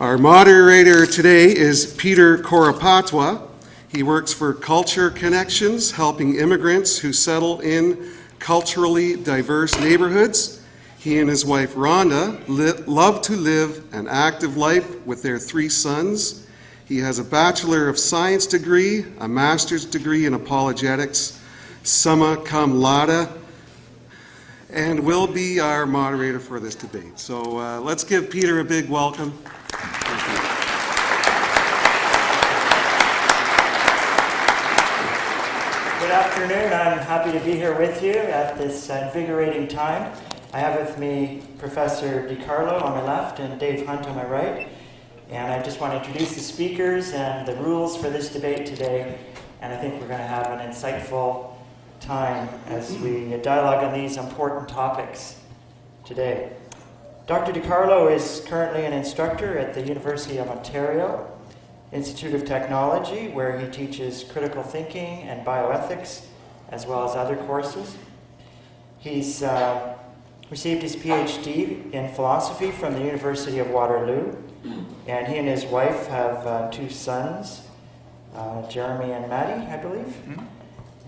Our moderator today is Peter Koropatwa. He works for Culture Connections, helping immigrants who settle in culturally diverse neighborhoods. He and his wife Rhonda love to live an active life with their 3 sons. He has a Bachelor of Science degree, a Master's degree in apologetics, summa cum laude, and will be our moderator for this debate. So let's give Peter a big welcome. Good afternoon. I'm happy to be here with you at this invigorating time. I have with me Professor DiCarlo on my left and Dave Hunt on my right. And I just want to introduce the speakers and the rules for this debate today. And I think we're going to have an insightful time as we dialogue on these important topics today. Dr. DiCarlo is currently an instructor at the University of Ontario Institute of Technology, where he teaches critical thinking and bioethics, as well as other courses. He's received his PhD in philosophy from the University of Waterloo, and he and his wife have 2 sons, Jeremy and Maddie, I believe.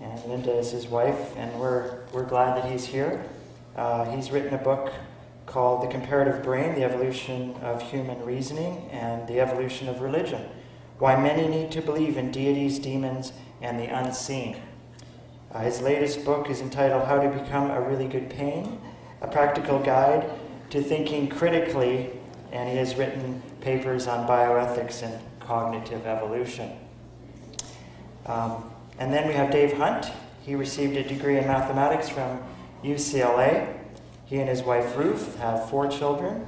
And Linda is his wife, and we're glad that he's here. He's written a book called The Comparative Brain, The Evolution of Human Reasoning and the Evolution of Religion, Why Many Need to Believe in Deities, Demons, and the Unseen. His latest book is entitled How to Become a Really Good Pain, a practical guide to thinking critically, and he has written papers on bioethics and cognitive evolution. And then we have Dave Hunt. He received a degree in mathematics from UCLA. He and his wife Ruth have 4 children.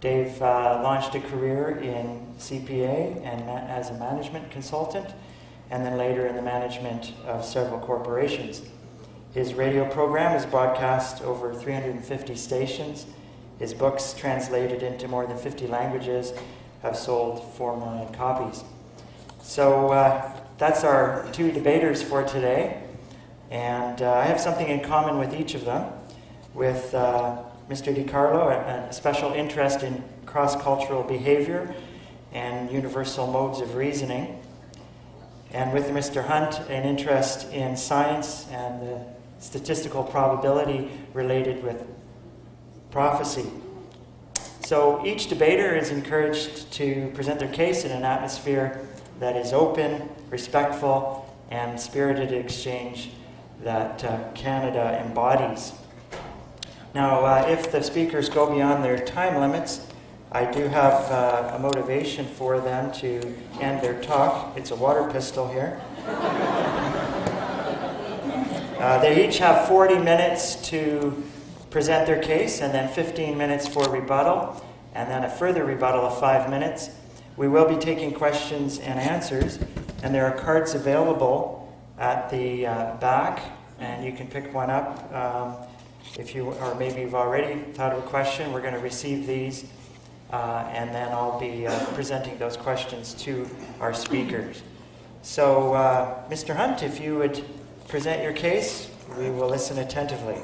Dave launched a career in CPA and as a management consultant, and then later in the management of several corporations. His radio program is broadcast over 350 stations. His books, translated into more than 50 languages, have sold 4 million copies. So that's our 2 debaters for today, and I have something in common with each of them. With Mr. DiCarlo, a special interest in cross-cultural behavior and universal modes of reasoning, and with Mr. Hunt, an interest in science and the statistical probability related with prophecy. So each debater is encouraged to present their case in an atmosphere that is open, respectful, and spirited exchange that Canada embodies. Now, if the speakers go beyond their time limits, I do have a motivation for them to end their talk. It's a water pistol here. They each have 40 minutes to present their case, and then 15 minutes for rebuttal, and then a further rebuttal of 5 minutes. We will be taking questions and answers, and there are cards available at the back, and you can pick one up. If you, or maybe you've already thought of a question, we're going to receive these, and then I'll be presenting those questions to our speakers. So, Mr. Hunt, if you would present your case, we will listen attentively.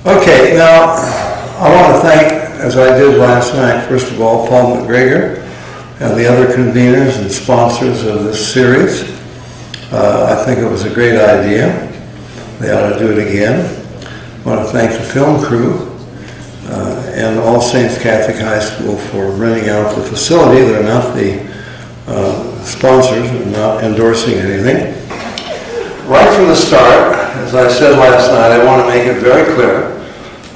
Okay, now I want to thank, as I did last night, first of all, Paul McGregor and the other conveners and sponsors of this series. I think it was a great idea. They ought to do it again. I want to thank the film crew and All Saints Catholic High School for renting out the facility. They're not the sponsors, they're not endorsing anything. Right from the start, as I said last night, I want to make it very clear.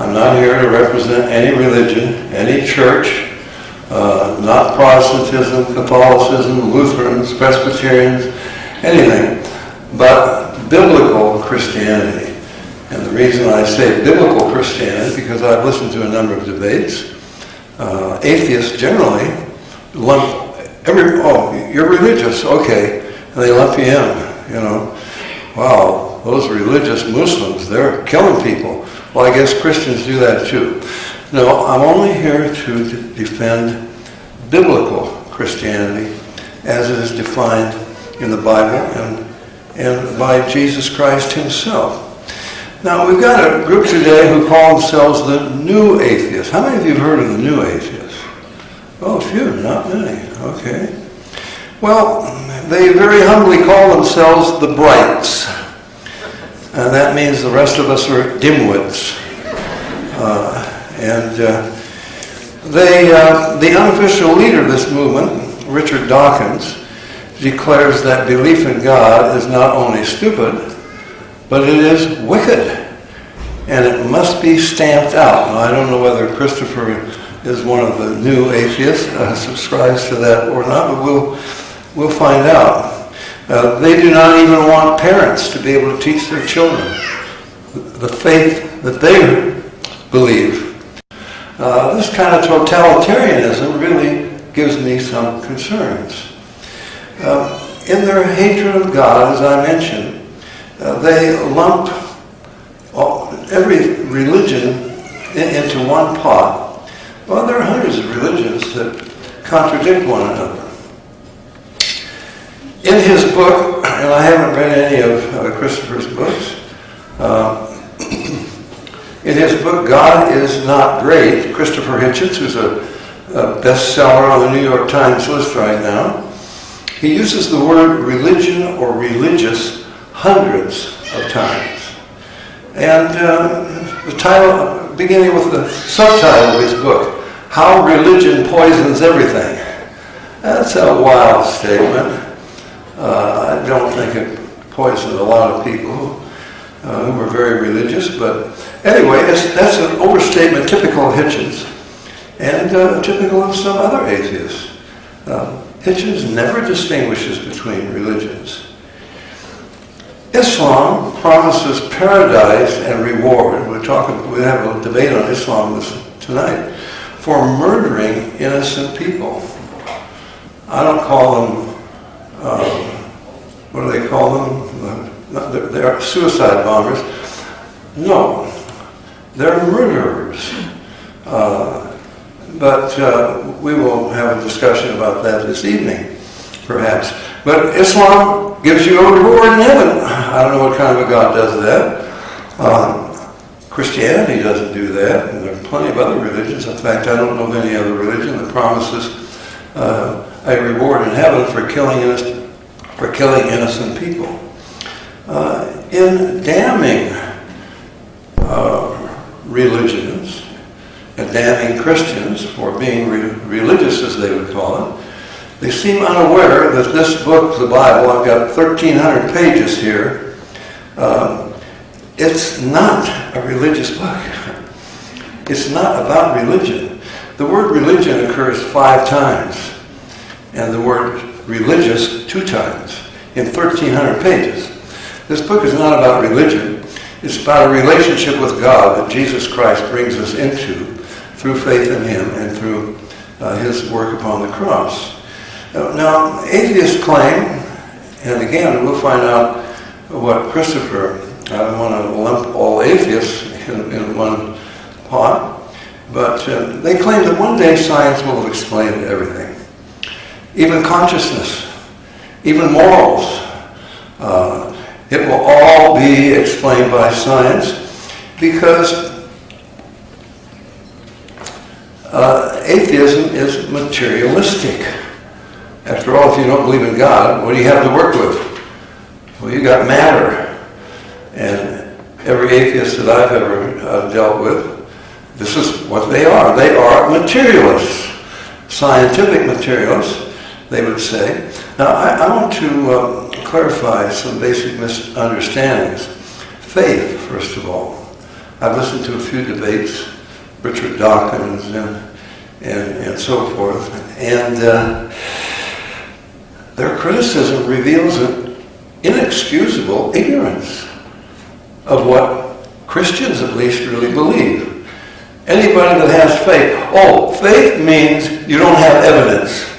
I'm not here to represent any religion, any church, not Protestantism, Catholicism, Lutherans, Presbyterians, anything, but biblical Christianity. And the reason I say biblical Christianity, because I've listened to a number of debates, atheists generally lump you're religious, okay, and they lump you in, wow, those religious Muslims, they're killing people. Well, I guess Christians do that too. No, I'm only here to defend biblical Christianity as it is defined in the Bible and by Jesus Christ himself. Now, we've got a group today who call themselves the New Atheists. How many of you have heard of the New Atheists? Oh, a few, not many. Okay. Well, they very humbly call themselves the Brights. And that means the rest of us are dimwits. The unofficial leader of this movement, Richard Dawkins, declares that belief in God is not only stupid, but it is wicked, and it must be stamped out. Now, I don't know whether Christopher is one of the New Atheists, subscribes to that or not, but we'll find out. They do not even want parents to be able to teach their children the faith that they believe. This kind of totalitarianism really gives me some concerns. In their hatred of God, as I mentioned, they lump every religion into one pot. Well, there are hundreds of religions that contradict one another. In his book, and I haven't read any of Christopher's books, in his book, God is Not Great, Christopher Hitchens, who's a bestseller on the New York Times list right now, he uses the word religion or religious hundreds of times. And the title, beginning with the subtitle of his book, How Religion Poisons Everything. That's a wild statement. I don't think it poisoned a lot of people who were very religious, but anyway, that's an overstatement typical of Hitchens and typical of some other atheists. Hitchens never distinguishes between religions. Islam promises paradise and reward. We have a debate on Islam tonight for murdering innocent people. I don't call them, what do they call them? They're suicide bombers. No, they're murderers. But we will have a discussion about that this evening, perhaps. But Islam gives you a reward in heaven. I don't know what kind of a God does that. Christianity doesn't do that, and there are plenty of other religions. In fact, I don't know of any other religion that promises a reward in heaven for killing innocent people. In damning religions and damning Christians for being religious, as they would call it, they seem unaware that this book, the Bible, I've got 1,300 pages here, it's not a religious book. It's not about religion. The word religion occurs 5 times, and the word religious 2 times in 1,300 pages. This book is not about religion. It's about a relationship with God that Jesus Christ brings us into through faith in Him and through His work upon the cross. Now, atheists claim, and again, we'll find out what Christopher, I don't want to lump all atheists in one pot, but they claim that one day science will have explained everything. Even consciousness, even morals. It will all be explained by science because atheism is materialistic. After all, if you don't believe in God, what do you have to work with? Well, you got matter. And every atheist that I've ever dealt with, this is what they are. They are materialists, scientific materialists, they would say. Now, I want to clarify some basic misunderstandings. Faith, first of all. I've listened to a few debates, Richard Dawkins and so forth, and their criticism reveals an inexcusable ignorance of what Christians at least really believe. Anybody that has faith, faith means you don't have evidence.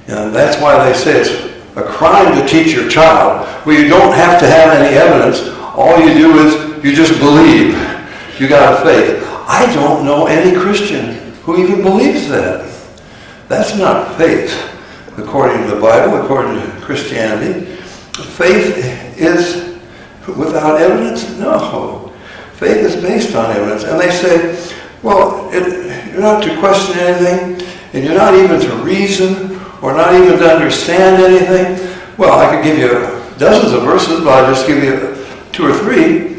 And that's why they say it's a crime to teach your child where you don't have to have any evidence. All you do is you just believe. You got a faith. I don't know any Christian who even believes that. That's not faith, according to the Bible, according to Christianity. Faith is without evidence? No. Faith is based on evidence. And they say, well, you're not to question anything, and you're not even to reason, or not even to understand anything. Well, I could give you dozens of verses, but I'll just give you 2 or 3.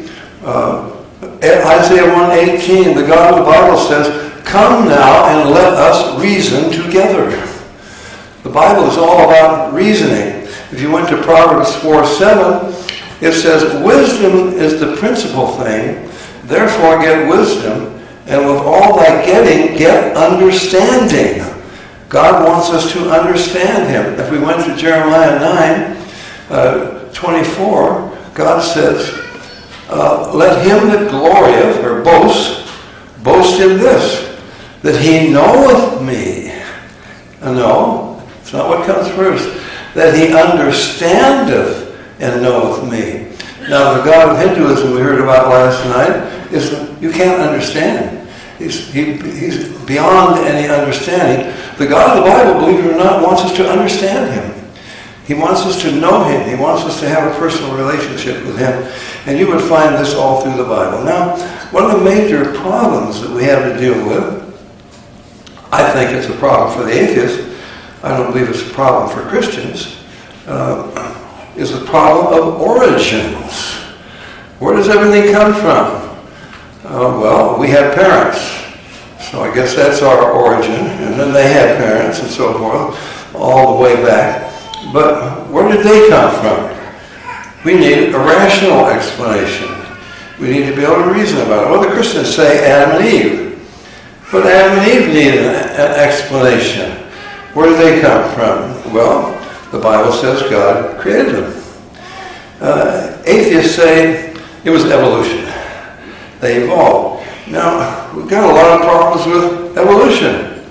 Isaiah 1:18, the God of the Bible says, "Come now and let us reason together." The Bible is all about reasoning. If you went to Proverbs 4:7, it says, "Wisdom is the principal thing, therefore get wisdom, and with all thy getting, get understanding." God wants us to understand him. If we went to Jeremiah 9:24, God says, "Let him that glorieth," or boast, boast in this, that he knoweth me. No, it's not what comes first. That he understandeth and knoweth me. Now, the God of Hinduism we heard about last night is you can't understand him. He's beyond any understanding. The God of the Bible, believe it or not, wants us to understand him. He wants us to know him. He wants us to have a personal relationship with him. And you would find this all through the Bible. Now, one of the major problems that we have to deal with, I think it's a problem for the atheists, I don't believe it's a problem for Christians, is the problem of origins. Where does everything come from? Well, we had parents, so I guess that's our origin, and then they had parents and so forth, all the way back. But where did they come from? We need a rational explanation. We need to be able to reason about it. Well, the Christians say Adam and Eve, but Adam and Eve needed an explanation. Where did they come from? Well, the Bible says God created them. Atheists say it was evolution. They evolved. Now, we've got a lot of problems with evolution.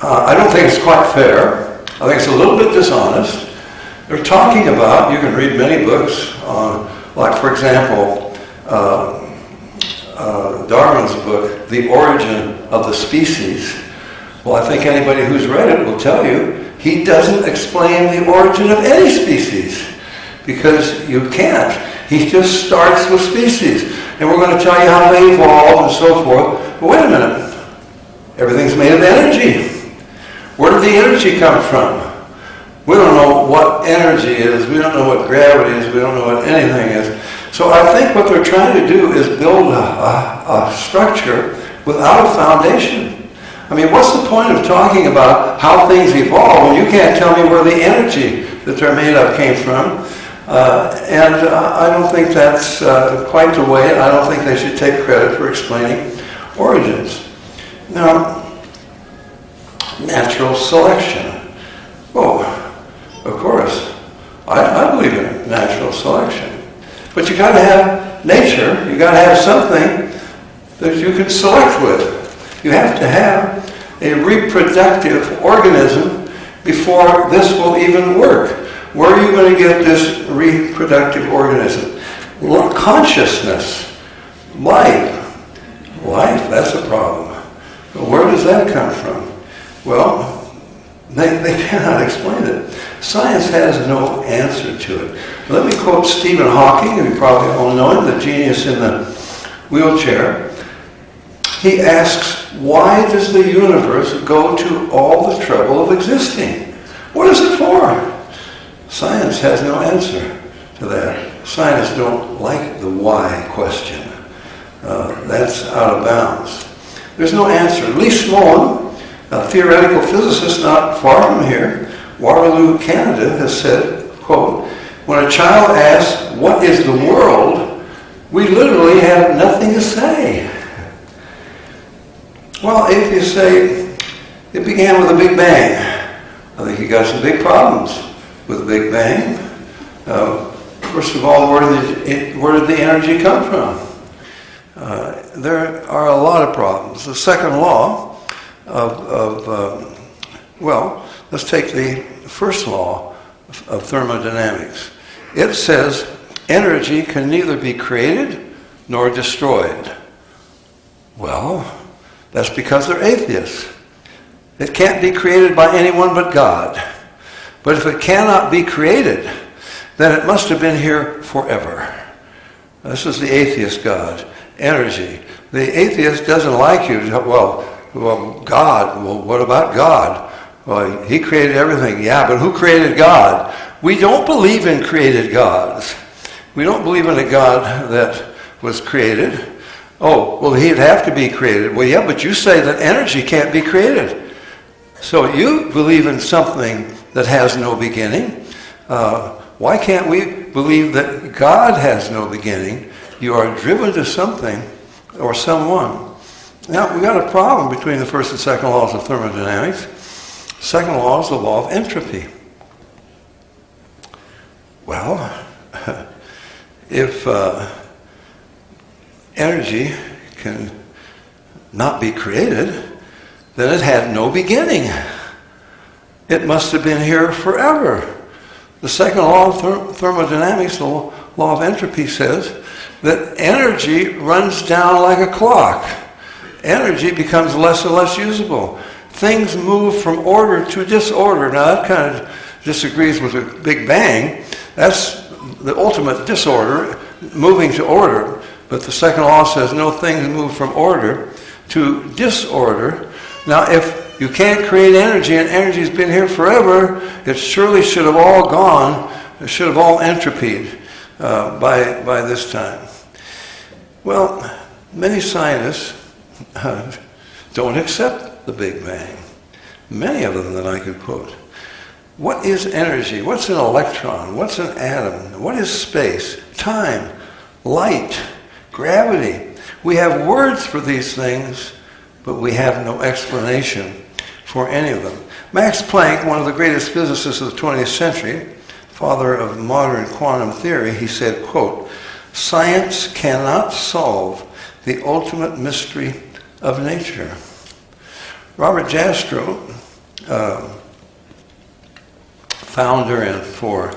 I don't think it's quite fair. I think it's a little bit dishonest. They're talking about, you can read many books on, like for example, Darwin's book, The Origin of the Species. Well, I think anybody who's read it will tell you he doesn't explain the origin of any species, because you can't. He just starts with species. And we're going to tell you how they evolved and so forth. But wait a minute. Everything's made of energy. Where did the energy come from? We don't know what energy is. We don't know what gravity is. We don't know what anything is. So I think what they're trying to do is build a structure without a foundation. I mean, what's the point of talking about how things evolve when you can't tell me where the energy that they're made of came from? And I don't think that's quite the way. I don't think they should take credit for explaining origins. Now, natural selection. Oh, of course, I believe in natural selection. But you got to have nature. You got to have something that you can select with. You have to have a reproductive organism before this will even work. Where are you going to get this reproductive organism? Consciousness, life. Life, that's a problem. But where does that come from? Well, they cannot explain it. Science has no answer to it. Let me quote Stephen Hawking, you probably all know him, the genius in the wheelchair. He asks, why does the universe go to all the trouble of existing? What is it for? Science has no answer to that. Scientists don't like the why question. That's out of bounds. There's no answer. Lee Smolin, a theoretical physicist not far from here, Waterloo, Canada, has said, quote, when a child asks, what is the world? We literally have nothing to say. Well, atheists say it began with a Big Bang. I think you got some big problems with the Big Bang. First of all, where did the energy come from? There are a lot of problems. The second law well, let's take the first law of thermodynamics. It says energy can neither be created nor destroyed. Well, that's because they're atheists. It can't be created by anyone but God. But if it cannot be created, then it must have been here forever. This is the atheist God. energy. The atheist doesn't like you. Well, God. Well, what about God? Well, he created everything. Yeah, but who created God? We don't believe in created gods. We don't believe in a God that was created. Oh, well, he'd have to be created. Well, yeah, but you say that energy can't be created. So you believe in something that has no beginning. Why can't we believe that God has no beginning? You are driven to something or someone. Now, we've got a problem between the first and second laws of thermodynamics. Second law is the law of entropy. Well, if energy can not be created, then it had no beginning. It must have been here forever. The second law of thermodynamics, the law of entropy, says that energy runs down like a clock. Energy becomes less and less usable. Things move from order to disorder. Now that kind of disagrees with the Big Bang. That's the ultimate disorder, moving to order. But the second law says no, things move from order to disorder. Now if you can't create energy and energy's been here forever, it surely should have all gone, it should have all entropied by this time. Well, many scientists don't accept the Big Bang. Many of them that I could quote. What is energy? What's an electron? What's an atom? What is space? Time, light, gravity. We have words for these things, but we have no explanation for any of them. Max Planck, one of the greatest physicists of the 20th century, father of modern quantum theory, he said, quote, "Science cannot solve the ultimate mystery of nature." Robert Jastrow, founder and for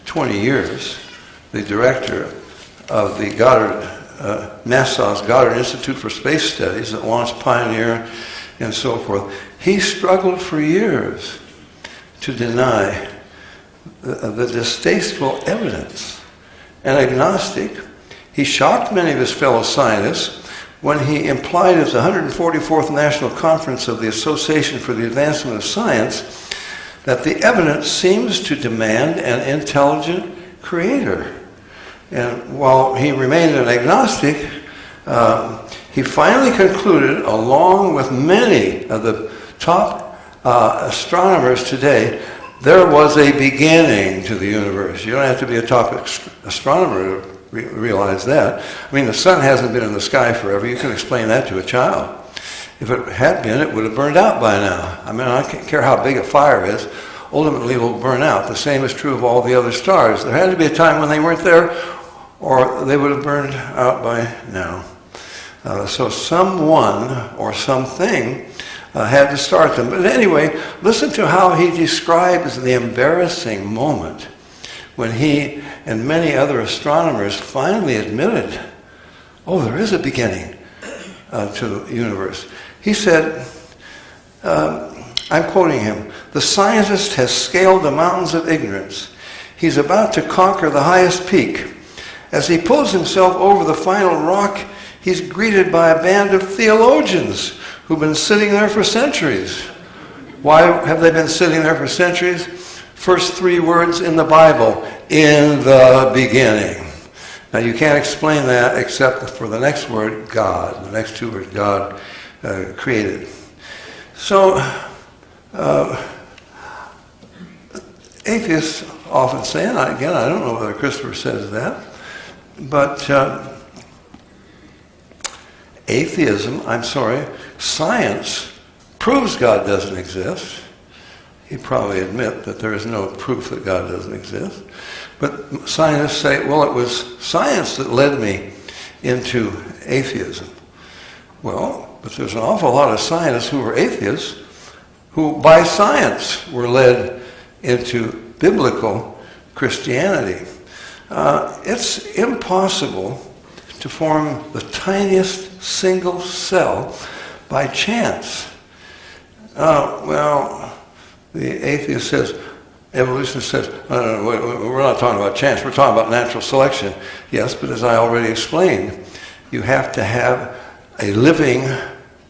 20 years, the director of the NASA's Goddard Institute for Space Studies that launched Pioneer and so forth, he struggled for years to deny the distasteful evidence. An agnostic, he shocked many of his fellow scientists when he implied at the 144th National Conference of the Association for the Advancement of Science that the evidence seems to demand an intelligent creator. And while he remained an agnostic, he finally concluded, along with many of the top astronomers today, there was a beginning to the universe. You don't have to be a top astronomer to realize that. I mean, the sun hasn't been in the sky forever. You can explain that to a child. If it had been, it would have burned out by now. I mean, I don't care how big a fire is. Ultimately, it will burn out. The same is true of all the other stars. There had to be a time when they weren't there, or they would have burned out by now. So someone or something had to start them. But anyway, listen to how he describes the embarrassing moment when he and many other astronomers finally admitted, oh, there is a beginning to the universe. He said, I'm quoting him, "The scientist has scaled the mountains of ignorance. He's about to conquer the highest peak. As he pulls himself over the final rock, he's greeted by a band of theologians who've been sitting there for centuries." Why have they been sitting there for centuries? First three words in the Bible, in the beginning. Now you can't explain that except for the next word, God. The next two words, God created. So, atheists often say, and again, I don't know whether Christopher says that, but science proves God doesn't exist. He'd probably admit that there is no proof that God doesn't exist. But scientists say, well, it was science that led me into atheism. Well, but there's an awful lot of scientists who were atheists who, by science, were led into biblical Christianity. It's impossible to form the tiniest single cell by chance. Well, the atheist says, evolutionist says, we're not talking about chance, we're talking about natural selection. Yes, but as I already explained, you have to have a living,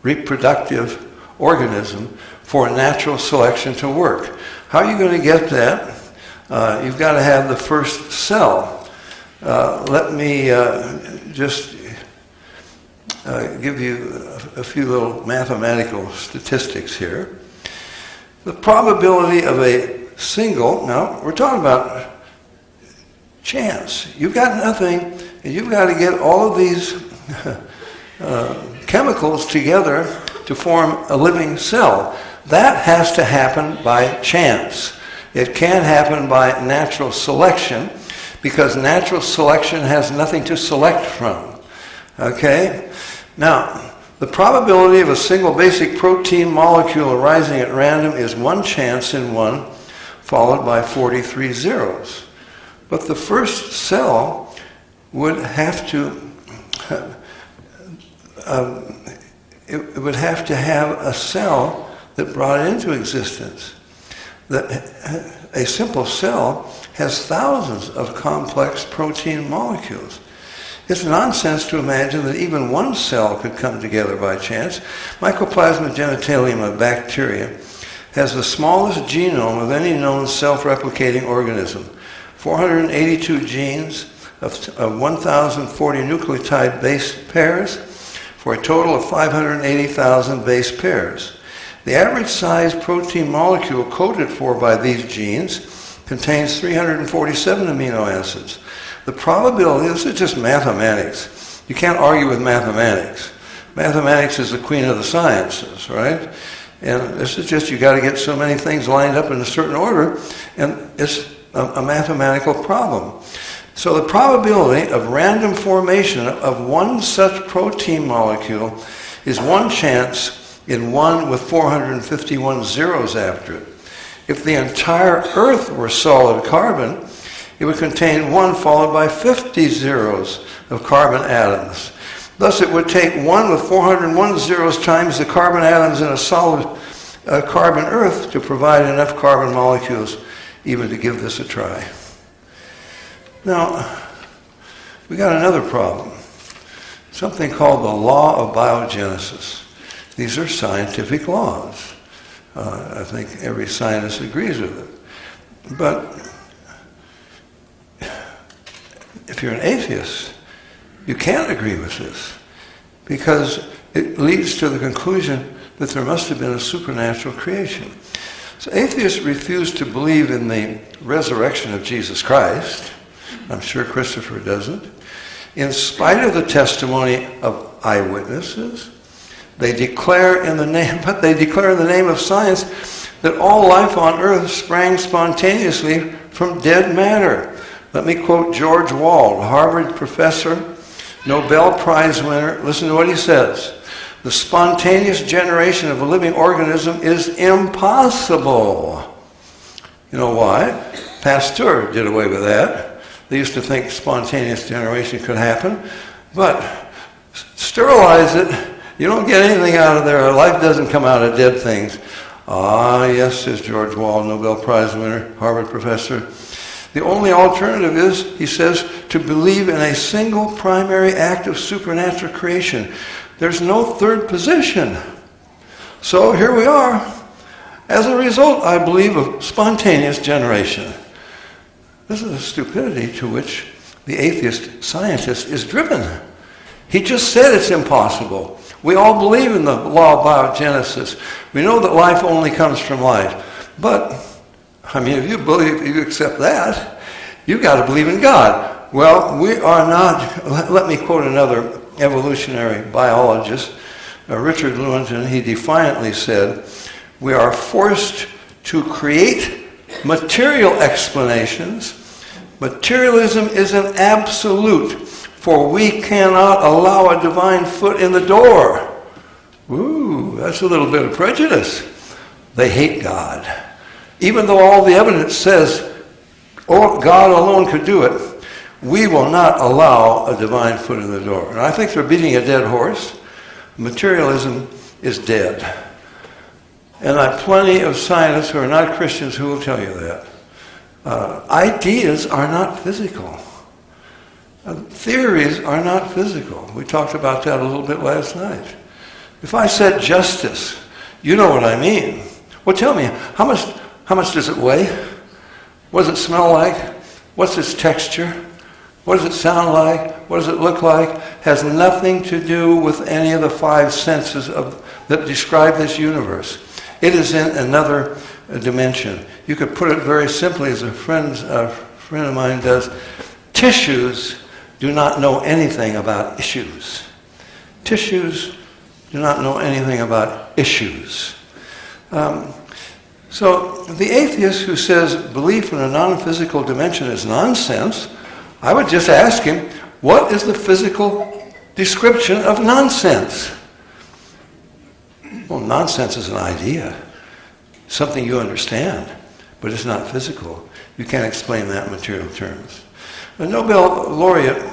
reproductive organism for natural selection to work. How are you going to get that? You've got to have the first cell. Let me just give you a few little mathematical statistics here. The probability of a single, now we're talking about chance. You've got nothing, and you've got to get all of these chemicals together to form a living cell. That has to happen by chance. It can't happen by natural selection, because natural selection has nothing to select from. Okay? Now, the probability of a single basic protein molecule arising at random is 1 chance in 1, followed by 43 zeros. But the first cell would have to it would have to have a cell that brought it into existence. A simple cell has thousands of complex protein molecules. It's nonsense to imagine that even one cell could come together by chance. Mycoplasma genitalium of bacteria has the smallest genome of any known self-replicating organism. 482 genes of 1,040 nucleotide base pairs for a total of 580,000 base pairs. The average size protein molecule coded for by these genes contains 347 amino acids. The probability, this is just mathematics. You can't argue with mathematics. Mathematics is the queen of the sciences, right? And this is just, you got to get so many things lined up in a certain order, and it's a mathematical problem. So the probability of random formation of one such protein molecule is 1 chance in 1 with 451 zeros after it. If the entire Earth were solid carbon, it would contain 1 followed by 50 zeros of carbon atoms. Thus, it would take 1 with 401 zeros times the carbon atoms in a solid carbon Earth to provide enough carbon molecules even to give this a try. Now, we got another problem. Something called the law of biogenesis. These are scientific laws. I think every scientist agrees with it. But if you're an atheist, you can't agree with this, because it leads to the conclusion that there must have been a supernatural creation. So atheists refuse to believe in the resurrection of Jesus Christ. I'm sure Christopher doesn't. In spite of the testimony of eyewitnesses, they declare in the name of science that all life on earth sprang spontaneously from dead matter. Let me quote George Wald, Harvard professor, Nobel Prize winner. Listen to what he says. The spontaneous generation of a living organism is impossible. You know why? Pasteur did away with that. They used to think spontaneous generation could happen. But sterilize it, you don't get anything out of there. Life doesn't come out of dead things. Ah, yes, says George Wald, Nobel Prize winner, Harvard professor. The only alternative is, he says, to believe in a single primary act of supernatural creation. There's no third position. So here we are. As a result, I believe of spontaneous generation. This is the stupidity to which the atheist scientist is driven. He just said it's impossible. We all believe in the law of biogenesis. We know that life only comes from light. But, I mean, if you accept that, you've got to believe in God. Well, we are not. Let me quote another evolutionary biologist, Richard Lewontin. He defiantly said, we are forced to create material explanations. Materialism is an absolute, for we cannot allow a divine foot in the door. Ooh, that's a little bit of prejudice. They hate God. Even though all the evidence says, oh, God alone could do it, we will not allow a divine foot in the door. And I think they're beating a dead horse. Materialism is dead. And I have plenty of scientists who are not Christians who will tell you that. Ideas are not physical. Theories are not physical. We talked about that a little bit last night. If I said justice, you know what I mean. Well, tell me, how much does it weigh? What does it smell like? What's its texture? What does it sound like? What does it look like? Has nothing to do with any of the five senses that describe this universe. It is in another dimension. You could put it very simply, as a friend of mine does. Tissues do not know anything about issues. Tissues do not know anything about issues. So the atheist who says belief in a non-physical dimension is nonsense, I would just ask him, what is the physical description of nonsense? Well, nonsense is an idea, something you understand, but it's not physical. You can't explain that in material terms. A Nobel laureate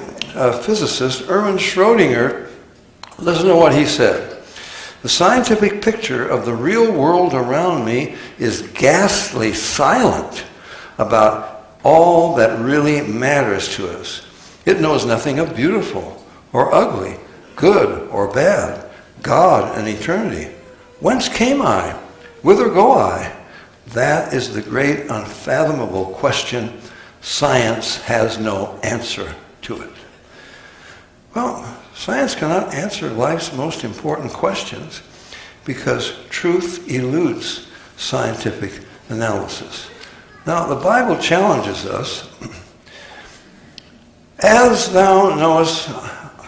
physicist, Erwin Schrödinger, listen to what he said. The scientific picture of the real world around me is ghastly silent about all that really matters to us. It knows nothing of beautiful or ugly, good or bad, God and eternity. Whence came I? Whither go I? That is the great unfathomable question. Science has no answer to it. Well, science cannot answer life's most important questions because truth eludes scientific analysis. Now, the Bible challenges us. As thou knowest,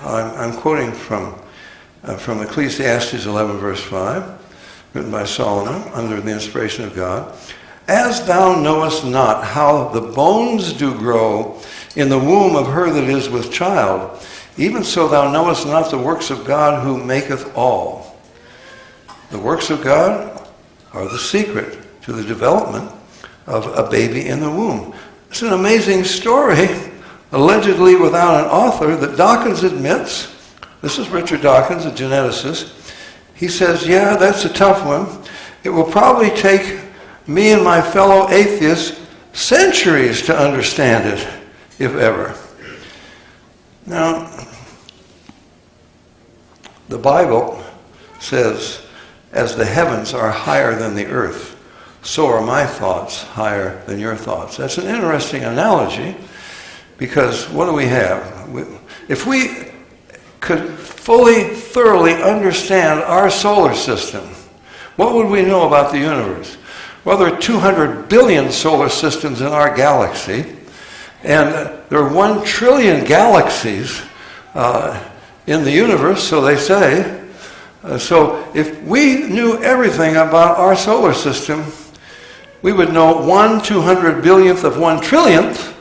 I'm quoting from Ecclesiastes 11, verse 5, written by Solomon under the inspiration of God. As thou knowest not how the bones do grow in the womb of her that is with child, even so thou knowest not the works of God who maketh all. The works of God are the secret to the development of a baby in the womb. It's an amazing story, allegedly without an author, that Dawkins admits. This is Richard Dawkins, a geneticist. He says, yeah, that's a tough one. It will probably take me and my fellow atheists centuries to understand it, if ever. Now, the Bible says, as the heavens are higher than the earth, so are my thoughts higher than your thoughts. That's an interesting analogy, because what do we have? If we could fully, thoroughly understand our solar system, what would we know about the universe? Well, there are 200 billion solar systems in our galaxy, and there are 1 trillion galaxies in the universe, so they say. So if we knew everything about our solar system, we would know 1/200 billionth of 1 trillionth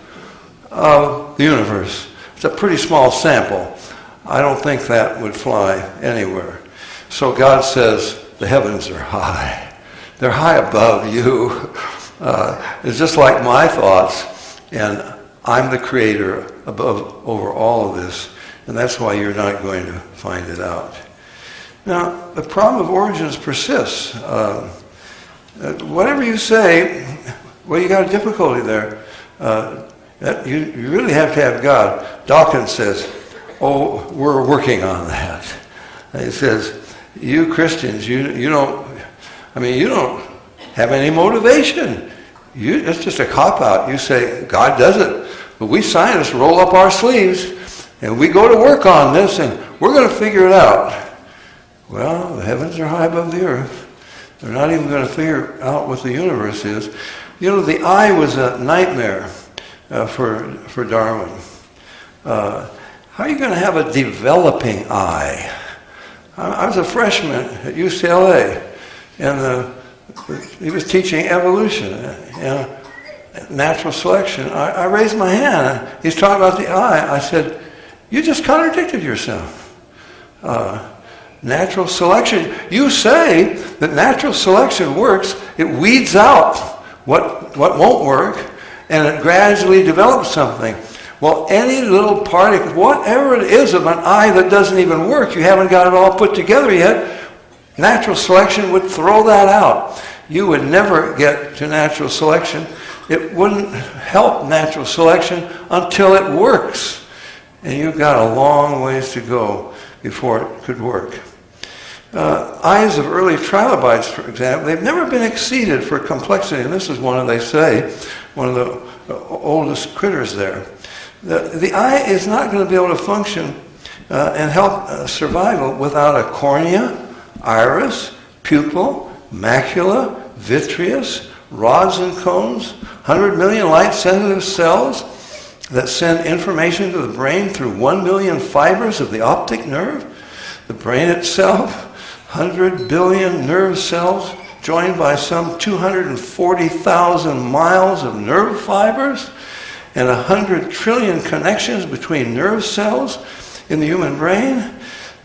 of the universe. It's a pretty small sample. I don't think that would fly anywhere. So God says the heavens are high. They're high above you. It's just like my thoughts, and I'm the creator over all of this, and that's why you're not going to find it out. Now, the problem of origins persists. Whatever you say, well, you got a difficulty there. You really have to have God. Dawkins says, oh, we're working on that. He says, you Christians, you don't have any motivation. It's just a cop-out. You say, God does it. But we scientists roll up our sleeves, and we go to work on this, and we're going to figure it out. Well, the heavens are high above the earth. They're not even going to figure out what the universe is. You know, the eye was a nightmare for Darwin. How are you going to have a developing eye? I was a freshman at UCLA, and he was teaching evolution and natural selection. I raised my hand. He's talking about the eye. I said, you just contradicted yourself. Natural selection. You say that natural selection works. It weeds out what won't work, and it gradually develops something. Well, any little particle, whatever it is of an eye that doesn't even work, you haven't got it all put together yet, natural selection would throw that out. You would never get to natural selection. It wouldn't help natural selection until it works. and you've got a long ways to go before it could work. Eyes of early trilobites, for example, they've never been exceeded for complexity, and this is they say, one of the oldest critters there. The eye is not going to be able to function and help survival without a cornea, iris, pupil, macula, vitreous, rods and cones, 100 million light-sensitive cells that send information to the brain through 1 million fibers of the optic nerve. The brain itself, 100 billion nerve cells joined by some 240,000 miles of nerve fibers, and 100 trillion connections between nerve cells in the human brain.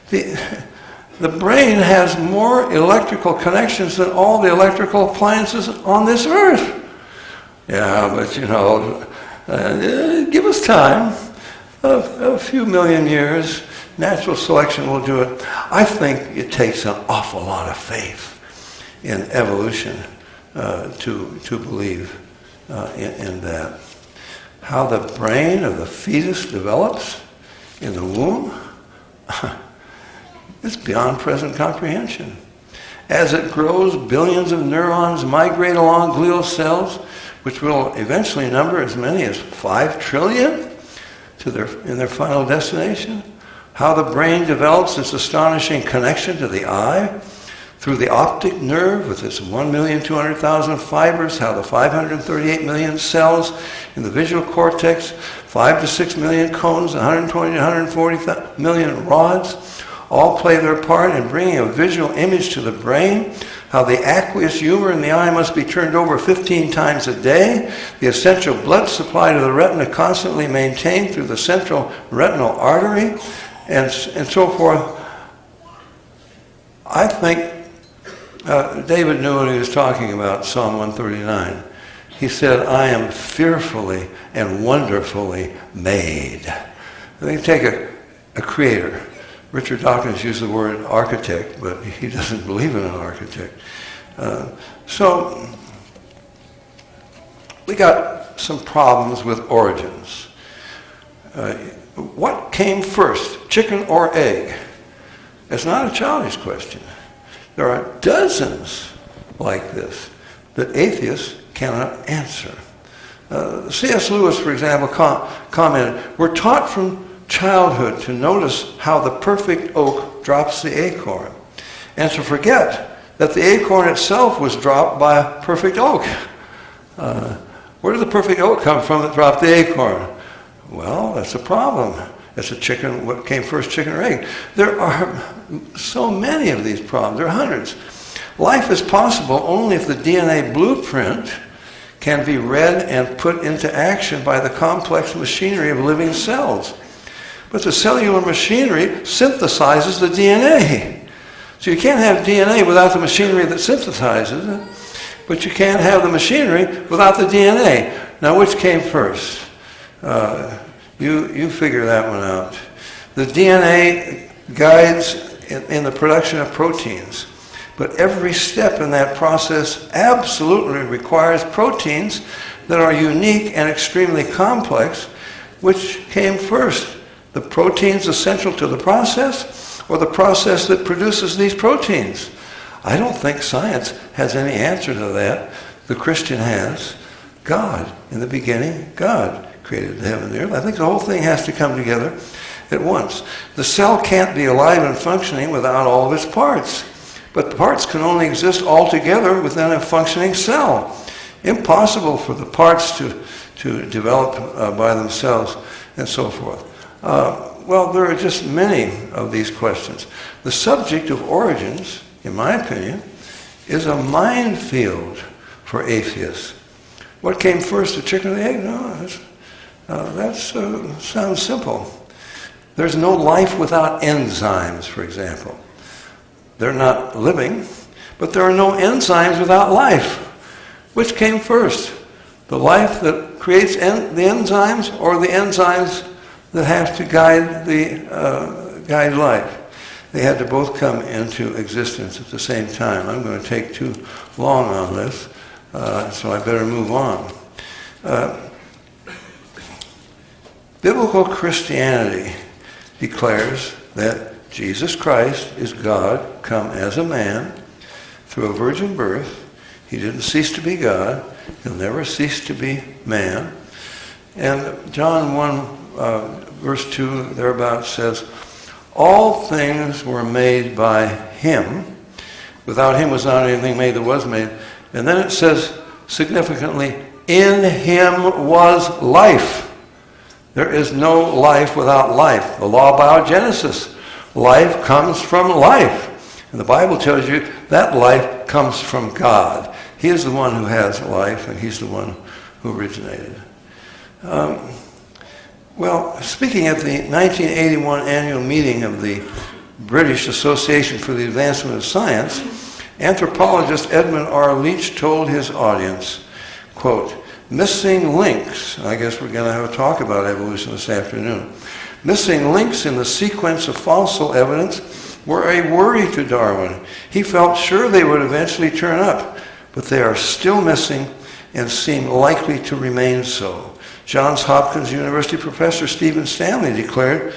The brain has more electrical connections than all the electrical appliances on this earth. Yeah, but give us time, a few million years, natural selection will do it. I think it takes an awful lot of faith in evolution to believe in that. How the brain of the fetus develops in the womb, it's beyond present comprehension. As it grows, billions of neurons migrate along glial cells, which will eventually number as many as 5 trillion in their final destination. How the brain develops its astonishing connection to the eye through the optic nerve with its 1,200,000 fibers, how the 538 million cells in the visual cortex, 5 to 6 million cones, 120 to 140 million rods, all play their part in bringing a visual image to the brain, how the aqueous humor in the eye must be turned over 15 times a day, the essential blood supply to the retina constantly maintained through the central retinal artery, and so forth. I think David knew what he was talking about, Psalm 139. He said, I am fearfully and wonderfully made. They take a creator. Richard Dawkins used the word architect, but he doesn't believe in an architect. So we got some problems with origins. What came first, chicken or egg? It's not a childish question. There are dozens like this that atheists cannot answer. C.S. Lewis, for example, commented, we're taught from childhood to notice how the perfect oak drops the acorn, and to forget that the acorn itself was dropped by a perfect oak. Where did the perfect oak come from that dropped the acorn? Well, that's a problem. It's a chicken, what came first, chicken or egg? There are so many of these problems. There are hundreds. Life is possible only if the DNA blueprint can be read and put into action by the complex machinery of living cells. But the cellular machinery synthesizes the DNA. So you can't have DNA without the machinery that synthesizes it, but you can't have the machinery without the DNA. Now, which came first? You figure that one out. The DNA guides in the production of proteins, but every step in that process absolutely requires proteins that are unique and extremely complex. Which came first? The proteins essential to the process, or the process that produces these proteins? I don't think science has any answer to that. The Christian has. God, in the beginning, God created the heaven and the earth. I think the whole thing has to come together at once. The cell can't be alive and functioning without all of its parts. But the parts can only exist all together within a functioning cell. Impossible for the parts to develop by themselves and so forth. Well, there are just many of these questions. The subject of origins, in my opinion, is a minefield for atheists. What came first, the chicken or the egg? No, that sounds simple. There's no life without enzymes, for example. They're not living, but there are no enzymes without life. Which came first? The life that creates the enzymes, or the enzymes that have to guide life? They had to both come into existence at the same time. I'm going to take too long on this, so I better move on. Biblical Christianity declares that Jesus Christ is God come as a man through a virgin birth. He didn't cease to be God. He'll never cease to be man. And John 1, verse 2, thereabouts says, all things were made by him. Without him was not anything made that was made. And then it says, significantly, in him was life. There is no life without life. The law of biogenesis. Life comes from life. And the Bible tells you that life comes from God. He is the one who has life, and he's the one who originated. Well, speaking at the 1981 annual meeting of the British Association for the Advancement of Science, anthropologist Edmund R. Leach told his audience, quote, missing links, I guess we're going to have a talk about evolution this afternoon, missing links in the sequence of fossil evidence were a worry to Darwin. He felt sure they would eventually turn up, but they are still missing and seem likely to remain so. Johns Hopkins University professor Stephen Stanley declared,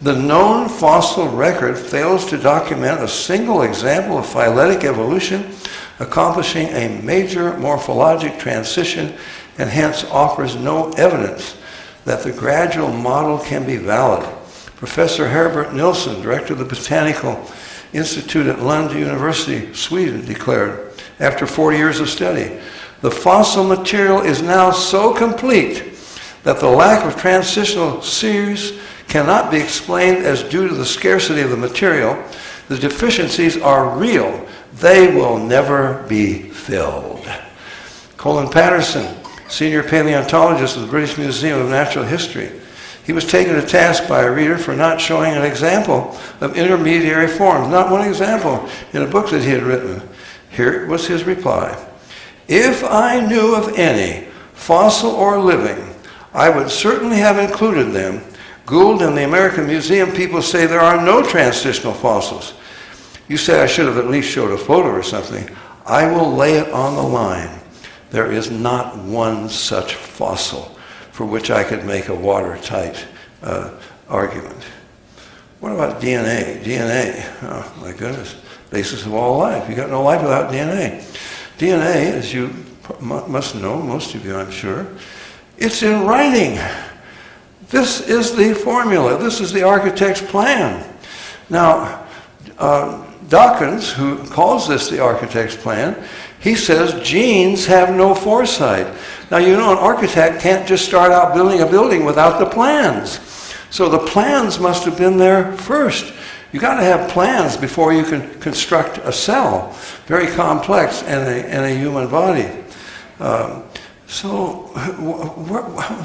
the known fossil record fails to document a single example of phyletic evolution accomplishing a major morphologic transition and hence offers no evidence that the gradual model can be valid. Professor Herbert Nilsson, director of the Botanical Institute at Lund University, Sweden, declared, after 40 years of study, the fossil material is now so complete that the lack of transitional series cannot be explained as due to the scarcity of the material. The deficiencies are real. They will never be filled. Colin Patterson, senior paleontologist of the British Museum of Natural History, he was taken to task by a reader for not showing an example of intermediary forms, not one example in a book that he had written. Here was his reply. If I knew of any, fossil or living, I would certainly have included them. Gould and the American Museum people say there are no transitional fossils. You say I should have at least showed a photo or something. I will lay it on the line. There is not one such fossil for which I could make a watertight argument. What about DNA? DNA, oh my goodness, basis of all life. You got no life without DNA. DNA, as you must know, most of you I'm sure, it's in writing. This is the formula. This is the architect's plan. Now, Dawkins, who calls this the architect's plan, he says genes have no foresight. Now, you know, an architect can't just start out building a building without the plans. So the plans must have been there first. You got to have plans before you can construct a cell, very complex, and a human body.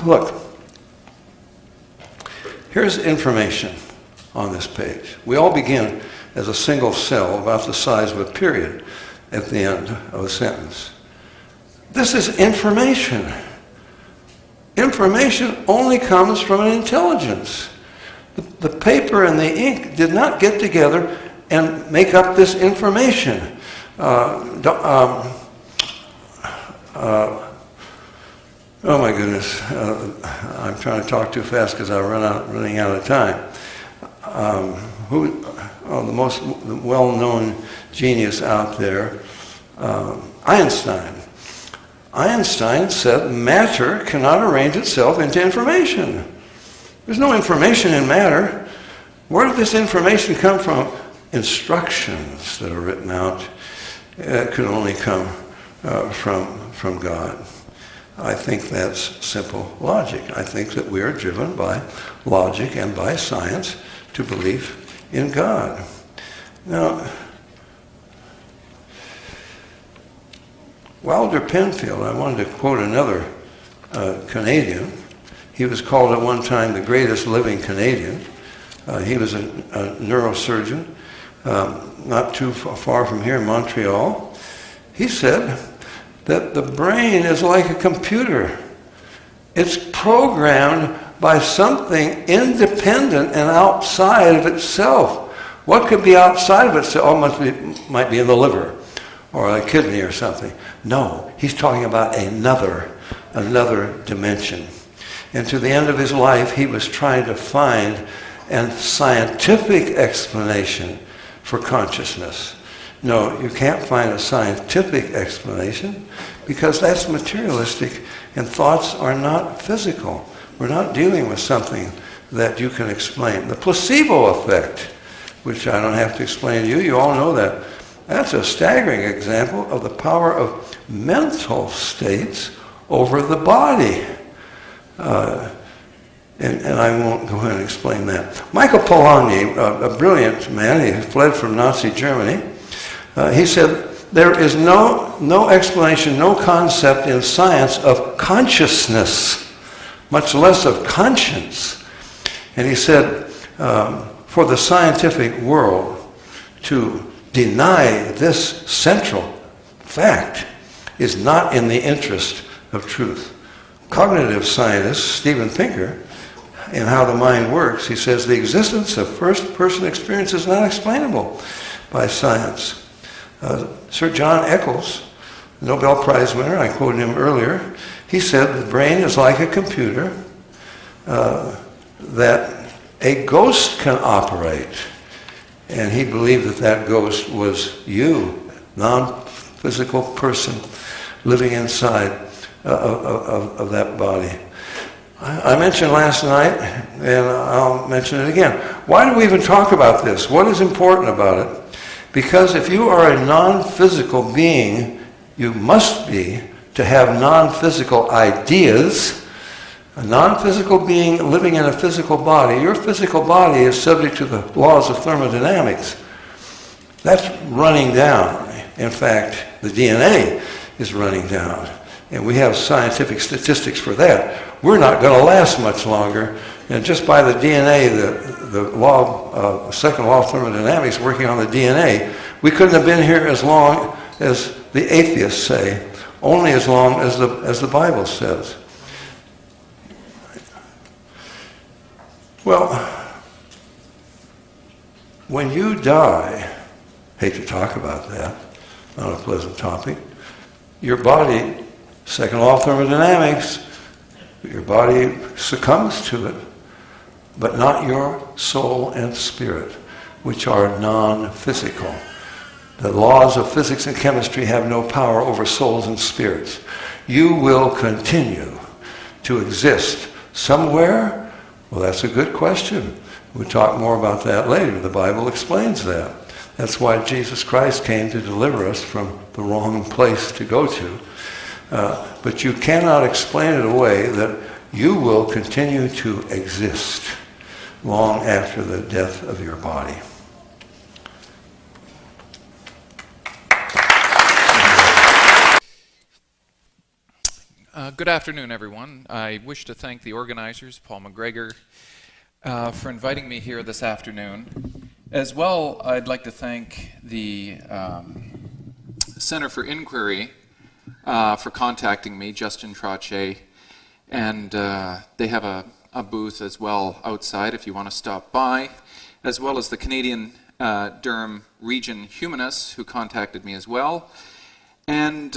Look, here's information on this page. We all begin as a single cell about the size of a period at the end of a sentence. This is information. Information only comes from an intelligence. The paper and the ink did not get together and make up this information. Oh my goodness, I'm trying to talk too fast because I'm running out of time. The most well-known genius out there, Einstein. Einstein said matter cannot arrange itself into information. There's no information in matter. Where did this information come from? Instructions that are written out. It could only come from God. I think that's simple logic. I think that we are driven by logic and by science to believe in God. Now, Wilder Penfield, I wanted to quote another Canadian. He was called at one time the greatest living Canadian. He was a neurosurgeon, not too far from here in Montreal. He said that the brain is like a computer. It's programmed by something independent and outside of itself. What could be outside of itself? Oh, might be in the liver or a kidney or something. No, he's talking about another dimension. And to the end of his life, he was trying to find a scientific explanation for consciousness. No, you can't find a scientific explanation because that's materialistic and thoughts are not physical. We're not dealing with something that you can explain. The placebo effect, which I don't have to explain to you, you all know that. That's a staggering example of the power of mental states over the body. And I won't go ahead and explain that. Michael Polanyi, a brilliant man, he fled from Nazi Germany. He said, there is no explanation, no concept in science of consciousness, much less of conscience. And he said, for the scientific world to deny this central fact is not in the interest of truth. Cognitive scientist Steven Pinker, in How the Mind Works, he says the existence of first-person experience is not explainable by science. Sir John Eccles, Nobel Prize winner, I quoted him earlier, he said the brain is like a computer that a ghost can operate. And he believed that that ghost was you, non-physical person living inside of that body. I mentioned last night, and I'll mention it again. Why do we even talk about this? What is important about it? Because if you are a non-physical being, you must be to have non-physical ideas. A non-physical being living in a physical body, your physical body is subject to the laws of thermodynamics. That's running down. In fact, the DNA is running down. And we have scientific statistics for that. We're not going to last much longer. And just by the DNA, the second law of thermodynamics working on the DNA, we couldn't have been here as long as the atheists say, only as long as the Bible says. Well, when you die, hate to talk about that, not a pleasant topic, your body, second law of thermodynamics, your body succumbs to it, but not your soul and spirit, which are non-physical. The laws of physics and chemistry have no power over souls and spirits. You will continue to exist somewhere. Well, that's a good question. We'll talk more about that later. The Bible explains that. That's why Jesus Christ came to deliver us from the wrong place to go to. But you cannot explain it away that you will continue to exist long after the death of your body. Good afternoon, everyone. I wish to thank the organizers, Paul McGregor, for inviting me here this afternoon. As well, I'd like to thank the Center for Inquiry for contacting me, Justin Trottier, and they have a booth as well outside if you want to stop by, as well as the Canadian Durham Region Humanists who contacted me as well. And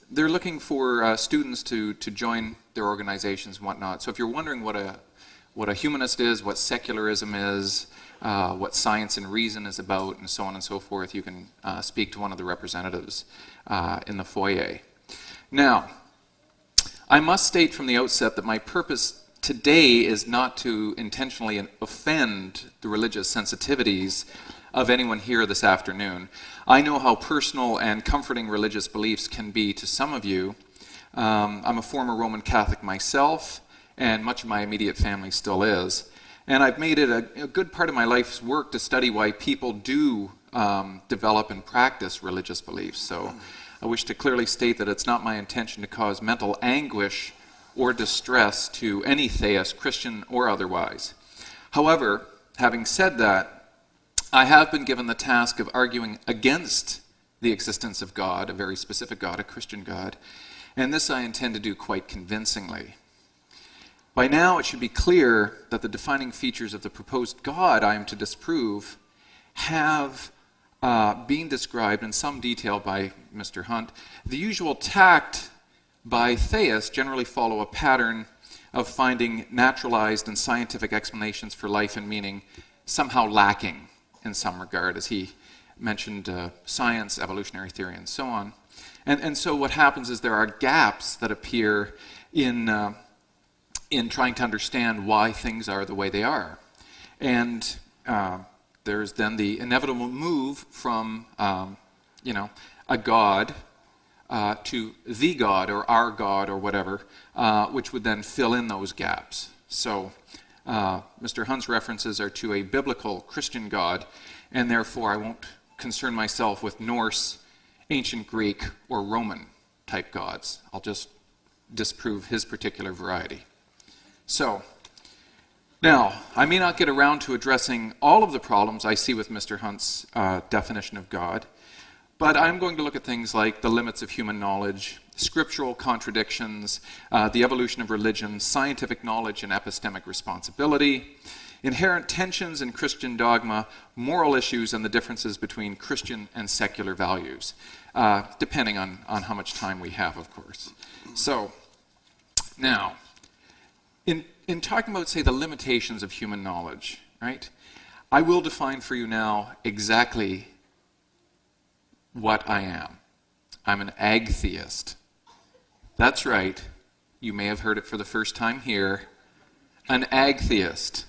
they're looking for students to join their organizations and whatnot. So if you're wondering what a humanist is, what secularism is, what science and reason is about, and so on and so forth, you can speak to one of the representatives in the foyer. Now, I must state from the outset that my purpose today is not to intentionally offend the religious sensitivities of anyone here this afternoon. I know how personal and comforting religious beliefs can be to some of you. I'm a former Roman Catholic myself, and much of my immediate family still is. And I've made it a good part of my life's work to study why people do develop and practice religious beliefs. So I wish to clearly state that it's not my intention to cause mental anguish or distress to any theist, Christian or otherwise. However, having said that, I have been given the task of arguing against the existence of God, a very specific God, a Christian God, and this I intend to do quite convincingly. By now, it should be clear that the defining features of the proposed God I am to disprove have been described in some detail by Mr. Hunt. The usual tact by theists generally follow a pattern of finding naturalized and scientific explanations for life and meaning somehow lacking in some regard, as he mentioned science, evolutionary theory, and so on. And so what happens is there are gaps that appear in trying to understand why things are the way they are. And there's then the inevitable move from, a God to the God or our God or whatever, which would then fill in those gaps. So Mr. Hunt's references are to a biblical Christian God, and therefore I won't concern myself with Norse, ancient Greek, or Roman type gods. I'll just disprove his particular variety. So, now, I may not get around to addressing all of the problems I see with Mr. Hunt's definition of God, but I'm going to look at things like the limits of human knowledge, scriptural contradictions, the evolution of religion, scientific knowledge and epistemic responsibility, inherent tensions in Christian dogma, moral issues, and the differences between Christian and secular values, depending on how much time we have, of course. So, now, in talking about, say, the limitations of human knowledge, right, I will define for you now exactly what I am. I'm an agtheist. That's right. You may have heard it for the first time here. An agtheist.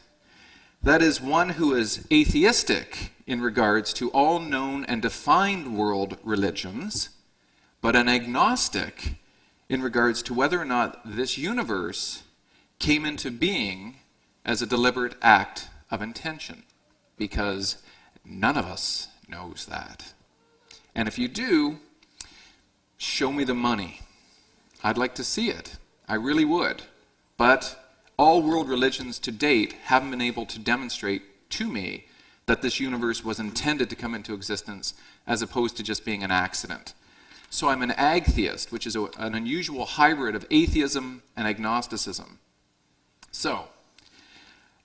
That is one who is atheistic in regards to all known and defined world religions, but an agnostic in regards to whether or not this universe came into being as a deliberate act of intention, because none of us knows that. And if you do, show me the money. I'd like to see it. I really would. But all world religions to date haven't been able to demonstrate to me that this universe was intended to come into existence as opposed to just being an accident. So I'm an agtheist, which is an unusual hybrid of atheism and agnosticism. So,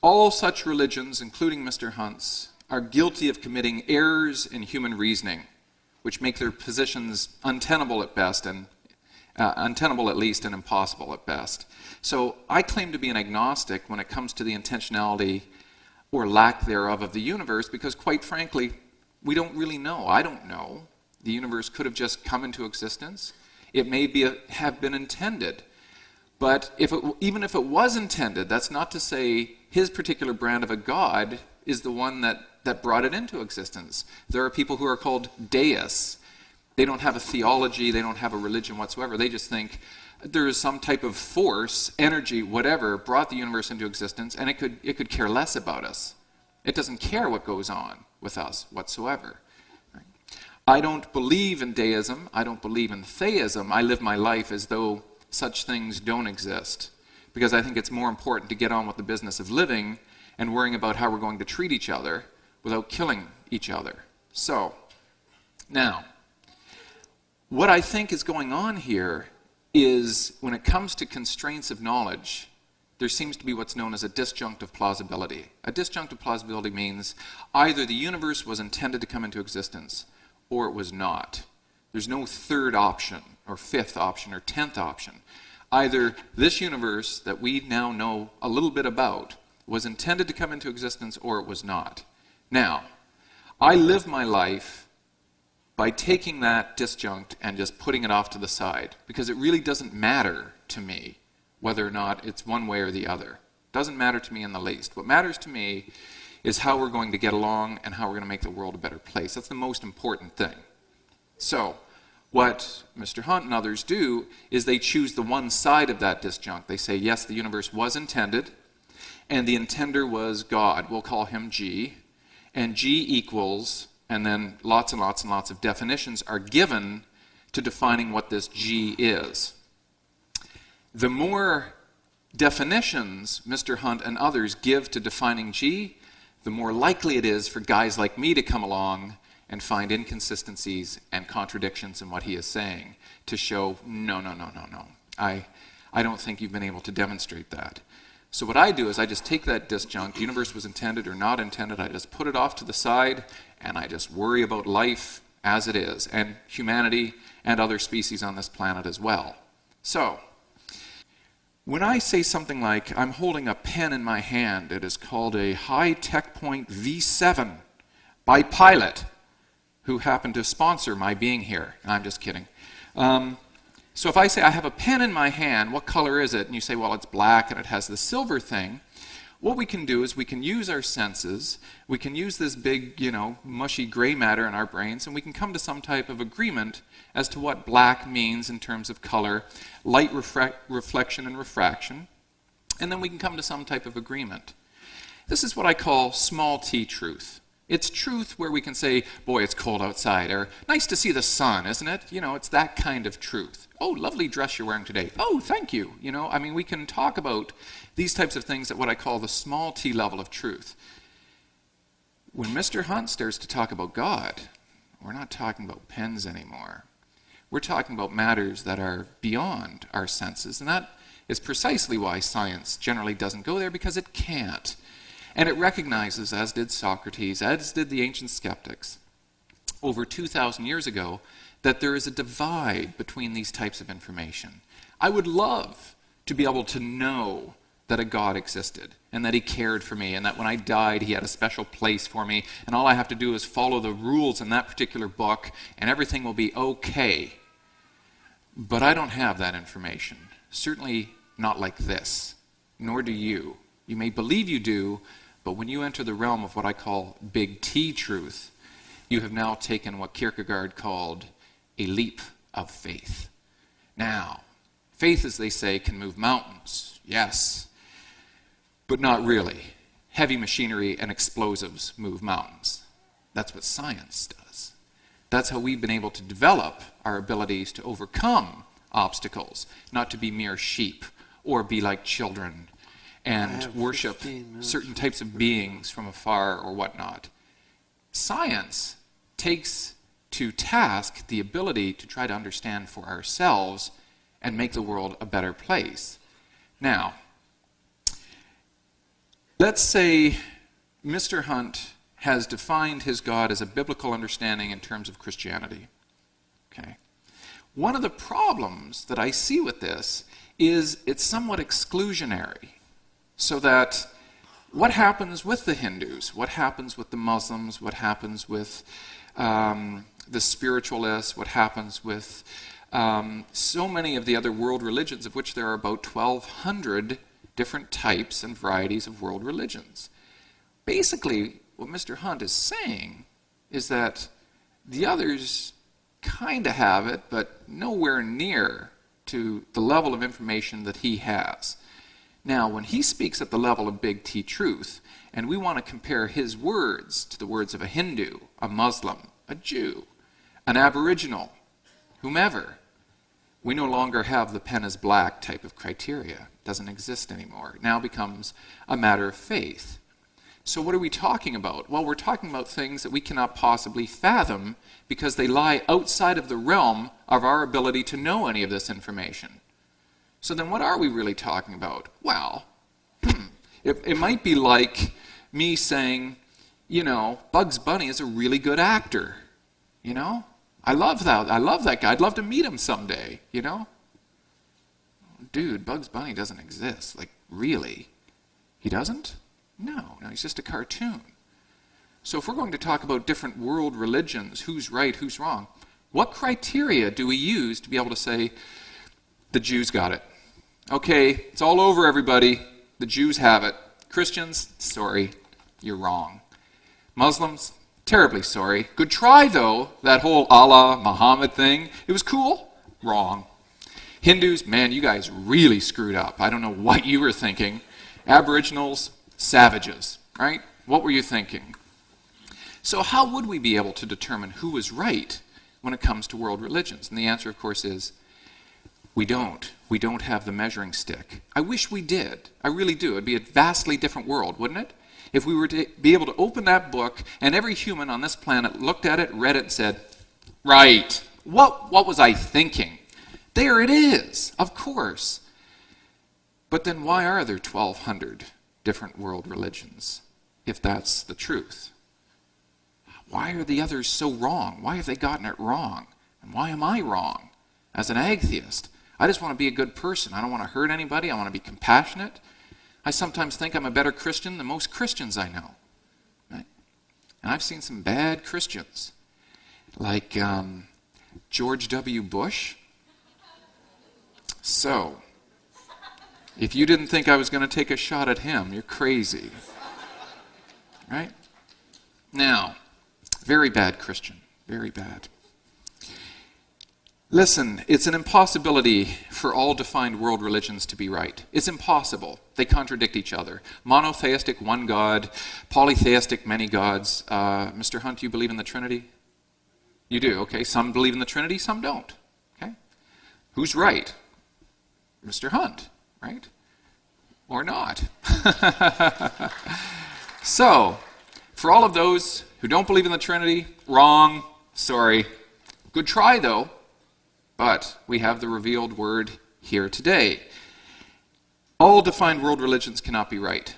all such religions, including Mr. Hunt's, are guilty of committing errors in human reasoning, which make their positions untenable at best, and untenable at least, and impossible at best. So I claim to be an agnostic when it comes to the intentionality or lack thereof of the universe, because quite frankly, we don't really know. I don't know. The universe could have just come into existence. It may have been intended. But even if it was intended, that's not to say his particular brand of a god is the one that brought it into existence. There are people who are called deists. They don't have a theology, they don't have a religion whatsoever. They just think there is some type of force, energy, whatever, brought the universe into existence, and it could care less about us. It doesn't care what goes on with us whatsoever. Right? I don't believe in deism. I don't believe in theism. I live my life as though such things don't exist, because I think it's more important to get on with the business of living and worrying about how we're going to treat each other without killing each other. So, now, what I think is going on here is, when it comes to constraints of knowledge, there seems to be what's known as a disjunctive plausibility. A disjunctive plausibility means either the universe was intended to come into existence or it was not. There's no third option, or fifth option, or 10th option. Either this universe that we now know a little bit about was intended to come into existence or it was not. Now, I live my life by taking that disjunct and just putting it off to the side, because it really doesn't matter to me whether or not it's one way or the other. It doesn't matter to me in the least. What matters to me is how we're going to get along and how we're going to make the world a better place. That's the most important thing. So, what Mr. Hunt and others do is they choose the one side of that disjunct. They say, yes, the universe was intended, and the intender was God. We'll call him G. And G equals, and then lots and lots and lots of definitions are given to defining what this G is. The more definitions Mr. Hunt and others give to defining G, the more likely it is for guys like me to come along and find inconsistencies and contradictions in what he is saying to show, no. I don't think you've been able to demonstrate that. So what I do is I just take that disjunct, universe was intended or not intended, I just put it off to the side, and I just worry about life as it is, and humanity and other species on this planet as well. So, When I say something like, I'm holding a pen in my hand, it is called a High Tech Point V7 by Pilot, who happened to sponsor my being here. I'm just kidding. So if I say I have a pen in my hand, what color is it? And you say, well, it's black and it has the silver thing. What we can do is we can use our senses, we can use this big, mushy gray matter in our brains, and we can come to some type of agreement as to what black means in terms of color, light reflection and refraction, and then we can come to some type of agreement. This is what I call small t truth. It's truth where we can say, boy, it's cold outside, or nice to see the sun, isn't it? It's that kind of truth. Oh, lovely dress you're wearing today. Oh, thank you. We can talk about these types of things at what I call the small t level of truth. When Mr. Hunt starts to talk about God, we're not talking about pens anymore. We're talking about matters that are beyond our senses, and that is precisely why science generally doesn't go there, because it can't. And it recognizes, as did Socrates, as did the ancient skeptics, over 2,000 years ago, that there is a divide between these types of information. I would love to be able to know that a God existed, and that he cared for me, and that when I died he had a special place for me, and all I have to do is follow the rules in that particular book, and everything will be okay. But I don't have that information. Certainly not like this, nor do you. You may believe you do, but when you enter the realm of what I call big T truth, you have now taken what Kierkegaard called a leap of faith. Now, faith, as they say, can move mountains, yes, but not really. Heavy machinery and explosives move mountains. That's what science does. That's how we've been able to develop our abilities to overcome obstacles, not to be mere sheep or be like children and worship certain types of beings from afar or whatnot. Science takes to task the ability to try to understand for ourselves and make the world a better place. Now, let's say Mr. Hunt has defined his God as a biblical understanding in terms of Christianity. Okay. One of the problems that I see with this is it's somewhat exclusionary. So that what happens with the Hindus, what happens with the Muslims, what happens with the spiritualists, what happens with so many of the other world religions, of which there are about 1,200 different types and varieties of world religions. Basically, what Mr. Hunt is saying is that the others kind of have it, but nowhere near to the level of information that he has. Now, when he speaks at the level of big T truth, and we want to compare his words to the words of a Hindu, a Muslim, a Jew, an Aboriginal, whomever, we no longer have the pen is black type of criteria. It doesn't exist anymore. It now becomes a matter of faith. So what are we talking about? Well, we're talking about things that we cannot possibly fathom because they lie outside of the realm of our ability to know any of this information. So then what are we really talking about? Well, it might be like me saying, Bugs Bunny is a really good actor. I love that guy. I'd love to meet him someday, Dude, Bugs Bunny doesn't exist. Like, really? He doesn't? No, he's just a cartoon. So if we're going to talk about different world religions, who's right, who's wrong, what criteria do we use to be able to say, the Jews got it? Okay, it's all over, everybody. The Jews have it. Christians, sorry, you're wrong. Muslims, terribly sorry. Good try, though, that whole Allah, Muhammad thing. It was cool. Wrong. Hindus, man, you guys really screwed up. I don't know what you were thinking. Aboriginals, savages, right? What were you thinking? So how would we be able to determine who is right when it comes to world religions? And the answer, of course, is we don't. We don't have the measuring stick. I wish we did. I really do. It'd be a vastly different world, wouldn't it? If we were to be able to open that book and every human on this planet looked at it, read it, and said, right, what was I thinking? There it is, of course. But then why are there 1,200 different world religions, if that's the truth? Why are the others so wrong? Why have they gotten it wrong? And why am I wrong as an atheist? I just want to be a good person. I don't want to hurt anybody. I want to be compassionate. I sometimes think I'm a better Christian than most Christians I know. Right? And I've seen some bad Christians, like George W. Bush. So, if you didn't think I was going to take a shot at him, you're crazy. Right? Now, very bad Christian. Very bad. Listen, it's an impossibility for all defined world religions to be right. It's impossible. They contradict each other. Monotheistic, one God. Polytheistic, many gods. Mr. Hunt, you believe in the Trinity? You do, okay. Some believe in the Trinity, some don't. Okay. Who's right? Mr. Hunt, right? Or not. So, for all of those who don't believe in the Trinity, wrong, sorry. Good try, though. But we have the revealed word here today. All defined world religions cannot be right,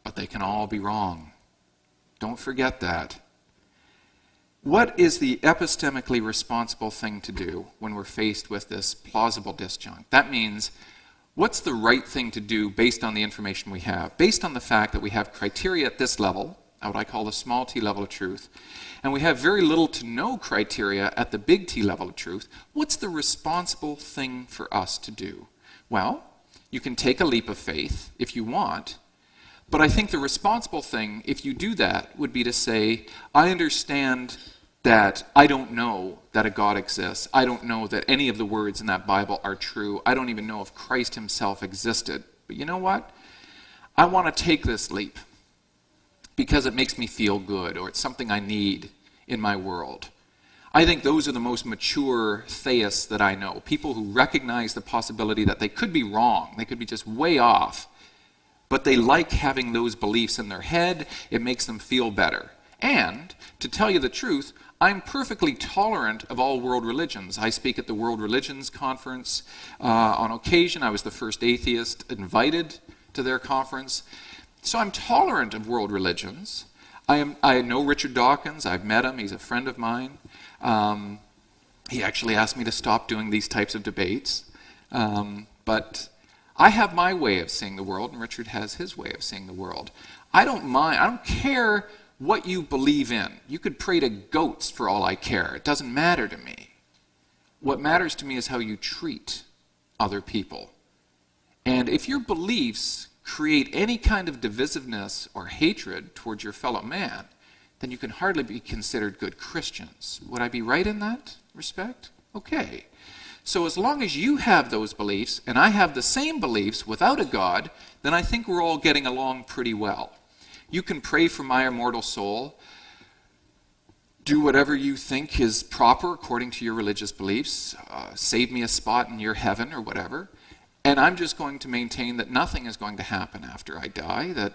but they can all be wrong. Don't forget that. What is the epistemically responsible thing to do when we're faced with this plausible disjunct? That means, what's the right thing to do based on the information we have? Based on the fact that we have criteria at this level, what I call the small t level of truth, and we have very little to no criteria at the big T level of truth, what's the responsible thing for us to do? Well, you can take a leap of faith if you want, but I think the responsible thing, if you do that, would be to say, I understand that I don't know that a God exists. I don't know that any of the words in that Bible are true. I don't even know if Christ himself existed. But you know what? I want to take this leap because it makes me feel good, or it's something I need in my world. I think those are the most mature theists that I know, people who recognize the possibility that they could be wrong, they could be just way off, but they like having those beliefs in their head. It makes them feel better. And, to tell you the truth, I'm perfectly tolerant of all world religions. I speak at the World Religions Conference. On occasion, I was the first atheist invited to their conference. So I'm tolerant of world religions. I know Richard Dawkins. I've met him. He's a friend of mine. He actually asked me to stop doing these types of debates. But I have my way of seeing the world, and Richard has his way of seeing the world. I don't mind. I don't care what you believe in. You could pray to goats for all I care. It doesn't matter to me. What matters to me is how you treat other people. And if your beliefs create any kind of divisiveness or hatred towards your fellow man, then you can hardly be considered good Christians. Would I be right in that respect? Okay. So as long as you have those beliefs, and I have the same beliefs without a God, then I think we're all getting along pretty well. You can pray for my immortal soul, do whatever you think is proper according to your religious beliefs, save me a spot in your heaven or whatever, and I'm just going to maintain that nothing is going to happen after I die. Do you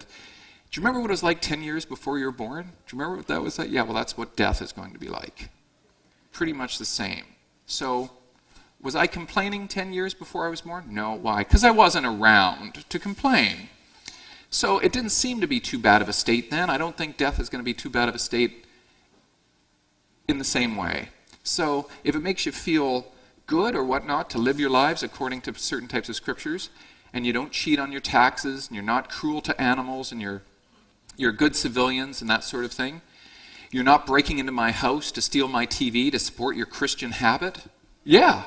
remember what it was like 10 years before you were born? Do you remember what that was like? Yeah, well, that's what death is going to be like. Pretty much the same. So, was I complaining 10 years before I was born? No. Why? Because I wasn't around to complain. So it didn't seem to be too bad of a state then. I don't think death is going to be too bad of a state in the same way. So if it makes you feel good or whatnot to live your lives according to certain types of scriptures, and you don't cheat on your taxes, and you're not cruel to animals, and you're good civilians and that sort of thing, you're not breaking into my house to steal my TV to support your Christian habit, yeah,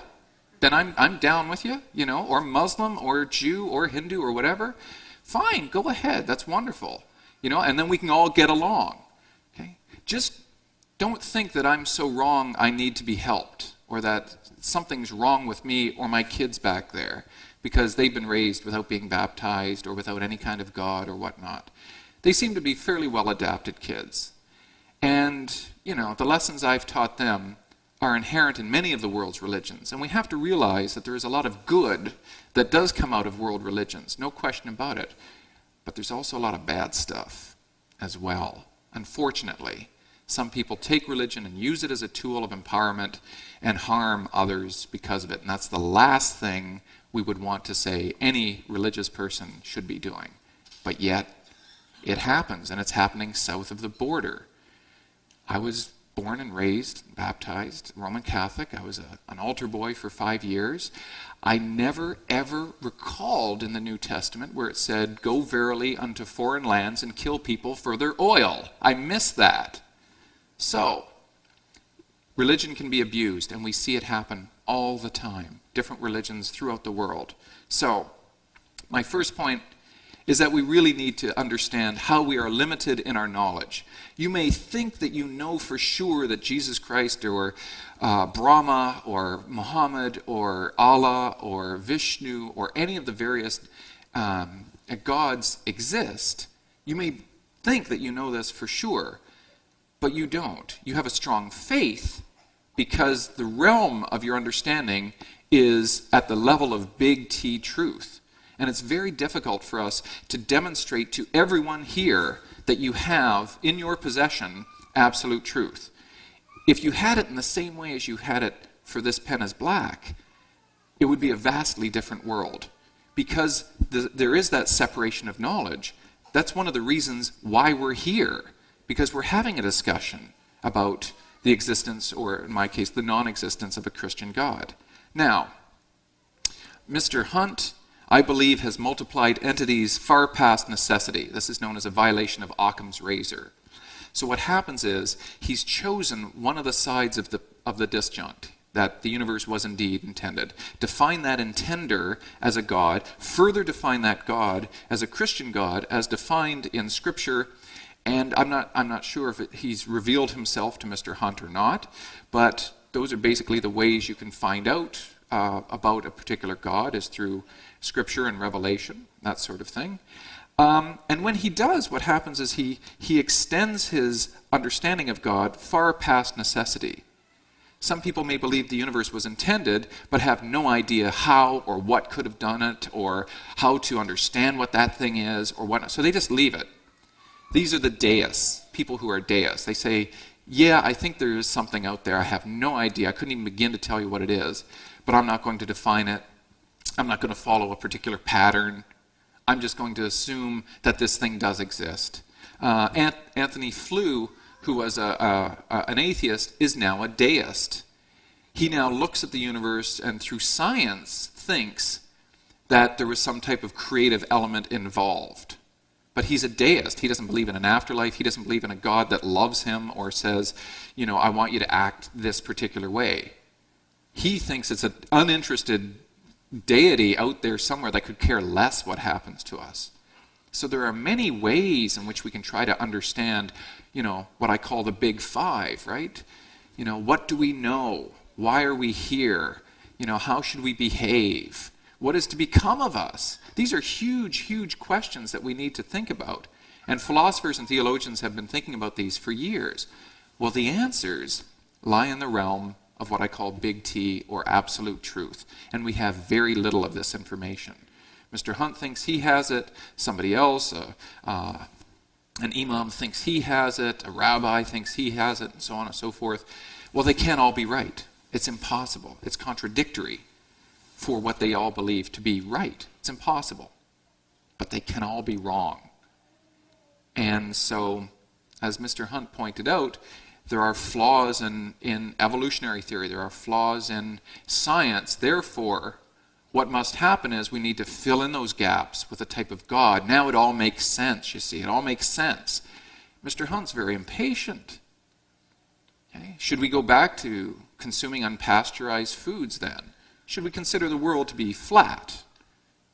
then I'm down with you, or Muslim or Jew or Hindu or whatever. Fine, go ahead, that's wonderful, and then we can all get along, okay? Just don't think that I'm so wrong I need to be helped, or that something's wrong with me or my kids back there because they've been raised without being baptized or without any kind of God or whatnot. They seem to be fairly well-adapted kids. And, the lessons I've taught them are inherent in many of the world's religions. And we have to realize that there is a lot of good that does come out of world religions, no question about it. But there's also a lot of bad stuff as well, unfortunately. Some people take religion and use it as a tool of empowerment and harm others because of it. And that's the last thing we would want to say any religious person should be doing. But yet, it happens, and it's happening south of the border. I was born and raised, baptized, Roman Catholic. I was an altar boy for 5 years. I never, ever recalled in the New Testament where it said, "Go verily unto foreign lands and kill people for their oil." I missed that. So, religion can be abused, and we see it happen all the time. Different religions throughout the world. So, my first point is that we really need to understand how we are limited in our knowledge. You may think that you know for sure that Jesus Christ or Brahma or Muhammad or Allah or Vishnu or any of the various gods exist. You may think that you know this for sure, but you don't. You have a strong faith because the realm of your understanding is at the level of big T truth. And it's very difficult for us to demonstrate to everyone here that you have in your possession absolute truth. If you had it in the same way as you had it for this pen is black, it would be a vastly different world. Because there is that separation of knowledge. That's one of the reasons why we're here. Because we're having a discussion about the existence, or in my case, the non-existence of a Christian God. Now, Mr. Hunt, I believe, has multiplied entities far past necessity. This is known as a violation of Occam's razor. So what happens is he's chosen one of the sides of the disjunct, that the universe was indeed intended. Define that intender as a God, further define that God as a Christian God, as defined in Scripture. And I'm not sure if he's revealed himself to Mr. Hunt or not, but those are basically the ways you can find out about a particular God, is through Scripture and Revelation, that sort of thing. And when he does, what happens is he extends his understanding of God far past necessity. Some people may believe the universe was intended, but have no idea how or what could have done it, or how to understand what that thing is, or whatnot. So they just leave it. These are the deists, people who are deists. They say, yeah, I think there is something out there. I have no idea. I couldn't even begin to tell you what it is, but I'm not going to define it. I'm not going to follow a particular pattern. I'm just going to assume that this thing does exist. Anthony Flew, who was an atheist, is now a deist. He now looks at the universe and through science thinks that there was some type of creative element involved. But he's a deist. He doesn't believe in an afterlife. He doesn't believe in a God that loves him or says, you know, I want you to act this particular way. He thinks it's an uninterested deity out there somewhere that could care less what happens to us. So there are many ways in which we can try to understand, you know, what I call the big five, right? You know, what do we know? Why are we here? You know, how should we behave? What is to become of us? These are huge, huge questions that we need to think about. And philosophers and theologians have been thinking about these for years. Well, the answers lie in the realm of what I call big T, or absolute truth. And we have very little of this information. Mr. Hunt thinks he has it. Somebody else, an imam thinks he has it. A rabbi thinks he has it, and so on and so forth. Well, they can't all be right. It's impossible. It's contradictory for what they all believe to be right. It's impossible. But they can all be wrong. And so, as Mr. Hunt pointed out, there are flaws in evolutionary theory. There are flaws in science. Therefore, what must happen is we need to fill in those gaps with a type of God. Now it all makes sense, you see. It all makes sense. Mr. Hunt's very impatient. Okay? Should we go back to consuming unpasteurized foods then? Should we consider the world to be flat?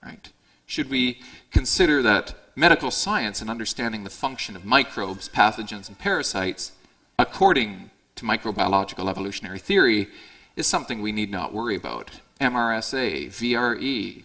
Right? Should we consider that medical science and understanding the function of microbes, pathogens, and parasites, according to microbiological evolutionary theory, is something we need not worry about? MRSA, VRE,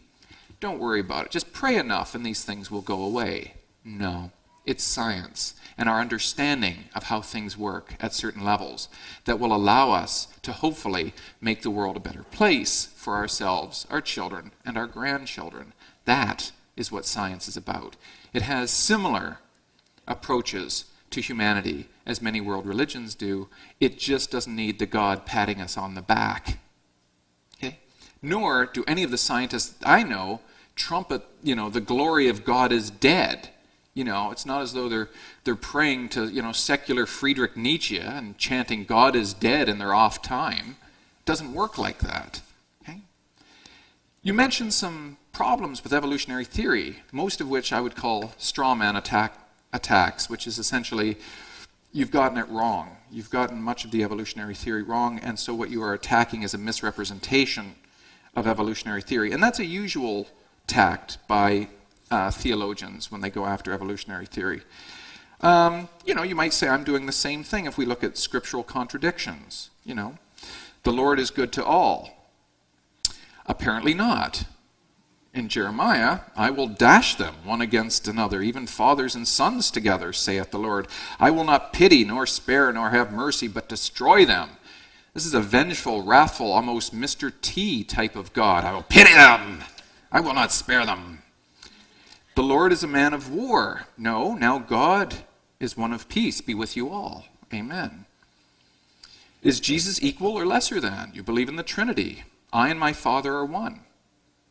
don't worry about it. Just pray enough and these things will go away. No, it's science and our understanding of how things work at certain levels that will allow us to hopefully make the world a better place for ourselves, our children, and our grandchildren. That is what science is about. It has similar approaches to humanity as many world religions do. It just doesn't need the God patting us on the back. Okay? Nor do any of the scientists I know trumpet, the glory of God is dead. You know, it's not as though they're praying to, secular Friedrich Nietzsche and chanting God is dead in their off time. It doesn't work like that. Okay? You mentioned some problems with evolutionary theory, most of which I would call straw man attacks, which is essentially you've gotten it wrong. You've gotten much of the evolutionary theory wrong, and so what you are attacking is a misrepresentation of evolutionary theory. And that's a usual tact by theologians when they go after evolutionary theory. You might say I'm doing the same thing if we look at scriptural contradictions. The Lord is good to all. Apparently not. In Jeremiah, I will dash them one against another, even fathers and sons together, saith the Lord. I will not pity, nor spare, nor have mercy, but destroy them. This is a vengeful, wrathful, almost Mr. T type of God. I will pity them. I will not spare them. The Lord is a man of war. No, now God is one of peace. Be with you all. Amen. Is Jesus equal or lesser than? You believe in the Trinity. I and my Father are one.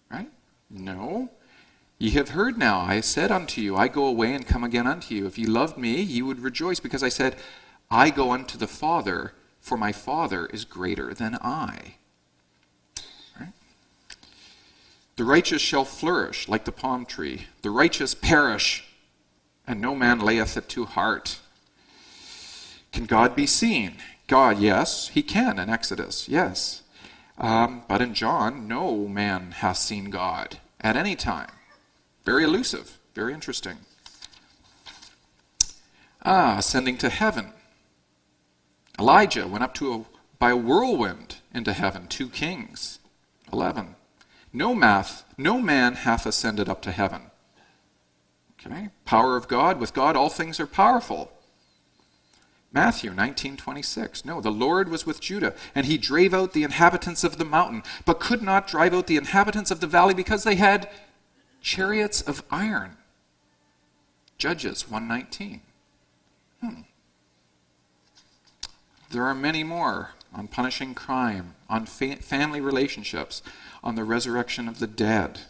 Right? No. Ye have heard now, I said unto you, I go away and come again unto you. If ye loved me, ye would rejoice, because I said, I go unto the Father, for my Father is greater than I. Right? The righteous shall flourish like the palm tree. The righteous perish, and no man layeth it to heart. Can God be seen? God, yes, he can in Exodus, yes. But in John, no man hath seen God at any time. Very elusive, very interesting. Ascending to heaven. Elijah went up by a whirlwind into heaven, 2 Kings 11. No man hath ascended up to heaven. Okay, power of God. With God all things are powerful. Matthew 19:26. No, the Lord was with Judah, and he drave out the inhabitants of the mountain, but could not drive out the inhabitants of the valley because they had chariots of iron. Judges 1:19. There are many more on punishing crime, on family relationships, on the resurrection of the dead.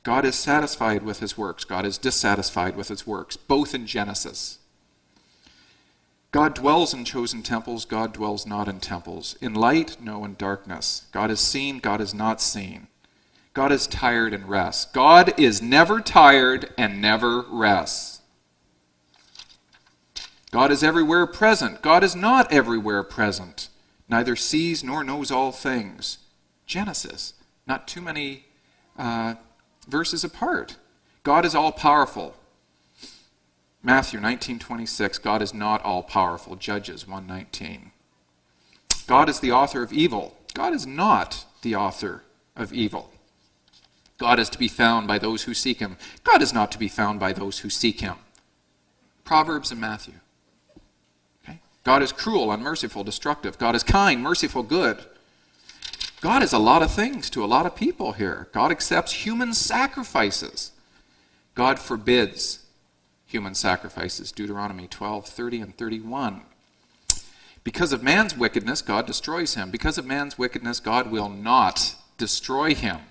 God is satisfied with his works. God is dissatisfied with his works, both in Genesis. God dwells in chosen temples. God dwells not in temples. In light, no, in darkness. God is seen. God is not seen. God is tired and rests. God is never tired and never rests. God is everywhere present. God is not everywhere present. Neither sees nor knows all things. Genesis, not too many verses apart. God is all-powerful. Matthew 19:26, God is not all-powerful. Judges 1:19. God is the author of evil. God is not the author of evil. God is to be found by those who seek him. God is not to be found by those who seek him. Proverbs and Matthew. Okay? God is cruel, unmerciful, destructive. God is kind, merciful, good. God is a lot of things to a lot of people here. God accepts human sacrifices. God forbids human sacrifices. Deuteronomy 12:30 and 31. Because of man's wickedness, God destroys him. Because of man's wickedness, God will not destroy him.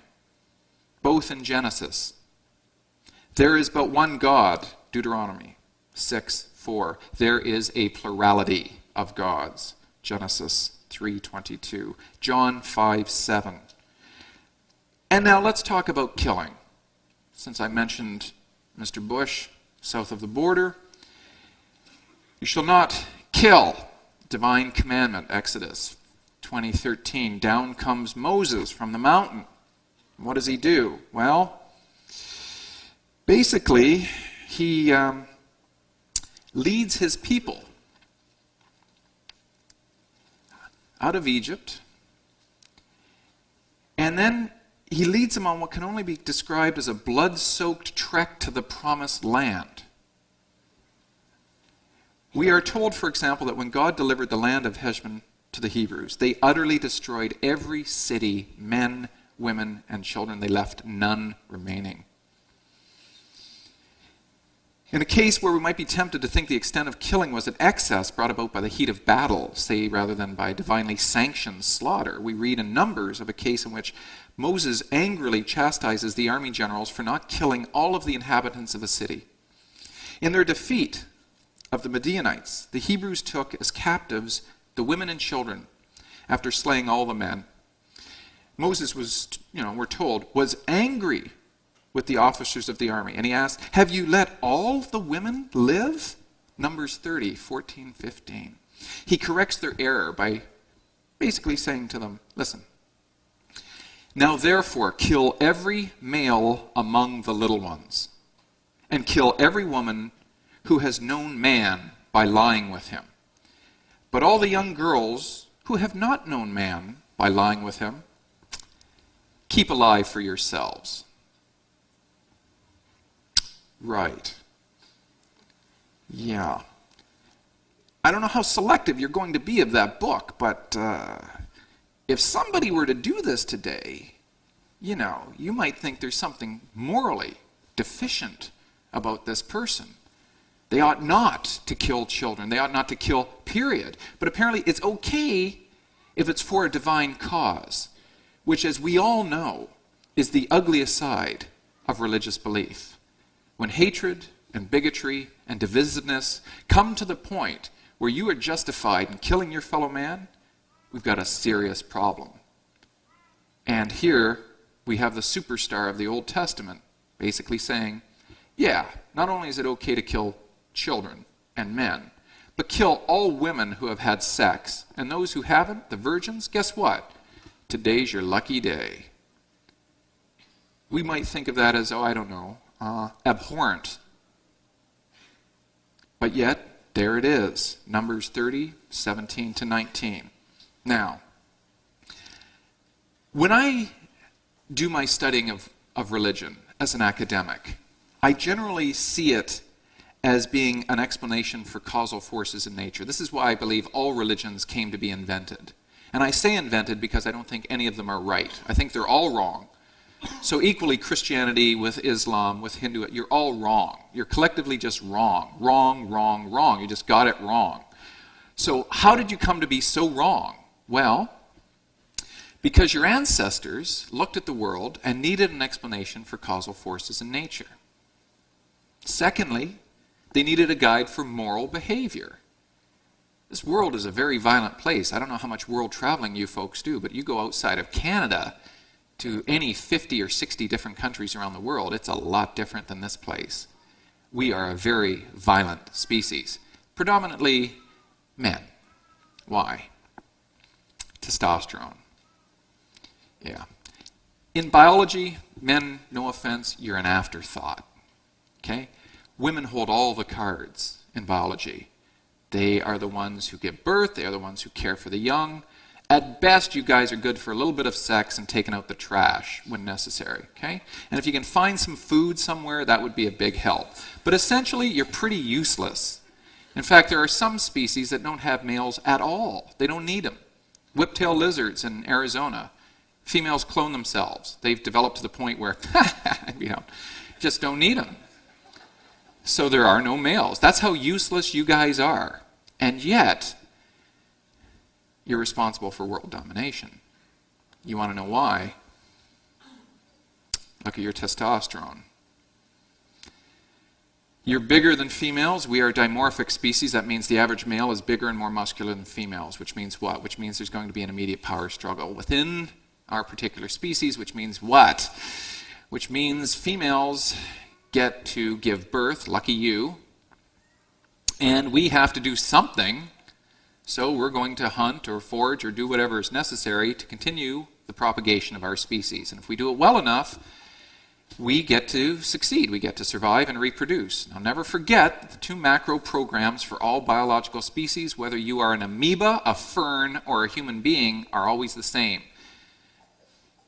Both in Genesis. There is but one God. Deuteronomy 6:4. There is a plurality of gods. Genesis 3:22. John 5:7. And now let's talk about killing. Since I mentioned Mr. Bush, south of the border. You shall not kill. Divine commandment, Exodus 20:13. Down comes Moses from the mountain. What does he do? Well, basically, he leads his people out of Egypt, and then he leads them on what can only be described as a blood-soaked trek to the promised land. We are told, for example, that when God delivered the land of Heshbon to the Hebrews, they utterly destroyed every city, men, women, and children. They left none remaining. In a case where we might be tempted to think the extent of killing was an excess brought about by the heat of battle, say, rather than by divinely sanctioned slaughter, we read in Numbers of a case in which Moses angrily chastises the army generals for not killing all of the inhabitants of a city. In their defeat of the Midianites, the Hebrews took as captives the women and children after slaying all the men. Moses was, we're told, was angry with the officers of the army. And he asked, have you let all the women live? Numbers 30, 14, 15. He corrects their error by basically saying to them, listen, now therefore kill every male among the little ones, and kill every woman who has known man by lying with him. But all the young girls who have not known man by lying with him, keep alive for yourselves. Right. Yeah. I don't know how selective you're going to be of that book, but if somebody were to do this today, you might think there's something morally deficient about this person. They ought not to kill children. They ought not to kill, period. But apparently it's okay if it's for a divine cause, which, as we all know, is the ugliest side of religious belief. When hatred and bigotry and divisiveness come to the point where you are justified in killing your fellow man, we've got a serious problem. And here we have the superstar of the Old Testament basically saying, yeah, not only is it okay to kill children and men, but kill all women who have had sex. And those who haven't, the virgins, guess what? Today's your lucky day. We might think of that as, abhorrent. But yet, there it is, Numbers 30, 17 to 19. Now, when I do my studying of religion as an academic, I generally see it as being an explanation for causal forces in nature. This is why I believe all religions came to be invented. And I say invented because I don't think any of them are right. I think they're all wrong. So equally, Christianity with Islam, with Hindu, you're all wrong. You're collectively just wrong. Wrong, wrong, wrong. You just got it wrong. So how did you come to be so wrong? Well, because your ancestors looked at the world and needed an explanation for causal forces in nature. Secondly, they needed a guide for moral behavior. This world is a very violent place. I don't know how much world traveling you folks do, but you go outside of Canada to any 50 or 60 different countries around the world, it's a lot different than this place. We are a very violent species. Predominantly men. Why? Testosterone. Yeah. In biology, men, no offense, you're an afterthought. Okay? Women hold all the cards in biology. They are the ones who give birth. They are the ones who care for the young. At best, you guys are good for a little bit of sex and taking out the trash when necessary. Okay? And if you can find some food somewhere, that would be a big help. But essentially, you're pretty useless. In fact, there are some species that don't have males at all. They don't need them. Whiptail lizards in Arizona. Females clone themselves. They've developed to the point where just don't need them. So there are no males. That's how useless you guys are. And yet, you're responsible for world domination. You want to know why? Look at your testosterone. You're bigger than females. We are a dimorphic species. That means the average male is bigger and more muscular than females, which means what? Which means there's going to be an immediate power struggle within our particular species, which means what? Which means females get to give birth, lucky you, and we have to do something, so we're going to hunt or forage or do whatever is necessary to continue the propagation of our species. And if we do it well enough, we get to succeed. We get to survive and reproduce. Now, never forget the two macro programs for all biological species, whether you are an amoeba, a fern, or a human being, are always the same.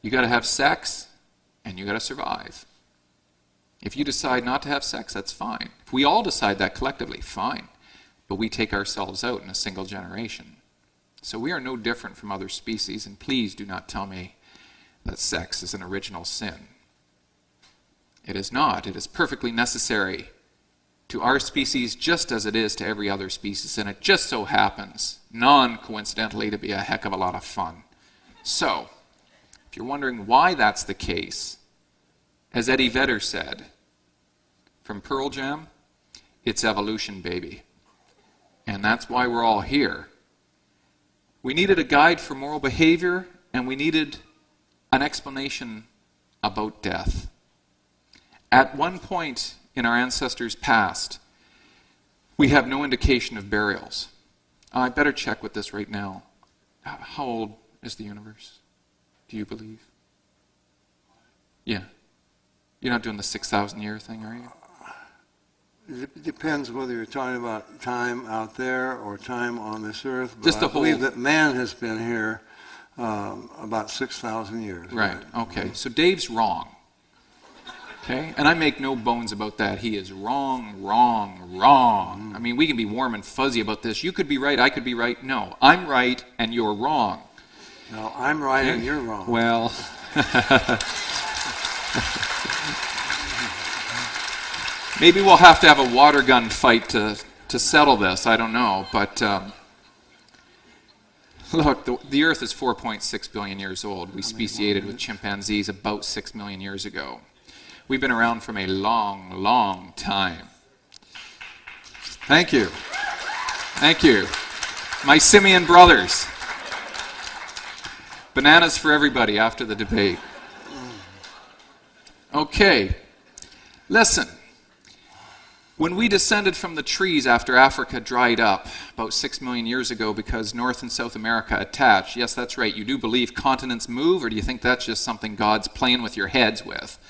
You got to have sex, and you got to survive. If you decide not to have sex, that's fine. If we all decide that collectively, fine. But we take ourselves out in a single generation. So we are no different from other species, and please do not tell me that sex is an original sin. It is not. It is perfectly necessary to our species just as it is to every other species, and it just so happens, non-coincidentally, to be a heck of a lot of fun. So, if you're wondering why that's the case, as Eddie Vedder said from Pearl Jam, It's evolution, baby. And that's why we're all here. We needed a guide for moral behavior, and we needed an explanation about death. At one point in our ancestors' past, we have no indication of burials. I better check with this right now. How old is the universe? Do you believe? Yeah. You're not doing the 6,000-year thing, are you? It depends whether you're talking about time out there or time on this earth. But Just the I believe whole... that man has been here about 6,000 years. Right, okay. So Dave's wrong. Okay? And I make no bones about that. He is wrong, wrong, wrong. I mean, we can be warm and fuzzy about this. You could be right, I could be right. No, I'm right and you're wrong. No, I'm right and you're wrong. Well... Maybe we'll have to have a water gun fight to settle this. I don't know. But look, the Earth is 4.6 billion years old. We speciated with chimpanzees about 6 million years ago. We've been around from a long, long time. Thank you. Thank you. My simian brothers. Bananas for everybody after the debate. Okay. Listen. When we descended from the trees after Africa dried up about 6 million years ago because North and South America attached, yes, that's right, you do believe continents move, or do you think that's just something God's playing with your heads with?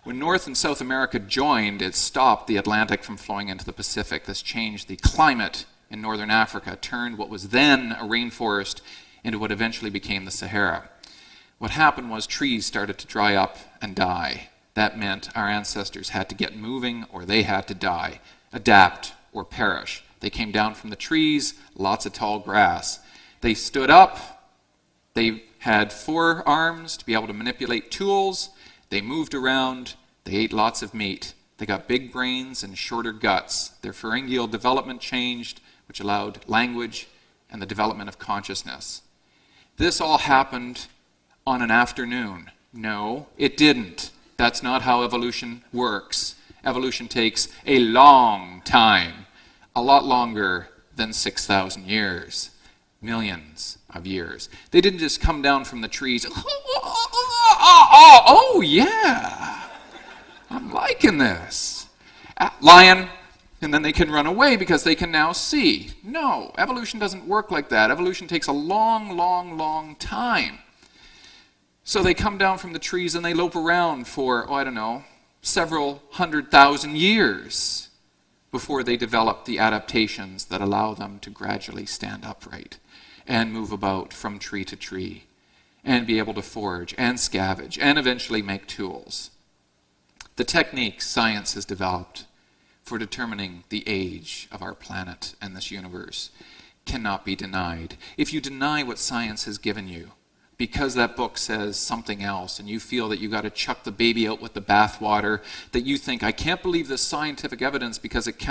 When North and South America joined, it stopped the Atlantic from flowing into the Pacific. This changed the climate in northern Africa, turned what was then a rainforest into what eventually became the Sahara. What happened was trees started to dry up and die. That meant our ancestors had to get moving or they had to die, adapt or perish. They came down from the trees, lots of tall grass. They stood up. They had 4 arms to be able to manipulate tools. They moved around. They ate lots of meat. They got big brains and shorter guts. Their pharyngeal development changed, which allowed language and the development of consciousness. This all happened on an afternoon. No, it didn't. That's not how evolution works. Evolution takes a long time, a lot longer than 6,000 years, millions of years. They didn't just come down from the trees, oh yeah, I'm liking this. Lion, and then they can run away because they can now see. No, evolution doesn't work like that. Evolution takes a long, long, long time. So they come down from the trees and they lope around for, I don't know, several 100,000 years before they develop the adaptations that allow them to gradually stand upright and move about from tree to tree and be able to forage and scavenge and eventually make tools. The techniques science has developed for determining the age of our planet and this universe cannot be denied. If you deny what science has given you, because that book says something else and you feel that you got to chuck the baby out with the bathwater, that you think, I can't believe this scientific evidence because it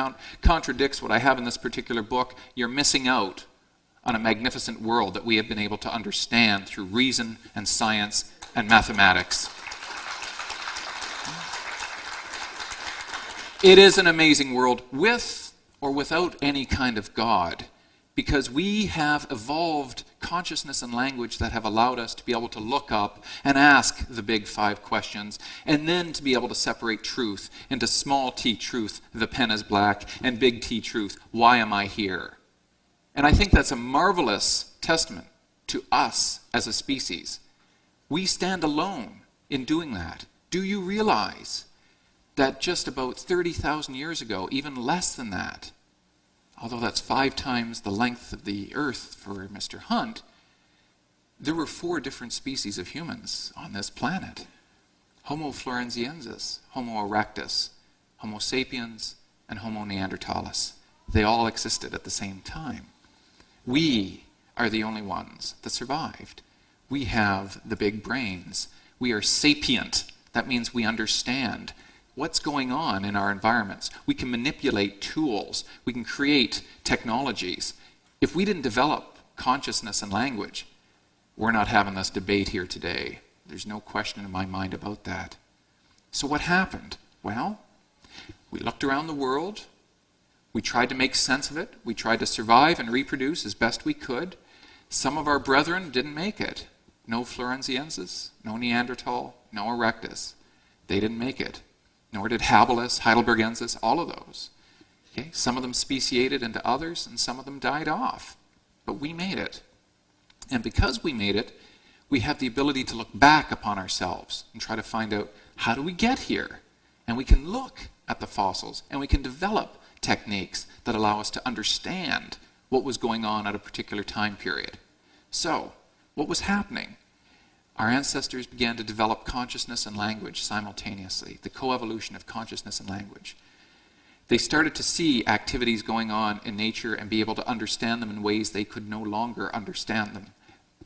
contradicts what I have in this particular book, you're missing out on a magnificent world that we have been able to understand through reason and science and mathematics. It is an amazing world with or without any kind of God, because we have evolved consciousness and language that have allowed us to be able to look up and ask the big 5 questions, and then to be able to separate truth into small t truth, the pen is black, and big T truth, why am I here? And I think that's a marvelous testament to us as a species. We stand alone in doing that. Do you realize that just about 30,000 years ago, even less than that, although that's 5 times the length of the Earth for Mr. Hunt, there were 4 different species of humans on this planet. Homo florenziensis, Homo erectus, Homo sapiens, and Homo neanderthalis. They all existed at the same time. We are the only ones that survived. We have the big brains. We are sapient. That means we understand what's going on in our environments. We can manipulate tools. We can create technologies. If we didn't develop consciousness and language, we're not having this debate here today. There's no question in my mind about that. So what happened? Well, we looked around the world. We tried to make sense of it. We tried to survive and reproduce as best we could. Some of our brethren didn't make it. No Florenziensis, no Neanderthal, no Erectus. They didn't make it. Nor did Habilis, Heidelbergensis, all of those. Okay? Some of them speciated into others, and some of them died off. But we made it. And because we made it, we have the ability to look back upon ourselves and try to find out, how do we get here? And we can look at the fossils, and we can develop techniques that allow us to understand what was going on at a particular time period. So, what was happening? Our ancestors began to develop consciousness and language simultaneously, the coevolution of consciousness and language. They started to see activities going on in nature and be able to understand them in ways they could no longer understand them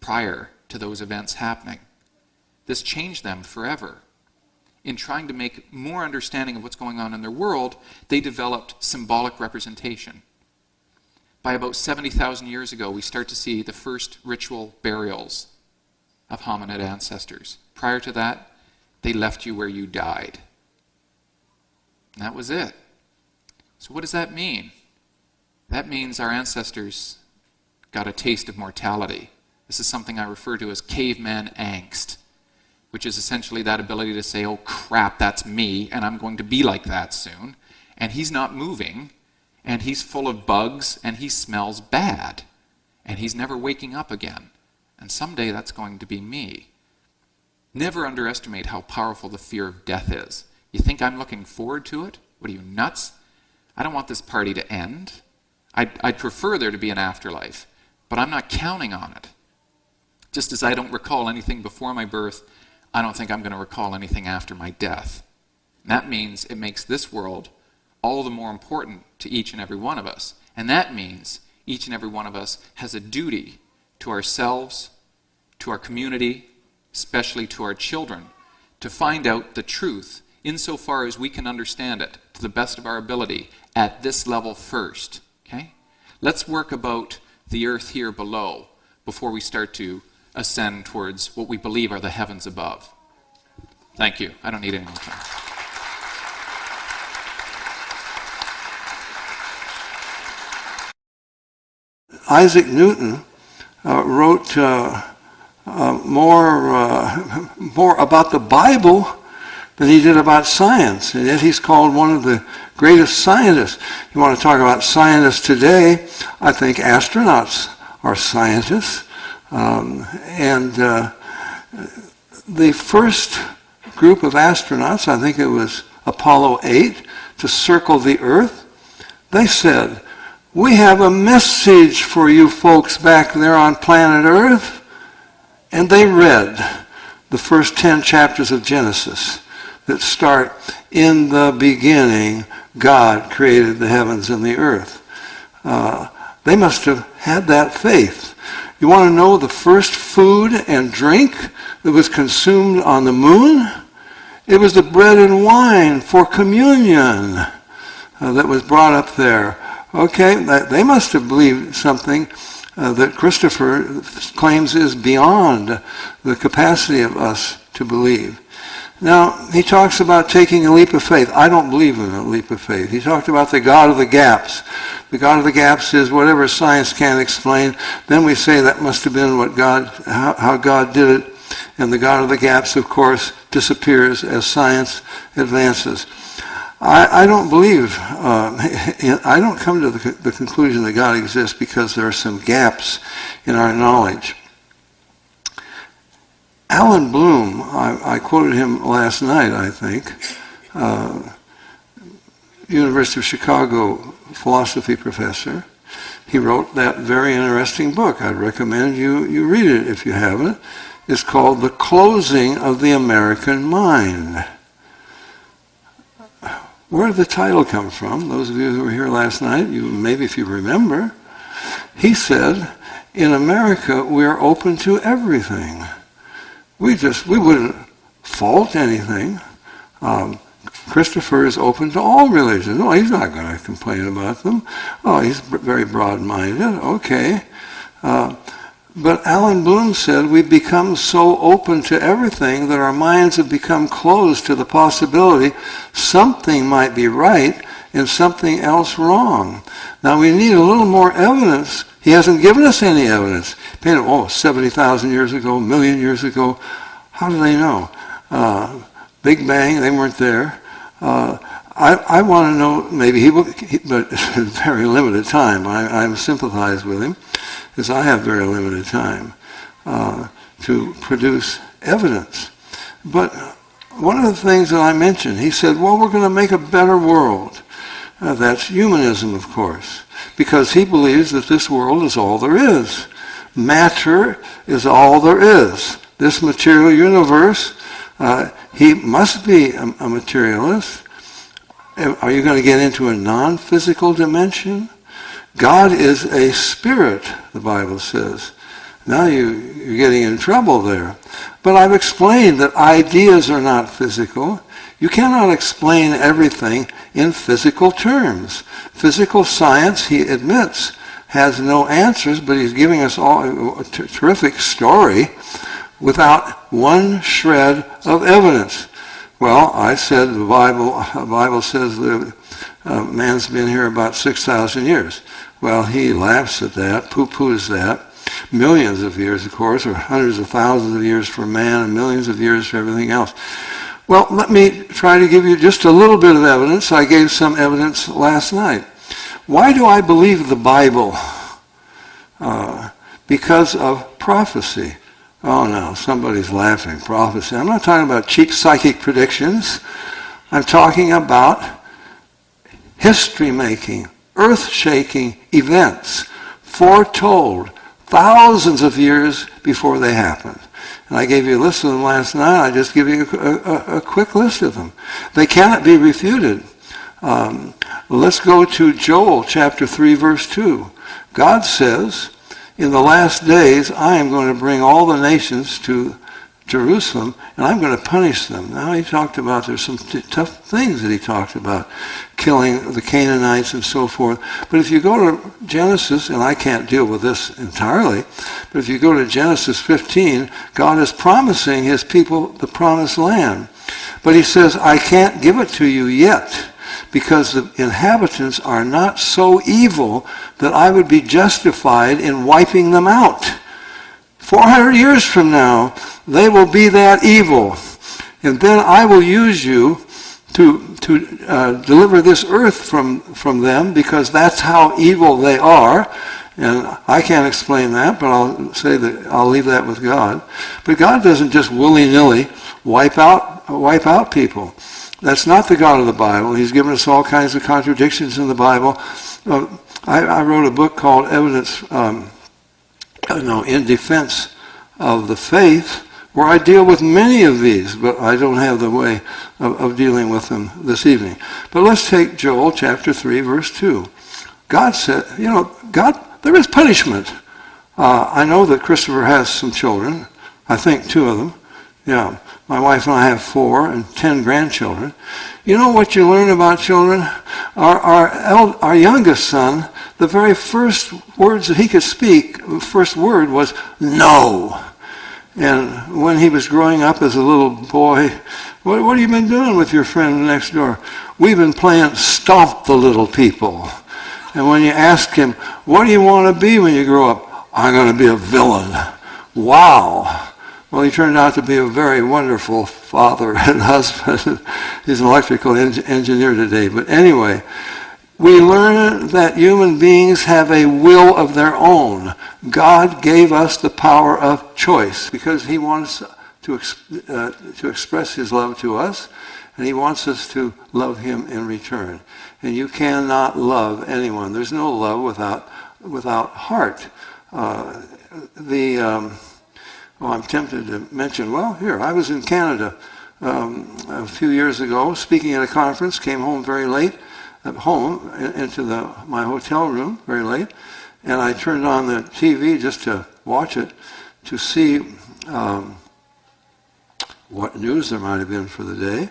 prior to those events happening. This changed them forever. In trying to make more understanding of what's going on in their world, they developed symbolic representation. By about 70,000 years ago, we start to see the first ritual burials of hominid ancestors. Prior to that, they left you where you died. And that was it. So what does that mean? That means our ancestors got a taste of mortality. This is something I refer to as caveman angst, which is essentially that ability to say, oh crap, that's me, and I'm going to be like that soon. And he's not moving, and he's full of bugs, and he smells bad, and he's never waking up again. And someday that's going to be me. Never underestimate how powerful the fear of death is. You think I'm looking forward to it? What are you, nuts? I don't want this party to end. I'd prefer there to be an afterlife, but I'm not counting on it. Just as I don't recall anything before my birth, I don't think I'm going to recall anything after my death. And that means it makes this world all the more important to each and every one of us. And that means each and every one of us has a duty to ourselves, to our community, especially to our children, to find out the truth insofar as we can understand it to the best of our ability at this level first. Okay? Let's work about the earth here below before we start to ascend towards what we believe are the heavens above. Thank you. I don't need any more time. Isaac Newton wrote more about the Bible than he did about science, and yet he's called one of the greatest scientists. You want to talk about scientists today, I think astronauts are scientists. The first group of astronauts, I think it was Apollo 8, to circle the Earth, they said, we have a message for you folks back there on planet Earth. And they read the first 10 chapters of Genesis that start, in the beginning, God created the heavens and the earth. They must have had that faith. You want to know the first food and drink that was consumed on the moon? It was the bread and wine for communion that was brought up there. Okay, they must have believed something that Christopher claims is beyond the capacity of us to believe. Now, he talks about taking a leap of faith. I don't believe in a leap of faith. He talked about the God of the gaps. The God of the gaps is whatever science can't explain. Then we say that must have been what how God did it. And the God of the gaps, of course, disappears as science advances. I don't believe, I don't come to the conclusion that God exists because there are some gaps in our knowledge. Alan Bloom, I quoted him last night, I think, University of Chicago philosophy professor. He wrote that very interesting book. I'd recommend you read it if you haven't. It's called The Closing of the American Mind. Where did the title come from? Those of you who were here last night, maybe if you remember, he said, in America, we are open to everything. We wouldn't fault anything. Christopher is open to all religions. No, he's not going to complain about them. Oh, he's very broad-minded. Okay. But Alan Bloom said we've become so open to everything that our minds have become closed to the possibility something might be right and something else wrong. Now we need a little more evidence. He hasn't given us any evidence. 70,000 years ago, a million years ago. How do they know? Big Bang, they weren't there. I want to know, maybe he will, but very limited time. I sympathize with him, because I have very limited time to produce evidence. But one of the things that I mentioned, he said, well, we're going to make a better world. That's humanism, of course, because he believes that this world is all there is. Matter is all there is. This material universe, he must be a materialist. Are you going to get into a non-physical dimension? God is a spirit, the Bible says. Now you're getting in trouble there. But I've explained that ideas are not physical. You cannot explain everything in physical terms. Physical science, he admits, has no answers, but he's giving us all a terrific story without one shred of evidence. Well, I said the Bible says that man's been here about 6,000 years. Well, he laughs at that, poo-poos that. Millions of years, of course, or hundreds of thousands of years for man and millions of years for everything else. Well, let me try to give you just a little bit of evidence. I gave some evidence last night. Why do I believe the Bible? Because of prophecy. Oh no, somebody's laughing. Prophecy. I'm not talking about cheap psychic predictions. I'm talking about history-making, earth-shaking events, foretold thousands of years before they happened. And I gave you a list of them last night. I just give you a quick list of them. They cannot be refuted. Let's go to Joel chapter 3, verse 2. God says, in the last days, I am going to bring all the nations to Jerusalem, and I'm going to punish them. Now he talked about, there's some tough things that he talked about, killing the Canaanites and so forth. But if you go to Genesis, and I can't deal with this entirely, but if you go to Genesis 15, God is promising his people the promised land. But he says, I can't give it to you yet, because the inhabitants are not so evil that I would be justified in wiping them out. 400 years from now, they will be that evil. And then I will use you to deliver this earth from them, because that's how evil they are. And I can't explain that, but I'll say that I'll leave that with God. But God doesn't just willy-nilly wipe out people. That's not the God of the Bible. He's given us all kinds of contradictions in the Bible. I wrote a book called Evidence, in Defense of the Faith, where I deal with many of these, but I don't have the way of dealing with them this evening. But let's take Joel chapter 3, verse 2. God said, God, there is punishment. I know that Christopher has some children. I think 2 of them. Yeah. My wife and I have 4 and 10 grandchildren. You know what you learn about children? Our youngest son, the very first words that he could speak, the first word was no. And when he was growing up as a little boy, what have you been doing with your friend next door? We've been playing Stomp the Little People. And when you ask him, what do you want to be when you grow up? I'm going to be a villain. Wow. Well, he turned out to be a very wonderful father and husband. He's an electrical engineer today. But anyway, we learn that human beings have a will of their own. God gave us the power of choice because he wants to express his love to us, and he wants us to love him in return. And you cannot love anyone. There's no love without heart. I'm tempted to mention, I was in Canada a few years ago speaking at a conference, came home very late, into my hotel room very late, and I turned on the TV just to watch it, to see what news there might have been for the day.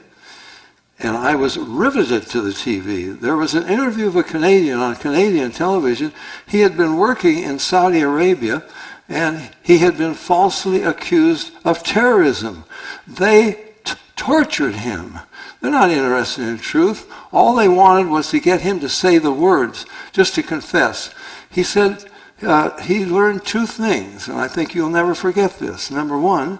And I was riveted to the TV. There was an interview of a Canadian on Canadian television. He had been working in Saudi Arabia, and he had been falsely accused of terrorism. They tortured him. They're not interested in truth. All they wanted was to get him to say the words, just to confess. He said he learned two things, and I think you'll never forget this. Number one,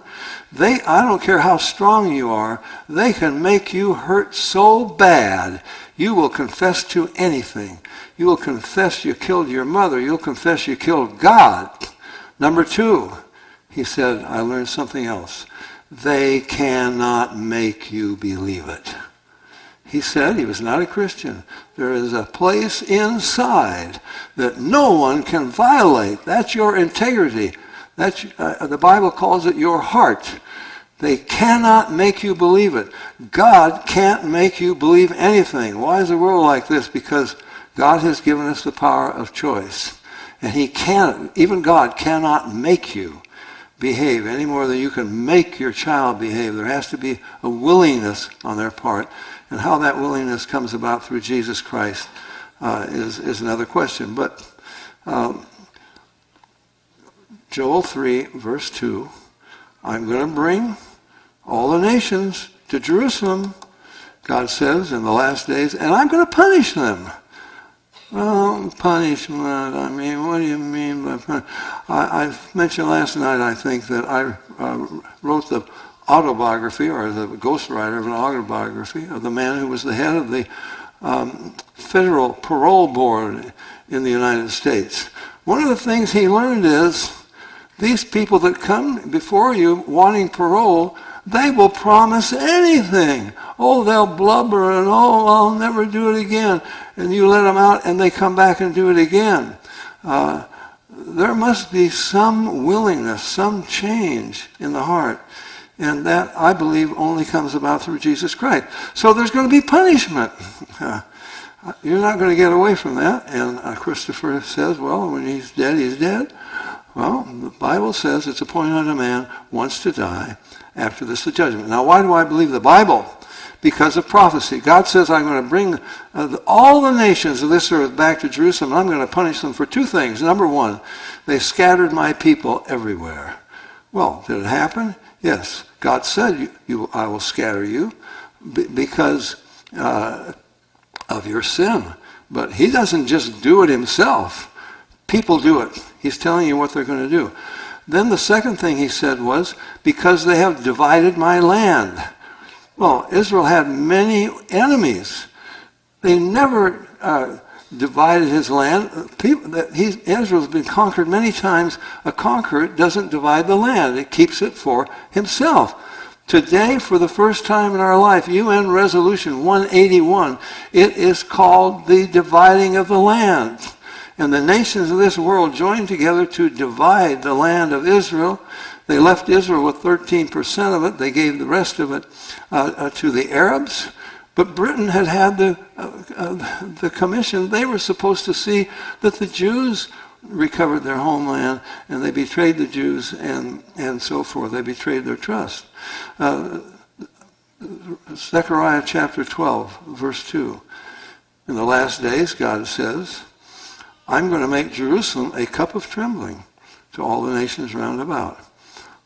I don't care how strong you are, they can make you hurt so bad, you will confess to anything. You will confess you killed your mother. You'll confess you killed God. Number two, he said, I learned something else. They cannot make you believe it. He said he was not a Christian. There is a place inside that no one can violate. That's your integrity. The Bible calls it your heart. They cannot make you believe it. God can't make you believe anything. Why is the world like this? Because God has given us the power of choice. And even God cannot make you behave any more than you can make your child behave. There has to be a willingness on their part. And how that willingness comes about through Jesus Christ is another question. But Joel 3, verse 2, I'm going to bring all the nations to Jerusalem, God says, in the last days, and I'm going to punish them. Well, punishment, I mean, what do you mean by punishment? I mentioned last night, I think, that I wrote the autobiography, or the ghostwriter of an autobiography, of the man who was the head of the Federal Parole Board in the United States. One of the things he learned is these people that come before you wanting parole, they will promise anything. Oh, they'll blubber and, oh, I'll never do it again. And you let them out and they come back and do it again. There must be some willingness, some change in the heart. And that, I believe, only comes about through Jesus Christ. So there's going to be punishment. You're not going to get away from that. And Christopher says, well, when he's dead, he's dead. Well, the Bible says it's appointed unto man once to die. After this, the judgment. Now, why do I believe the Bible? Because of prophecy. God says, I'm going to bring all the nations of this earth back to Jerusalem, and I'm going to punish them for two things. Number one, they scattered my people everywhere. Well, did it happen? Yes. God said, I will scatter you because of your sin. But he doesn't just do it himself. People do it. He's telling you what they're going to do. Then the second thing he said was, because they have divided my land. Well, Israel had many enemies. They never divided his land. Israel's been conquered many times. A conqueror doesn't divide the land. It keeps it for himself. Today, for the first time in our life, UN Resolution 181, it is called the dividing of the land. And the nations of this world joined together to divide the land of Israel. They left Israel with 13% of it. They gave the rest of it to the Arabs. But Britain had the commission. They were supposed to see that the Jews recovered their homeland, and they betrayed the Jews and so forth. They betrayed their trust. Zechariah chapter 12, verse 2. In the last days, God says, I'm going to make Jerusalem a cup of trembling to all the nations round about.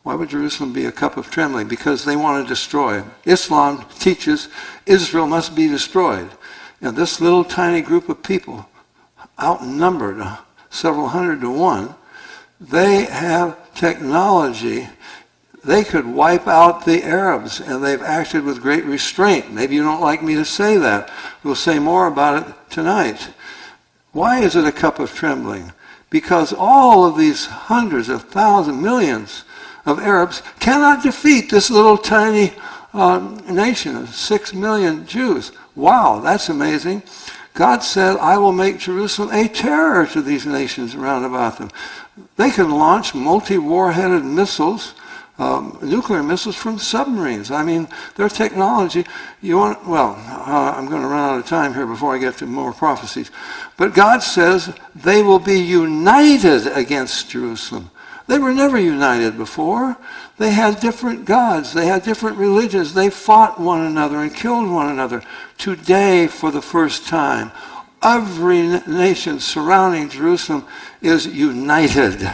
Why would Jerusalem be a cup of trembling? Because they want to destroy. Islam teaches Israel must be destroyed. And this little tiny group of people, outnumbered several hundred to one, they have technology. They could wipe out the Arabs, and they've acted with great restraint. Maybe you don't like me to say that. We'll say more about it tonight. Why is it a cup of trembling? Because all of these hundreds of thousands, millions of Arabs cannot defeat this little tiny nation of 6 million Jews. Wow, that's amazing. God said, I will make Jerusalem a terror to these nations round about them. They can launch multi-warheaded missiles, nuclear missiles from submarines. I mean, their technology, I'm going to run out of time here before I get to more prophecies. But God says they will be united against Jerusalem. They were never united before. They had different gods. They had different religions. They fought one another and killed one another. Today, for the first time, every nation surrounding Jerusalem is united.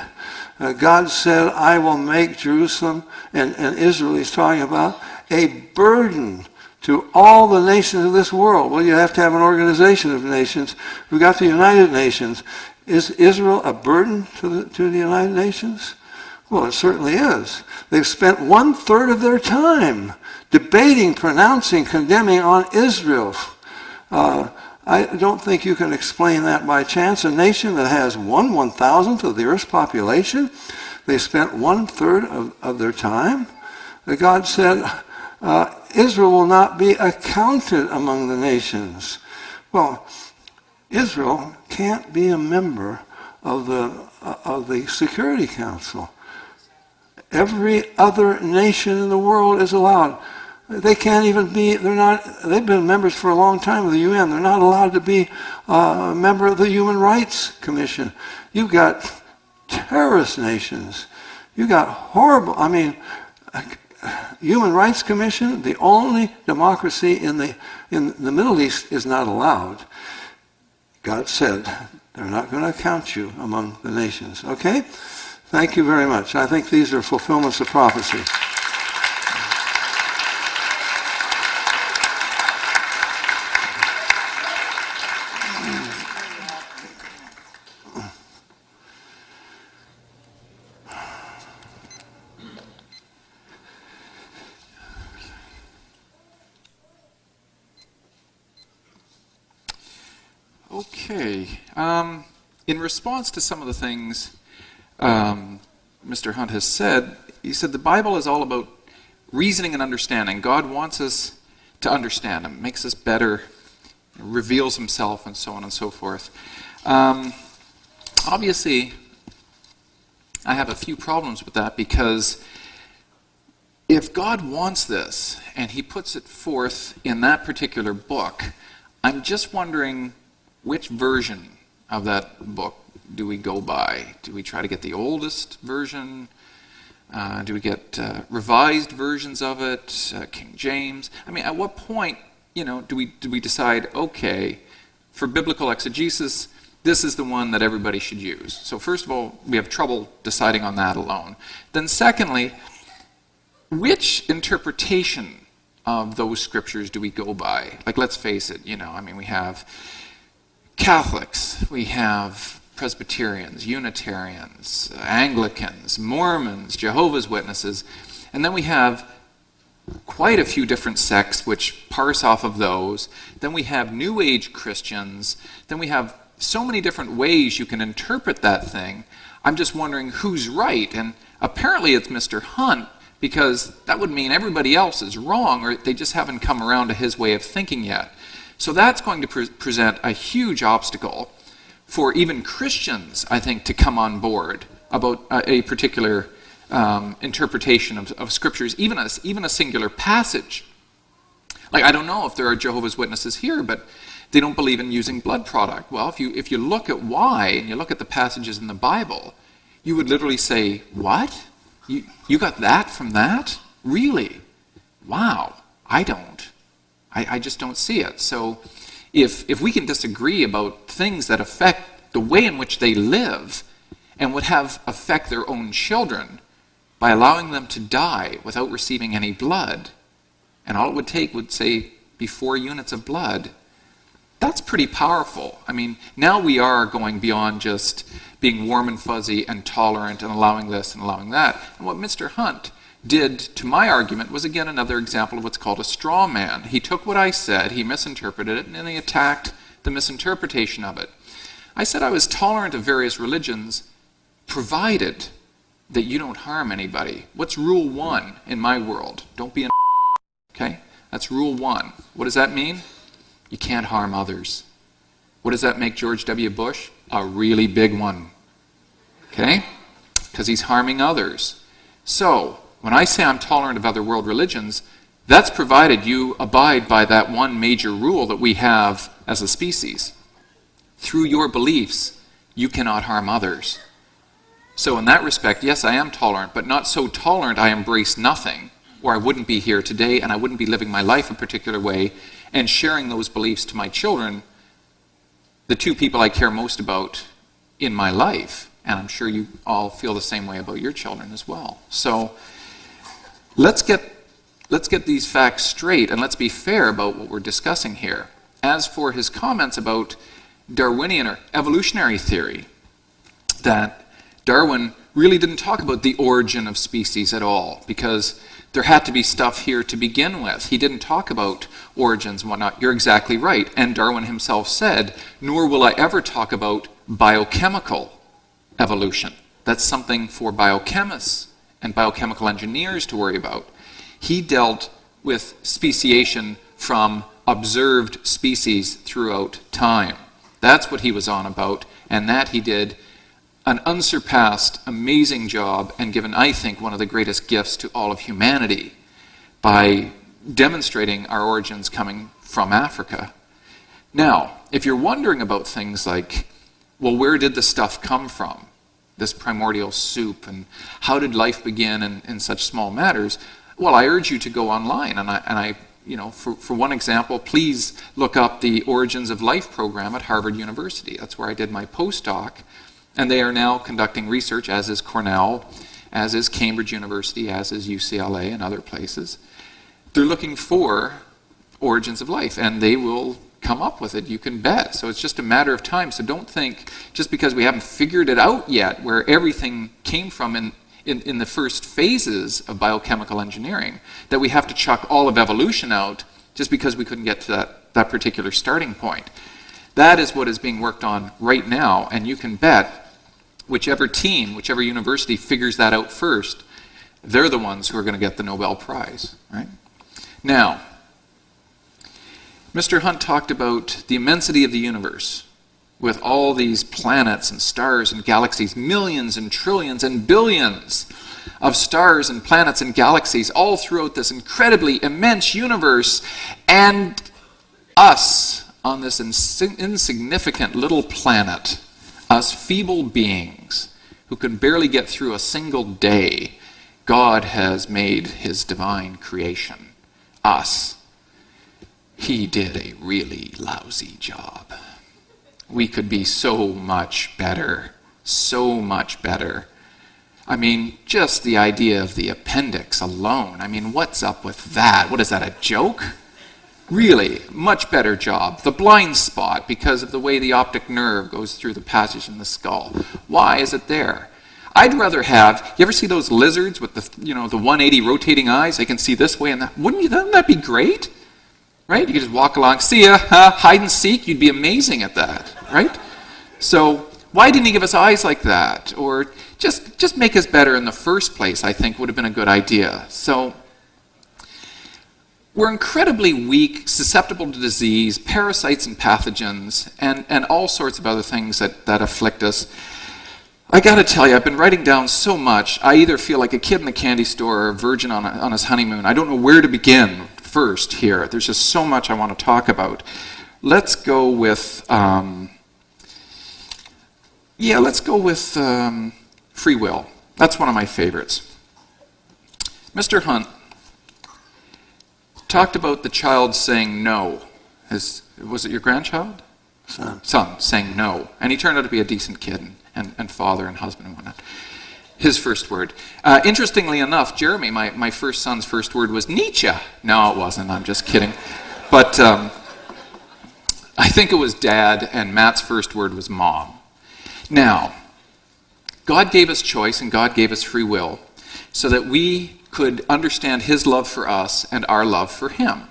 God said, I will make Jerusalem, and Israel he's talking about, a burden to all the nations of this world. Well, you have to have an organization of nations. We've got the United Nations. Is Israel a burden to the United Nations? Well, it certainly is. They've spent 1/3 of their time debating, pronouncing, condemning on Israel. I don't think you can explain that by chance. A nation that has 1/1000th of the Earth's population, they spent 1/3 of their time. God said, Israel will not be accounted among the nations. Well, Israel can't be a member of the Security Council. Every other nation in the world is allowed. They can't even be, they've been members for a long time of the UN. They're not allowed to be a member of the Human Rights Commission. You've got terrorist nations. You've got horrible, Human Rights Commission, the only democracy in the Middle East is not allowed. God said, they're not going to count you among the nations. Okay? Thank you very much. I think these are fulfillments of prophecy. Okay. In response to some of the things Mr. Hunt has said, he said the Bible is all about reasoning and understanding. God wants us to understand Him, makes us better, reveals Himself, and so on and so forth. Obviously, I have a few problems with that, because if God wants this and He puts it forth in that particular book, I'm just wondering which version of that book do we go by? Do we try to get the oldest version? Do we get revised versions of it? King James? At what point, do we decide, okay, for biblical exegesis, this is the one that everybody should use? So first of all, we have trouble deciding on that alone. Then secondly, which interpretation of those scriptures do we go by? Like, let's face it, we have Catholics, we have Presbyterians, Unitarians, Anglicans, Mormons, Jehovah's Witnesses, and then we have quite a few different sects which parse off of those. Then we have New Age Christians. Then we have so many different ways you can interpret that thing. I'm just wondering who's right, and apparently it's Mr. Hunt, because that would mean everybody else is wrong, or they just haven't come around to his way of thinking yet. So that's going to present a huge obstacle for even Christians, I think, to come on board about a particular interpretation of scriptures, even a singular passage. Like, I don't know if there are Jehovah's Witnesses here, but they don't believe in using blood product. Well, if you look at why, and you look at the passages in the Bible, you would literally say, what? You got that from that? Really? Wow, I don't. I just don't see it. So if we can disagree about things that affect the way in which they live and would have affect their own children by allowing them to die without receiving any blood, and all it would take would, say, be 4 units of blood, that's pretty powerful. Now we are going beyond just being warm and fuzzy and tolerant and allowing this and allowing that. And what Mr. Hunt did to my argument was, again, another example of what's called a straw man. He took what I said, he misinterpreted it, and then he attacked the misinterpretation of it. I said I was tolerant of various religions, provided that you don't harm anybody. What's rule 1 in my world? Don't be an okay? That's rule 1. What does that mean? You can't harm others. What does that make George W. Bush? A really big one. Okay? Because he's harming others. So, when I say I'm tolerant of other world religions, that's provided you abide by that one major rule that we have as a species. Through your beliefs, you cannot harm others. So in that respect, yes, I am tolerant, but not so tolerant I embrace nothing, or I wouldn't be here today and I wouldn't be living my life a particular way and sharing those beliefs to my children, the 2 people I care most about in my life. And I'm sure you all feel the same way about your children as well. So let's get let's get these facts straight and let's be fair about what we're discussing here. As for his comments about Darwinian or evolutionary theory, that Darwin really didn't talk about the origin of species at all, because there had to be stuff here to begin with. He didn't talk about origins and whatnot. You're exactly right. And Darwin himself said, nor will I ever talk about biochemical evolution. That's something for biochemists and biochemical engineers to worry about. He dealt with speciation from observed species throughout time. That's what he was on about, and that he did an unsurpassed, amazing job, and given, I think, one of the greatest gifts to all of humanity by demonstrating our origins coming from Africa. Now, if you're wondering about things like, well, where did the stuff come from? This primordial soup, and how did life begin in such small matters? Well, I urge you to go online, and I for one example, please look up the Origins of Life program at Harvard University. That's where I did my postdoc. And they are now conducting research, as is Cornell, as is Cambridge University, as is UCLA and other places. They're looking for origins of life, and they will come up with it, you can bet. So it's just a matter of time. So don't think, just because we haven't figured it out yet, where everything came from in the first phases of biochemical engineering, that we have to chuck all of evolution out just because we couldn't get to that particular starting point. That is what is being worked on right now, and you can bet whichever team, whichever university figures that out first, they're the ones who are going to get the Nobel Prize, right? Now, Mr. Hunt talked about the immensity of the universe, with all these planets and stars and galaxies, millions and trillions and billions of stars and planets and galaxies all throughout this incredibly immense universe, and us on this insignificant little planet, us feeble beings who can barely get through a single day. God has made his divine creation, us. He did a really lousy job. We could be so much better, so much better. I mean, just the idea of the appendix alone. I mean, what's up with that? What is that, a joke? Really, much better job. The blind spot, because of the way the optic nerve goes through the passage in the skull. Why is it there? I'd rather have, you ever see those lizards with the 180 rotating eyes? They can see this way and that. Wouldn't that be great? Right? You could just walk along, see ya, hide and seek. You'd be amazing at that, right? So why didn't he give us eyes like that? Or just make us better in the first place, I think, would have been a good idea. So we're incredibly weak, susceptible to disease, parasites and pathogens, and all sorts of other things that afflict us. I gotta tell you, I've been writing down so much, I either feel like a kid in the candy store or a virgin on his honeymoon. I don't know where to begin first here. There's just so much I want to talk about. Let's go with, free will. That's one of my favorites. Mr. Hunt talked about the child saying no. Was it your grandchild? Son saying no. And he turned out to be a decent kid and father and husband and whatnot. His first word. Interestingly enough, Jeremy, my first son's first word was Nietzsche. No, it wasn't. I'm just kidding. But I think it was Dad, and Matt's first word was Mom. Now, God gave us choice and God gave us free will so that we could understand his love for us and our love for him.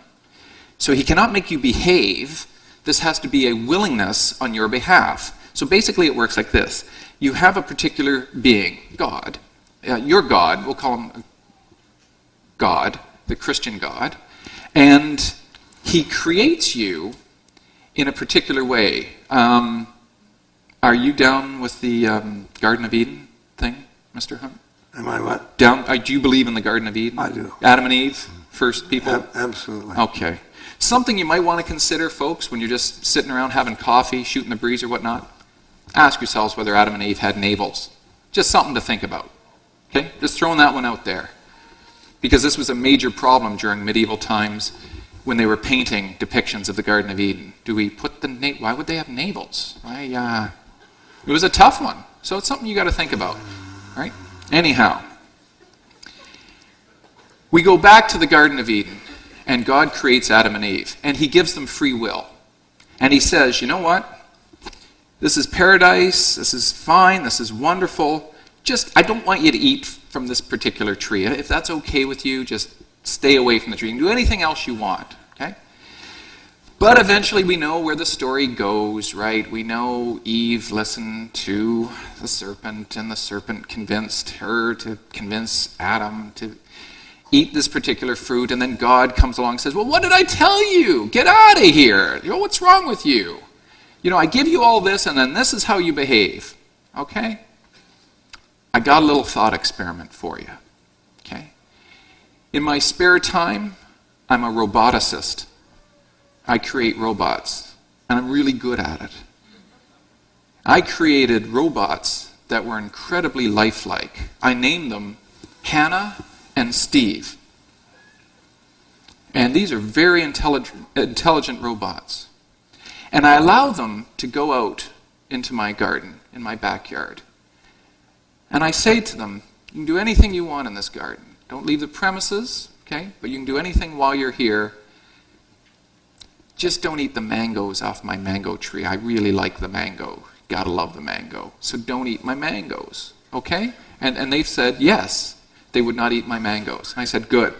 So he cannot make you behave. This has to be a willingness on your behalf. So basically it works like this. You have a particular being, God. Your God, we'll call him God, the Christian God. And he creates you in a particular way. Are you down with the Garden of Eden thing, Mr. Hunt? Am I what? Do you believe in the Garden of Eden? I do. Adam and Eve, first people? Absolutely. Okay. Something you might want to consider, folks, when you're just sitting around having coffee, shooting the breeze or whatnot. Ask yourselves whether Adam and Eve had navels. Just something to think about. Okay? Just throwing that one out there. Because this was a major problem during medieval times when they were painting depictions of the Garden of Eden. Do we put why would they have navels? It was a tough one. So it's something you got to think about. Right? Anyhow, We go back to the Garden of Eden, and God creates Adam and Eve, and he gives them free will. And he says, you know what? This is paradise, this is fine, this is wonderful. Just, I don't want you to eat from this particular tree. If that's okay with you, just stay away from the tree. You can do anything else you want, okay? But eventually we know where the story goes, right? We know Eve listened to the serpent, and the serpent convinced her to convince Adam to eat this particular fruit, and then God comes along and says, well, what did I tell you? Get out of here. You know, what's wrong with you? You know, I give you all this, and then this is how you behave, okay? I got a little thought experiment for you, okay? In my spare time, I'm a roboticist. I create robots, and I'm really good at it. I created robots that were incredibly lifelike. I named them Hannah and Steve. And these are very intelligent robots. And I allow them to go out into my garden, in my backyard. And I say to them, you can do anything you want in this garden. Don't leave the premises, okay? But you can do anything while you're here. Just don't eat the mangoes off my mango tree. I really like the mango. Gotta love the mango. So don't eat my mangoes, okay? And they've said yes, they would not eat my mangoes. And I said, good.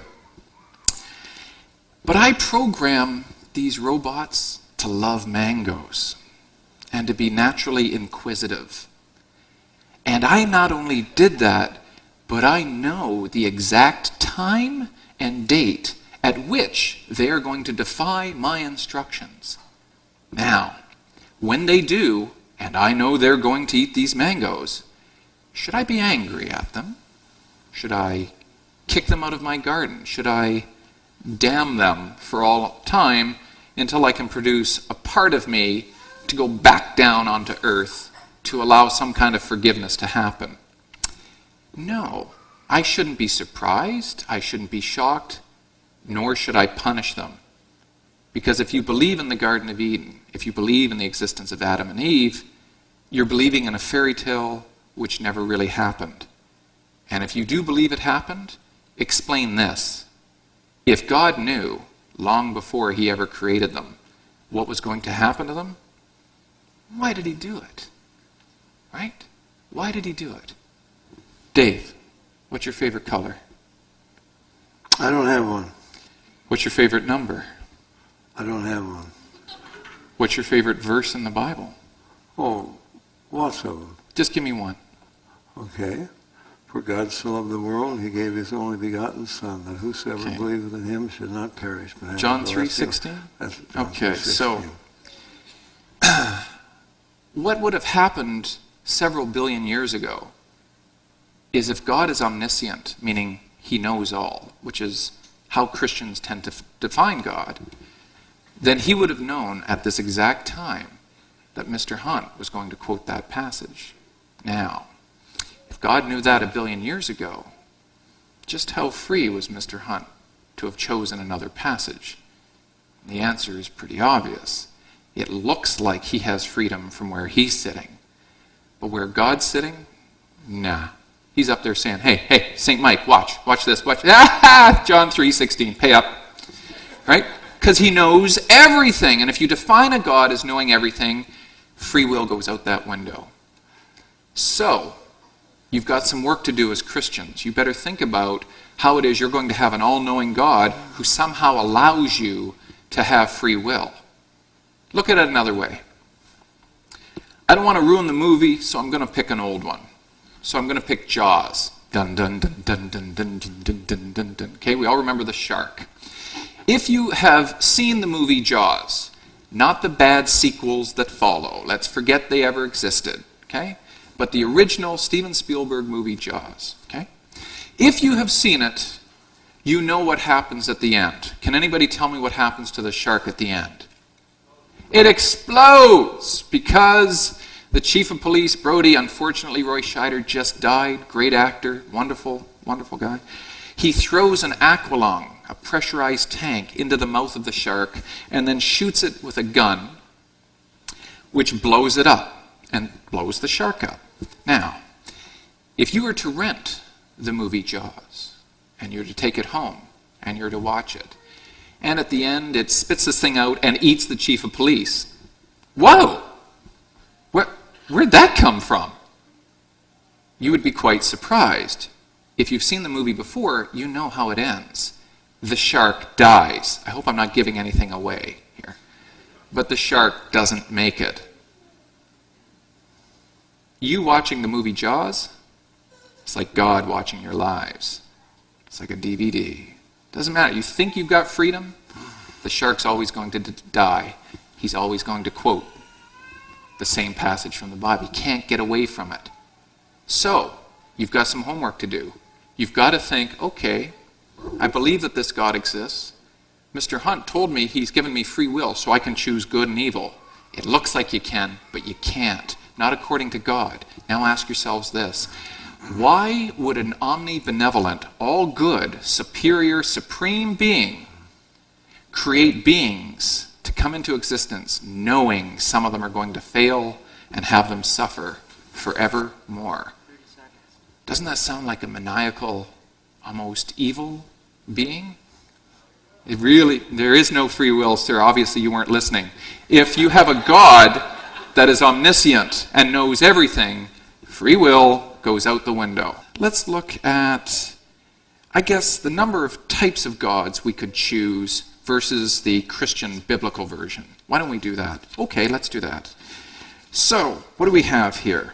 But I program these robots to love mangoes and to be naturally inquisitive. And I not only did that, but I know the exact time and date at which they are going to defy my instructions. Now, when they do, and I know they're going to eat these mangoes, should I be angry at them? Should I kick them out of my garden? Should I damn them for all time until I can produce a part of me to go back down onto earth to allow some kind of forgiveness to happen? No, I shouldn't be surprised. I shouldn't be shocked. Nor should I punish them. Because if you believe in the Garden of Eden, if you believe in the existence of Adam and Eve, you're believing in a fairy tale which never really happened. And if you do believe it happened, explain this. If God knew, long before he ever created them, what was going to happen to them, why did he do it? Right? Why did he do it? Dave, what's your favorite color? I don't have one. What's your favorite number? I don't have one. What's your favorite verse in the Bible? Oh, lots of them. Just give me one. Okay. For God so loved the world, he gave his only begotten Son, that whosoever believeth in him should not perish, but have John everlasting 3:16? life. Okay, so what would have happened several billion years ago is if God is omniscient, meaning he knows all, which is how Christians tend to define God, then he would have known at this exact time that Mr. Hunt was going to quote that passage. Now, if God knew that a billion years ago, just how free was Mr. Hunt to have chosen another passage? The answer is pretty obvious. It looks like he has freedom from where he's sitting. But where God's sitting, nah. He's up there saying, hey, St. Mike, watch this, watch. Ah, John 3:16, pay up. Right? Because he knows everything. And if you define a God as knowing everything, free will goes out that window. So, you've got some work to do as Christians. You better think about how it is you're going to have an all-knowing God who somehow allows you to have free will. Look at it another way. I don't want to ruin the movie, so I'm going to pick an old one. So I'm going to pick Jaws. Dun dun dun dun dun dun dun dun dun dun dun. Okay, we all remember the shark. If you have seen the movie Jaws, not the bad sequels that follow, let's forget they ever existed, okay? But the original Steven Spielberg movie Jaws, okay? If you have seen it, you know what happens at the end. Can anybody tell me what happens to the shark at the end? It explodes because the chief of police, Brody, unfortunately Roy Scheider just died, great actor, wonderful, wonderful guy. He throws an aqualung, a pressurized tank, into the mouth of the shark and then shoots it with a gun, which blows it up and blows the shark up. Now, if you were to rent the movie Jaws, and you're to take it home, and you're to watch it. And at the end, it spits this thing out and eats the chief of police. Whoa! Where'd that come from? You would be quite surprised. If you've seen the movie before, you know how it ends. The shark dies. I hope I'm not giving anything away here. But the shark doesn't make it. You watching the movie Jaws, it's like God watching your lives. It's like a DVD. Doesn't matter. You think you've got freedom, the shark's always going to die. He's always going to quote the same passage from the Bible. You can't get away from it. So, you've got some homework to do. You've got to think, okay, I believe that this God exists. Mr. Hunt told me he's given me free will so I can choose good and evil. It looks like you can, but you can't. Not according to God. Now ask yourselves this. Why would an omnibenevolent, all-good, superior, supreme being create beings to come into existence knowing some of them are going to fail and have them suffer forevermore? Doesn't that sound like a maniacal, almost evil being? There is no free will, sir. Obviously you weren't listening. If you have a God that is omniscient and knows everything, free will goes out the window. Let's look at, I guess, the number of types of gods we could choose versus the Christian biblical version. Why don't we do that? Okay, let's do that. So, what do we have here?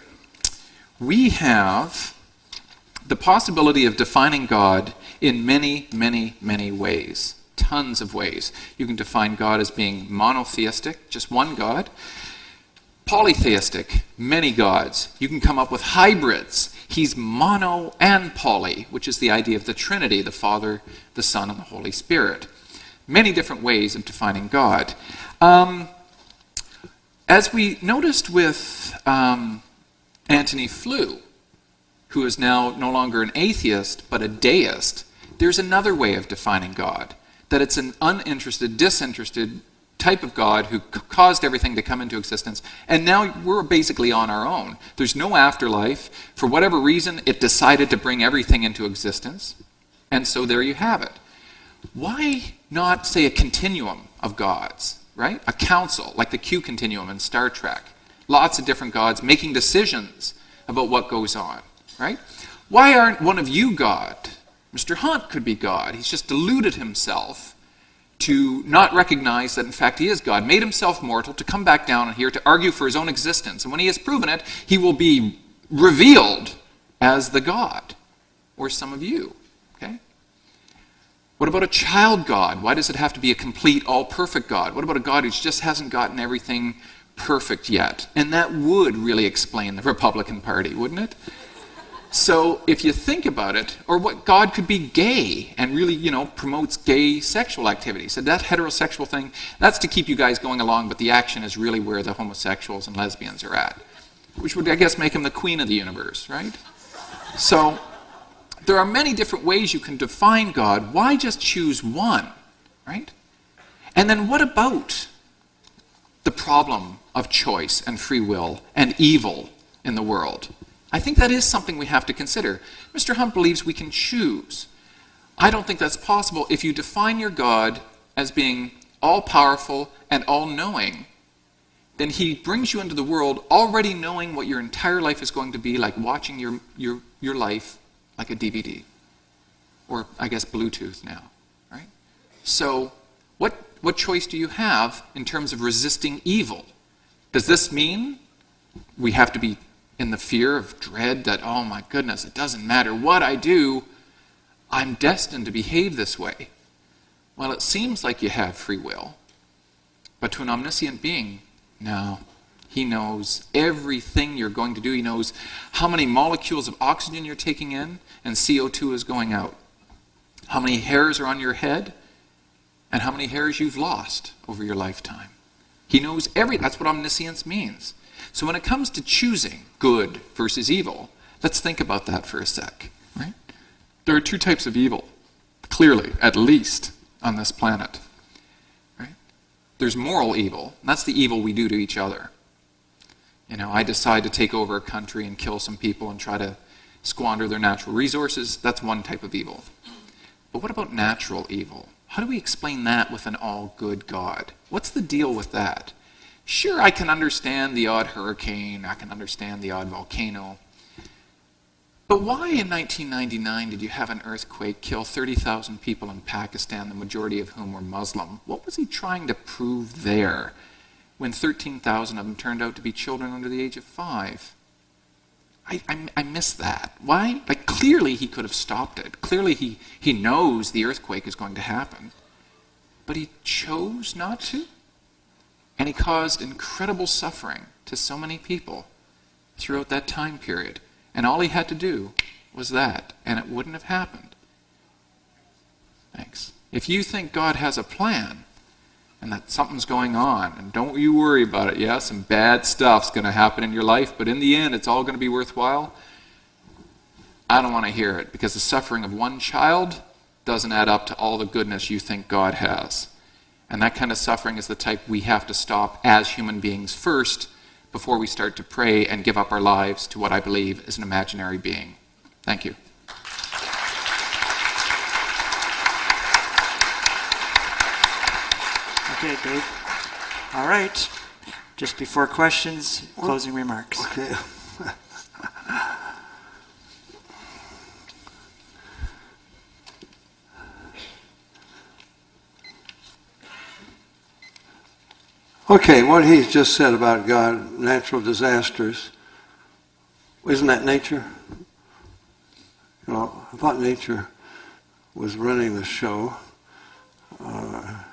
We have the possibility of defining God in many, many, many ways. Tons of ways. You can define God as being monotheistic, just one God. Polytheistic, many gods. You can come up with hybrids. He's mono and poly, which is the idea of the Trinity, the Father, the Son, and the Holy Spirit. Many different ways of defining God. As we noticed with Antony Flew, who is now no longer an atheist, but a deist, there's another way of defining God. That it's an uninterested, disinterested type of God who caused everything to come into existence, and now we're basically on our own. There's no afterlife. For whatever reason, it decided to bring everything into existence, and so there you have it. Why not, say, a continuum of gods, right? A council, like the Q continuum in Star Trek. Lots of different gods making decisions about what goes on, right? Why aren't one of you God? Mr. Hunt could be God. He's just deluded himself to not recognize that in fact he is God, made himself mortal to come back down here to argue for his own existence. And when he has proven it, he will be revealed as the God, or some of you, okay? What about a child God? Why does it have to be a complete, all-perfect God? What about a God who just hasn't gotten everything perfect yet? And that would really explain the Republican Party, wouldn't it? So if you think about it, or what God could be gay and really, promotes gay sexual activity. So that heterosexual thing, that's to keep you guys going along, but the action is really where the homosexuals and lesbians are at. Which would, I guess, make him the queen of the universe, right? So there are many different ways you can define God. Why just choose one, right? And then what about the problem of choice and free will and evil in the world? I think that is something we have to consider. Mr. Hunt believes we can choose. I don't think that's possible if you define your God as being all-powerful and all-knowing. Then he brings you into the world already knowing what your entire life is going to be, like watching your life like a DVD. Or, I guess, Bluetooth now, right? So, what choice do you have in terms of resisting evil? Does this mean we have to be in the fear of dread that, oh my goodness, it doesn't matter what I do, I'm destined to behave this way? Well, it seems like you have free will, but to an omniscient being, no. He knows everything you're going to do. He knows how many molecules of oxygen you're taking in and CO2 is going out. How many hairs are on your head and how many hairs you've lost over your lifetime. He knows that's what omniscience means. So when it comes to choosing good versus evil, let's think about that for a sec, right? There are two types of evil, clearly, at least, on this planet, right? There's moral evil, and that's the evil we do to each other. I decide to take over a country and kill some people and try to squander their natural resources. That's one type of evil. But what about natural evil? How do we explain that with an all-good God? What's the deal with that? Sure, I can understand the odd hurricane, I can understand the odd volcano, but why in 1999 did you have an earthquake kill 30,000 people in Pakistan, the majority of whom were Muslim? What was he trying to prove there when 13,000 of them turned out to be children under the age of 5? I miss that. Why? Like, clearly he could have stopped it. Clearly he knows the earthquake is going to happen. But he chose not to. And he caused incredible suffering to so many people throughout that time period. And all he had to do was that, and it wouldn't have happened. Thanks. If you think God has a plan, and that something's going on, and don't you worry about it, yeah, some bad stuff's going to happen in your life, but in the end it's all going to be worthwhile, I don't want to hear it, because the suffering of one child doesn't add up to all the goodness you think God has. And that kind of suffering is the type we have to stop as human beings first, before we start to pray and give up our lives to what I believe is an imaginary being. Thank you. Okay, Dave. All right. Just before questions, closing remarks. Okay. Okay, what he's just said about God, natural disasters, isn't that nature? You know, I thought nature was running the show. How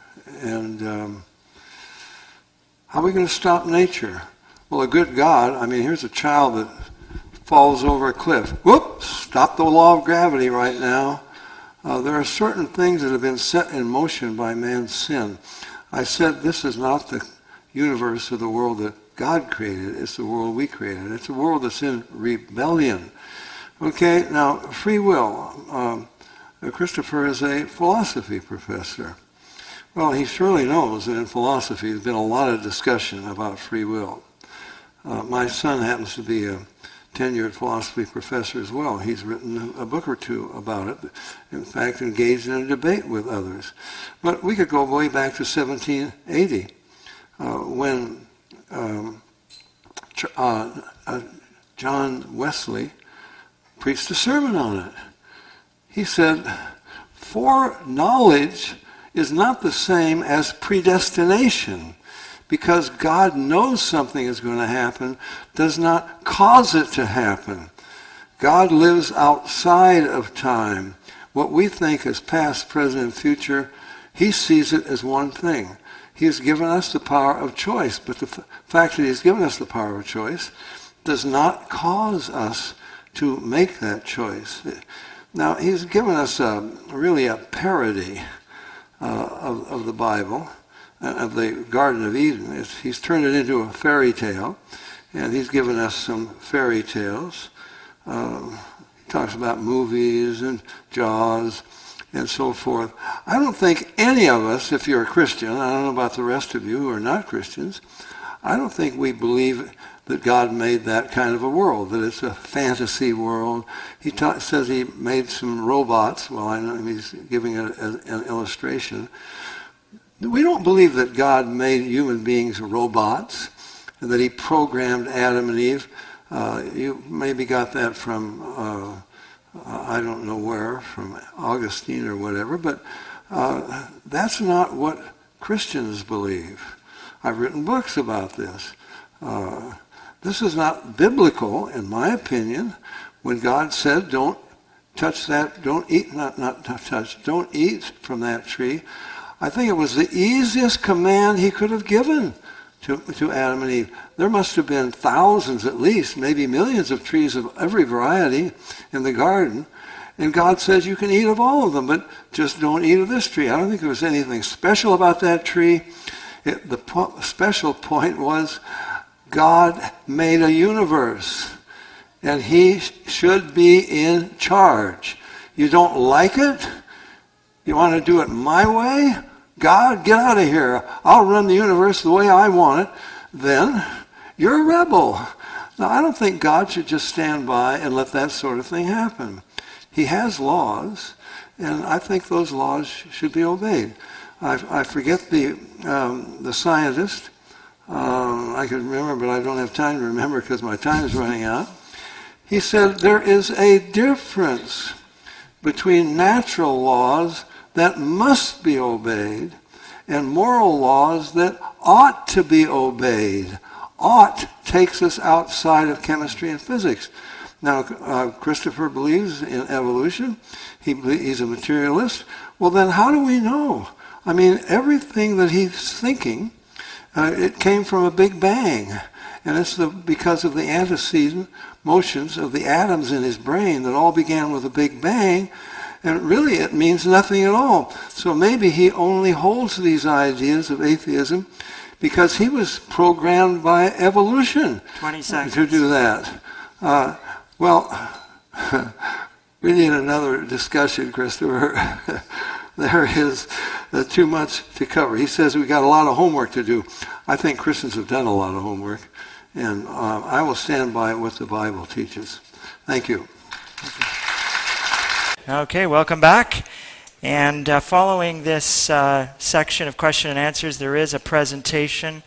are we going to stop nature? Well, a good God, I mean, here's a child that falls over a cliff. Whoops, stop the law of gravity right now. There are certain things that have been set in motion by man's sin. I said this is not the universe or the world that God created. It's the world we created. It's a world that's in rebellion. Okay, now, free will. Christopher is a philosophy professor. Well, he surely knows that in philosophy there's been a lot of discussion about free will. My son happens to be a tenured philosophy professor as well. He's written a book or two about it. In fact, engaged in a debate with others. But we could go way back to 1780 when John Wesley preached a sermon on it. He said, foreknowledge is not the same as predestination. Because God knows something is going to happen does not cause it to happen. God lives outside of time. What we think is past, present, and future, he sees it as one thing. He has given us the power of choice, but the fact that he's given us the power of choice does not cause us to make that choice. Now, he's given us really a parody of the Bible, of the Garden of Eden. He's turned it into a fairy tale, and he's given us some fairy tales. He talks about movies and Jaws and so forth. I don't think any of us, if you're a Christian, I don't know about the rest of you who are not Christians, I don't think we believe that God made that kind of a world, that it's a fantasy world. He says he made some robots. Well, I know he's giving an illustration. We don't believe that God made human beings robots and that he programmed Adam and Eve. You maybe got that from, I don't know where, from Augustine or whatever, but that's not what Christians believe. I've written books about this. This is not biblical, in my opinion, when God said, don't touch that, don't eat, not touch, don't eat from that tree. I think it was the easiest command he could have given to Adam and Eve. There must have been thousands at least, maybe millions of trees of every variety in the garden. And God says you can eat of all of them, but just don't eat of this tree. I don't think there was anything special about that tree. The special point was God made a universe, and he should be in charge. You don't like it? You want to do it my way? God, get out of here. I'll run the universe the way I want it. Then you're a rebel. Now, I don't think God should just stand by and let that sort of thing happen. He has laws, and I think those laws should be obeyed. I forget the scientist. I could remember, but I don't have time to remember because my time is running out. He said there is a difference between natural laws that must be obeyed and moral laws that ought to be obeyed. Ought takes us outside of chemistry and physics. Now, Christopher believes in evolution. He's a materialist. Well, then how do we know? I mean, everything that he's thinking, it came from a big bang. And it's because of the antecedent motions of the atoms in his brain that all began with a big bang. And really, it means nothing at all. So maybe he only holds these ideas of atheism because he was programmed by evolution 20 seconds. to do that. Well, we need another discussion, Christopher. There is too much to cover. He says we got a lot of homework to do. I think Christians have done a lot of homework, and I will stand by what the Bible teaches. Thank you. Okay, welcome back. And following this section of question and answers, there is a presentation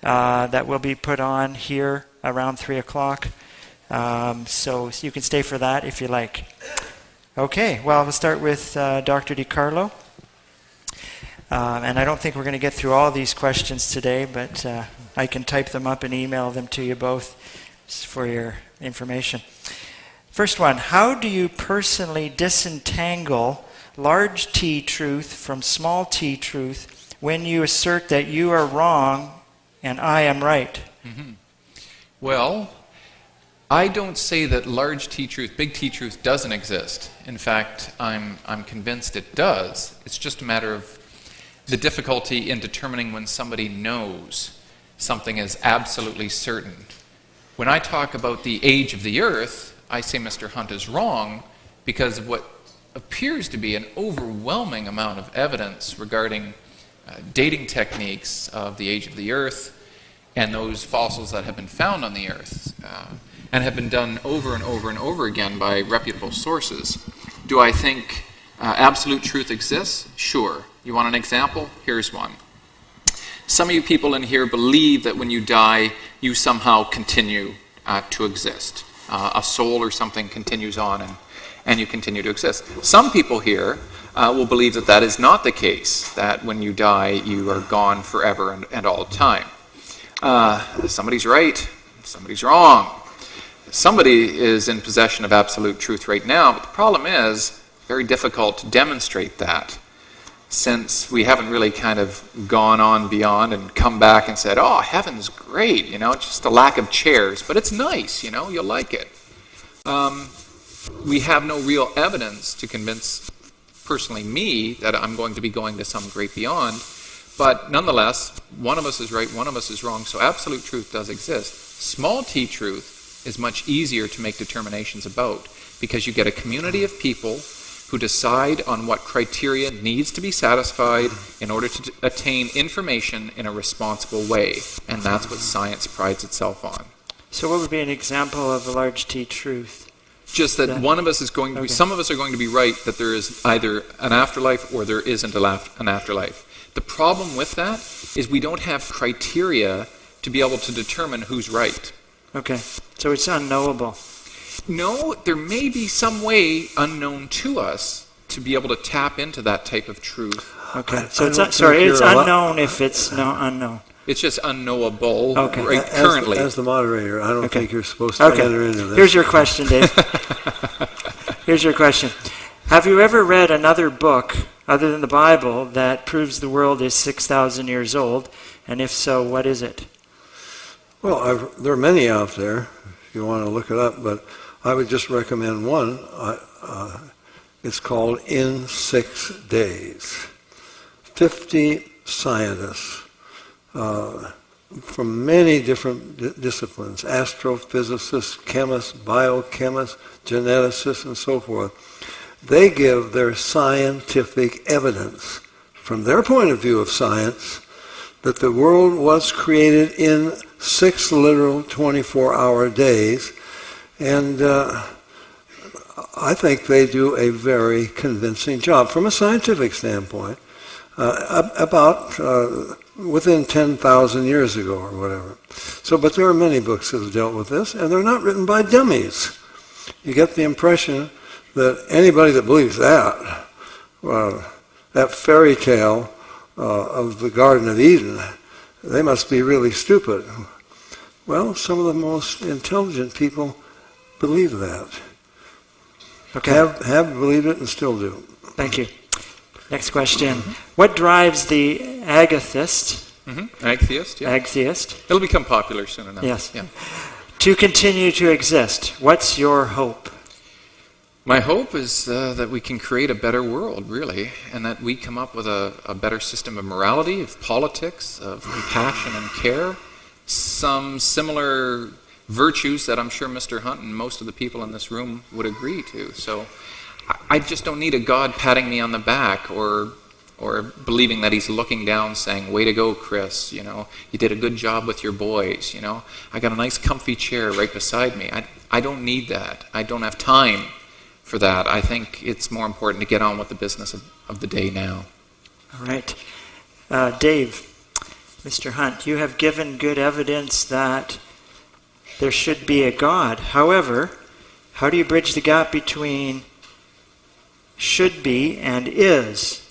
that will be put on here around 3 o'clock. So you can stay for that if you like. Okay, well, we'll start with Dr. DiCarlo. And I don't think we're going to get through all these questions today, but I can type them up and email them to you both for your information. First one, how do you personally disentangle large T truth from small t truth when you assert that you are wrong and I am right? Mm-hmm. Well, I don't say that large T truth, big T truth doesn't exist. In fact, I'm convinced it does. It's just a matter of the difficulty in determining when somebody knows something is absolutely certain. When I talk about the age of the earth, I say Mr. Hunt is wrong because of what appears to be an overwhelming amount of evidence regarding dating techniques of the age of the earth and those fossils that have been found on the earth and have been done over and over and over again by reputable sources. Do I think absolute truth exists? Sure. You want an example? Here's one. Some of you people in here believe that when you die, you somehow continue to exist. A soul or something continues on and you continue to exist. Some people here will believe that that is not the case, that when you die, you are gone forever and all time. Somebody's right, somebody's wrong. Somebody is in possession of absolute truth right now, but the problem is very difficult to demonstrate that, since we haven't really kind of gone on beyond and come back and said, oh, heaven's great, it's just a lack of chairs, but it's nice, you'll like it. We have no real evidence to convince, personally me, that I'm going to be going to some great beyond, but nonetheless, one of us is right, one of us is wrong, so absolute truth does exist. Small t truth is much easier to make determinations about, because you get a community of people who decide on what criteria needs to be satisfied in order to attain information in a responsible way. And that's what science prides itself on. So what would be an example of a large T truth? Just that one of us is going to be, some of us are going to be right that there is either an afterlife or there isn't an afterlife. The problem with that is we don't have criteria to be able to determine who's right. Okay, so it's unknowable. No, there may be some way unknown to us to be able to tap into that type of truth. Okay, so it's unknown if it's unknown. It's just unknowable right currently. As the moderator, I don't think you're supposed to enter into this. Here's your question, Dave. Here's your question. Have you ever read another book other than the Bible that proves the world is 6,000 years old? And if so, what is it? Well, there are many out there, if you want to look it up, but I would just recommend one. It's called In 6 Days. 50 scientists from many different disciplines, astrophysicists, chemists, biochemists, geneticists, and so forth. They give their scientific evidence from their point of view of science that the world was created in 6 literal 24-hour days. And I think they do a very convincing job from a scientific standpoint, about within 10,000 years ago or whatever. So, but there are many books that have dealt with this, and they're not written by dummies. You get the impression that anybody that believes that, that fairy tale of the Garden of Eden, they must be really stupid. Well, some of the most intelligent people believe that. Okay. Have believed it and still do. Thank you. Next question. What drives the agathist, Atheist, yeah. agtheist, It'll become popular soon enough. yes, Yeah. to continue to exist? What's your hope? My hope is that we can create a better world, really, and that we come up with a better system of morality, of politics, of compassion and care, some similar virtues that I'm sure Mr. Hunt and most of the people in this room would agree to. So I just don't need a God patting me on the back or believing that he's looking down saying, way to go, Chris, you did a good job with your boys, I got a nice comfy chair right beside me. I don't need that. I don't have time for that. I think it's more important to get on with the business of the day now. All right. Dave, Mr. Hunt, you have given good evidence that there should be a God. However, how do you bridge the gap between should be and is?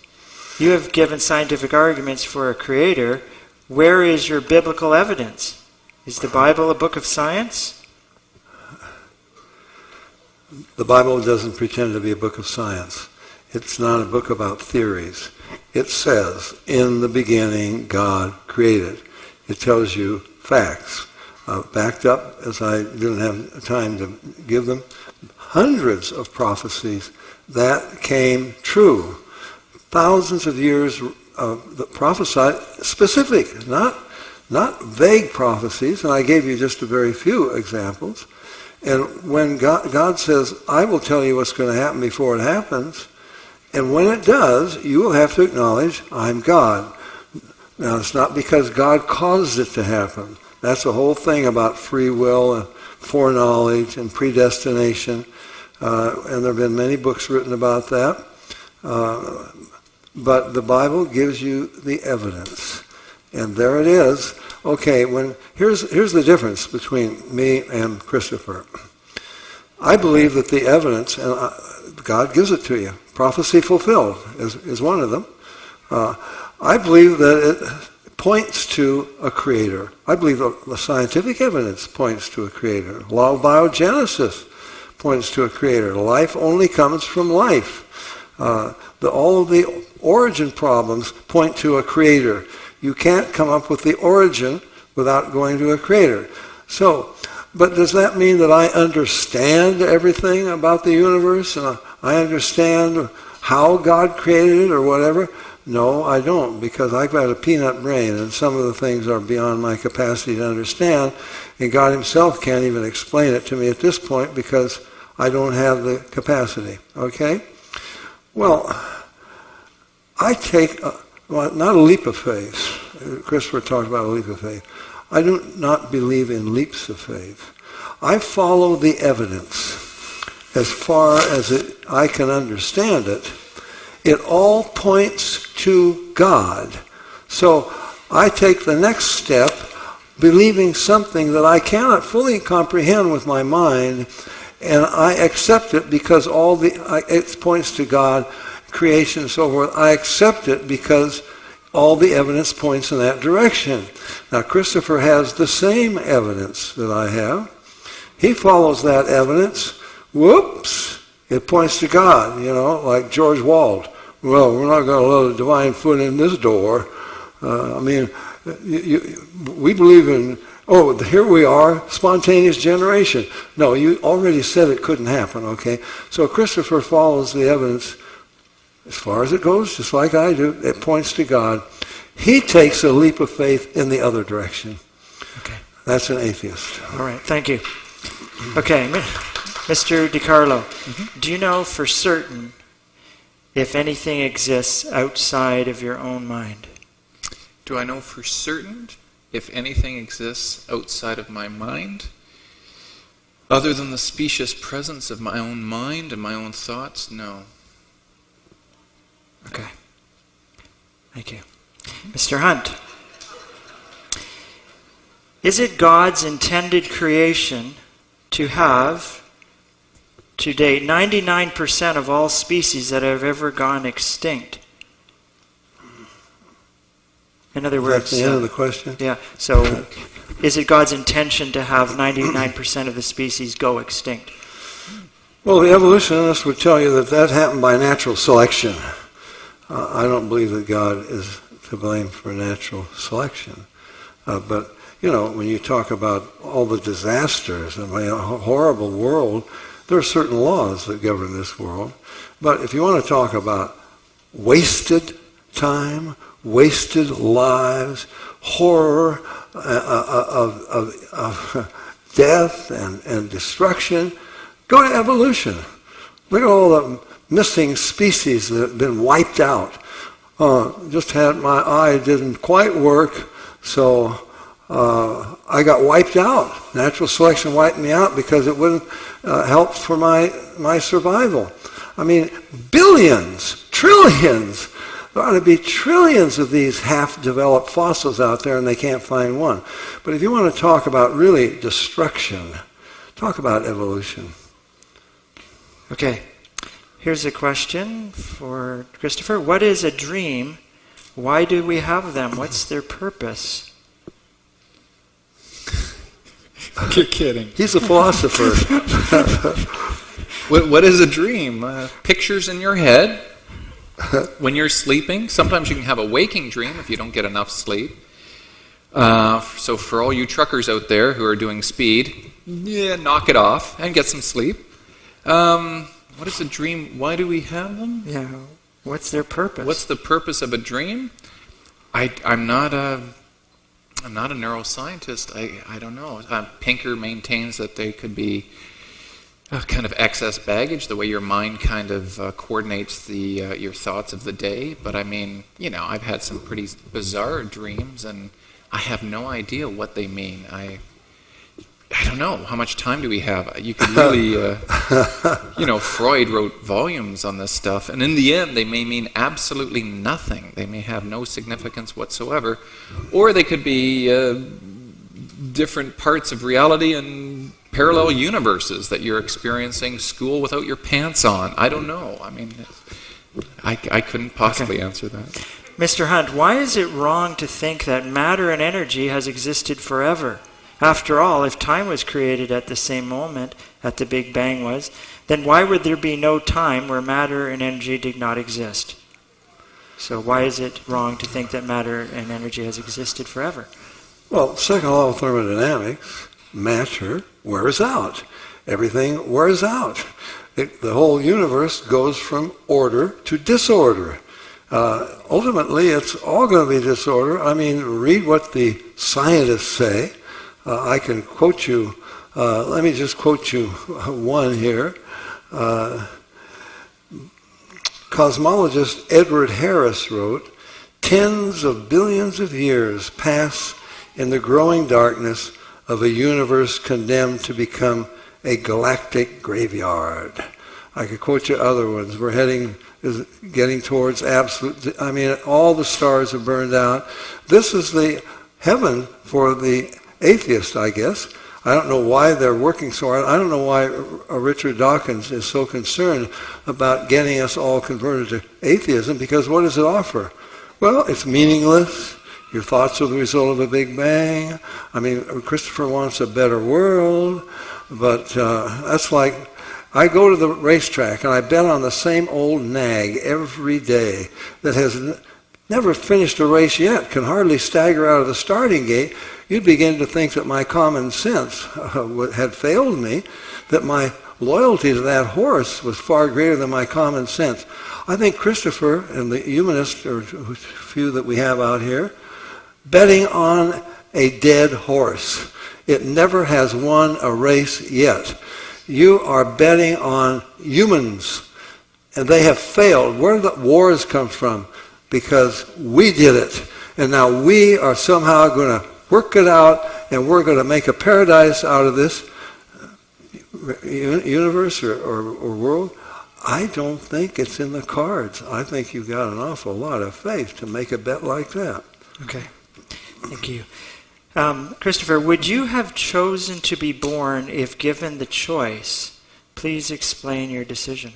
You have given scientific arguments for a creator. Where is your biblical evidence? Is the Bible a book of science? The Bible doesn't pretend to be a book of science. It's not a book about theories. It says, in the beginning, God created. It tells you facts, backed up, as I didn't have time to give them, hundreds of prophecies that came true. Thousands of years that prophesied specific, not vague prophecies, and I gave you just a very few examples. And when God says, I will tell you what's going to happen before it happens, and when it does, you will have to acknowledge, I'm God. Now, it's not because God caused it to happen. That's the whole thing about free will and foreknowledge and predestination. And there have been many books written about that. But the Bible gives you the evidence. And there it is. Okay, here's the difference between me and Christopher. I believe that the evidence, and God gives it to you, prophecy fulfilled is one of them. I believe that it points to a creator. I believe the scientific evidence points to a creator. Law of biogenesis points to a creator. Life only comes from life. All of the origin problems point to a creator. You can't come up with the origin without going to a creator. So, but does that mean that I understand everything about the universe and I understand how God created it or whatever? No, I don't, because I've got a peanut brain and some of the things are beyond my capacity to understand, and God himself can't even explain it to me at this point because I don't have the capacity. Okay? Well, I take, not a leap of faith. Christopher talked about a leap of faith. I do not believe in leaps of faith. I follow the evidence as far as I can understand it. It all points to God. So I take the next step believing something that I cannot fully comprehend with my mind, and I accept it because it points to God, creation and so forth. I accept it because all the evidence points in that direction. Now, Christopher has the same evidence that I have. He follows that evidence. Whoops! It points to God, like George Wald. Well, we're not going to let a divine foot in this door. We believe in, here we are, spontaneous generation. No, you already said it couldn't happen, okay? So Christopher follows the evidence as far as it goes, just like I do. It points to God. He takes a leap of faith in the other direction. Okay. That's an atheist. All right, thank you. Okay, Mr. DiCarlo, do you know for certain if anything exists outside of your own mind? Do I know for certain if anything exists outside of my mind? Other than the specious presence of my own mind and my own thoughts, no. Okay. Thank you. Mr. Hunt, is it God's intended creation to have, to date, 99% of all species that have ever gone extinct? In other words... That's the end of the question? Yeah, so is it God's intention to have 99% of the species go extinct? Well, the evolutionists would tell you that that happened by natural selection. I don't believe that God is to blame for natural selection. But, you know, when you talk about all the disasters and a horrible world, there are certain laws that govern this world. But if you want to talk about wasted time, wasted lives, horror of death and destruction, go to evolution. Look at all the missing species that have been wiped out. Just had my eye didn't quite work, so I got wiped out. Natural selection wiped me out because it wouldn't help for my survival. I mean, billions, trillions. There ought to be trillions of these half-developed fossils out there, and they can't find one. But if you want to talk about really destruction, talk about evolution. Okay. Here's a question for Christopher. What is a dream? Why do we have them? What's their purpose? You're kidding. He's a philosopher. What is a dream? Pictures in your head when you're sleeping. Sometimes you can have a waking dream if you don't get enough sleep. So for all you truckers out there who are doing speed, knock it off and get some sleep. What is a dream? Why do we have them? Yeah. What's their purpose? What's the purpose of a dream? I'm not a neuroscientist. I don't know. Pinker maintains that they could be kind of excess baggage, the way your mind kind of coordinates your thoughts of the day. But I mean, you know, I've had some pretty bizarre dreams, and I have no idea what they mean. I don't know. How much time do we have? You could really, you know, Freud wrote volumes on this stuff, and in the end, they may mean absolutely nothing. They may have no significance whatsoever, or they could be different parts of reality and parallel universes that you're experiencing school without your pants on. I don't know. I mean, I couldn't possibly answer that. Mr. Hunt, why is it wrong to think that matter and energy has existed forever? After all, if time was created at the same moment that the Big Bang was, then why would there be no time where matter and energy did not exist? So why is it wrong to think that matter and energy has existed forever? Well, second law of thermodynamics, matter wears out. Everything wears out. The whole universe goes from order to disorder. Ultimately, it's all going to be disorder. I mean, read what the scientists say. I can quote you, let me just quote you one here. Cosmologist Edward Harris wrote, "Tens of billions of years pass in the growing darkness of a universe condemned to become a galactic graveyard." I could quote you other ones. We're getting towards absolute, I mean, all the stars have burned out. This is the heaven for the atheist, I guess. I don't know why they're working so hard. I don't know why Richard Dawkins is so concerned about getting us all converted to atheism, because what does it offer? Well, it's meaningless. Your thoughts are the result of a Big Bang. I mean, Christopher wants a better world, but that's like, I go to the racetrack and I bet on the same old nag every day that has never finished a race yet, can hardly stagger out of the starting gate. You'd begin to think that my common sense had failed me, that my loyalty to that horse was far greater than my common sense. I think Christopher and the humanists, or few that we have out here, betting on a dead horse. It never has won a race yet. You are betting on humans, and they have failed. Where do the wars come from? Because we did it. And now we are somehow going to work it out, and we're going to make a paradise out of this. universe or world, I don't think it's in the cards. I think you've got an awful lot of faith to make a bet like that. Okay, thank you. Christopher, would you have chosen to be born if given the choice? Please explain your decision.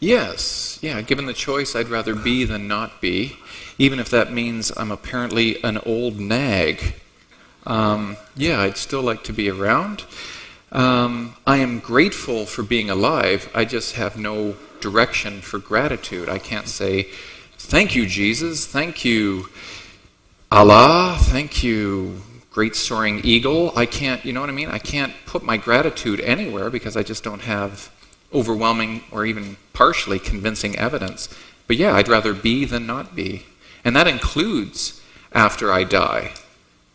Yes, yeah, given the choice, I'd rather be than not be, even if that means I'm apparently an old nag. Yeah, I'd still like to be around. I am grateful for being alive. I just have no direction for gratitude. I can't say, thank you, Jesus, thank you, Allah, thank you, great soaring eagle. I can't, you know what I mean? I can't put my gratitude anywhere because I just don't have overwhelming or even partially convincing evidence. But yeah, I'd rather be than not be. And that includes after I die.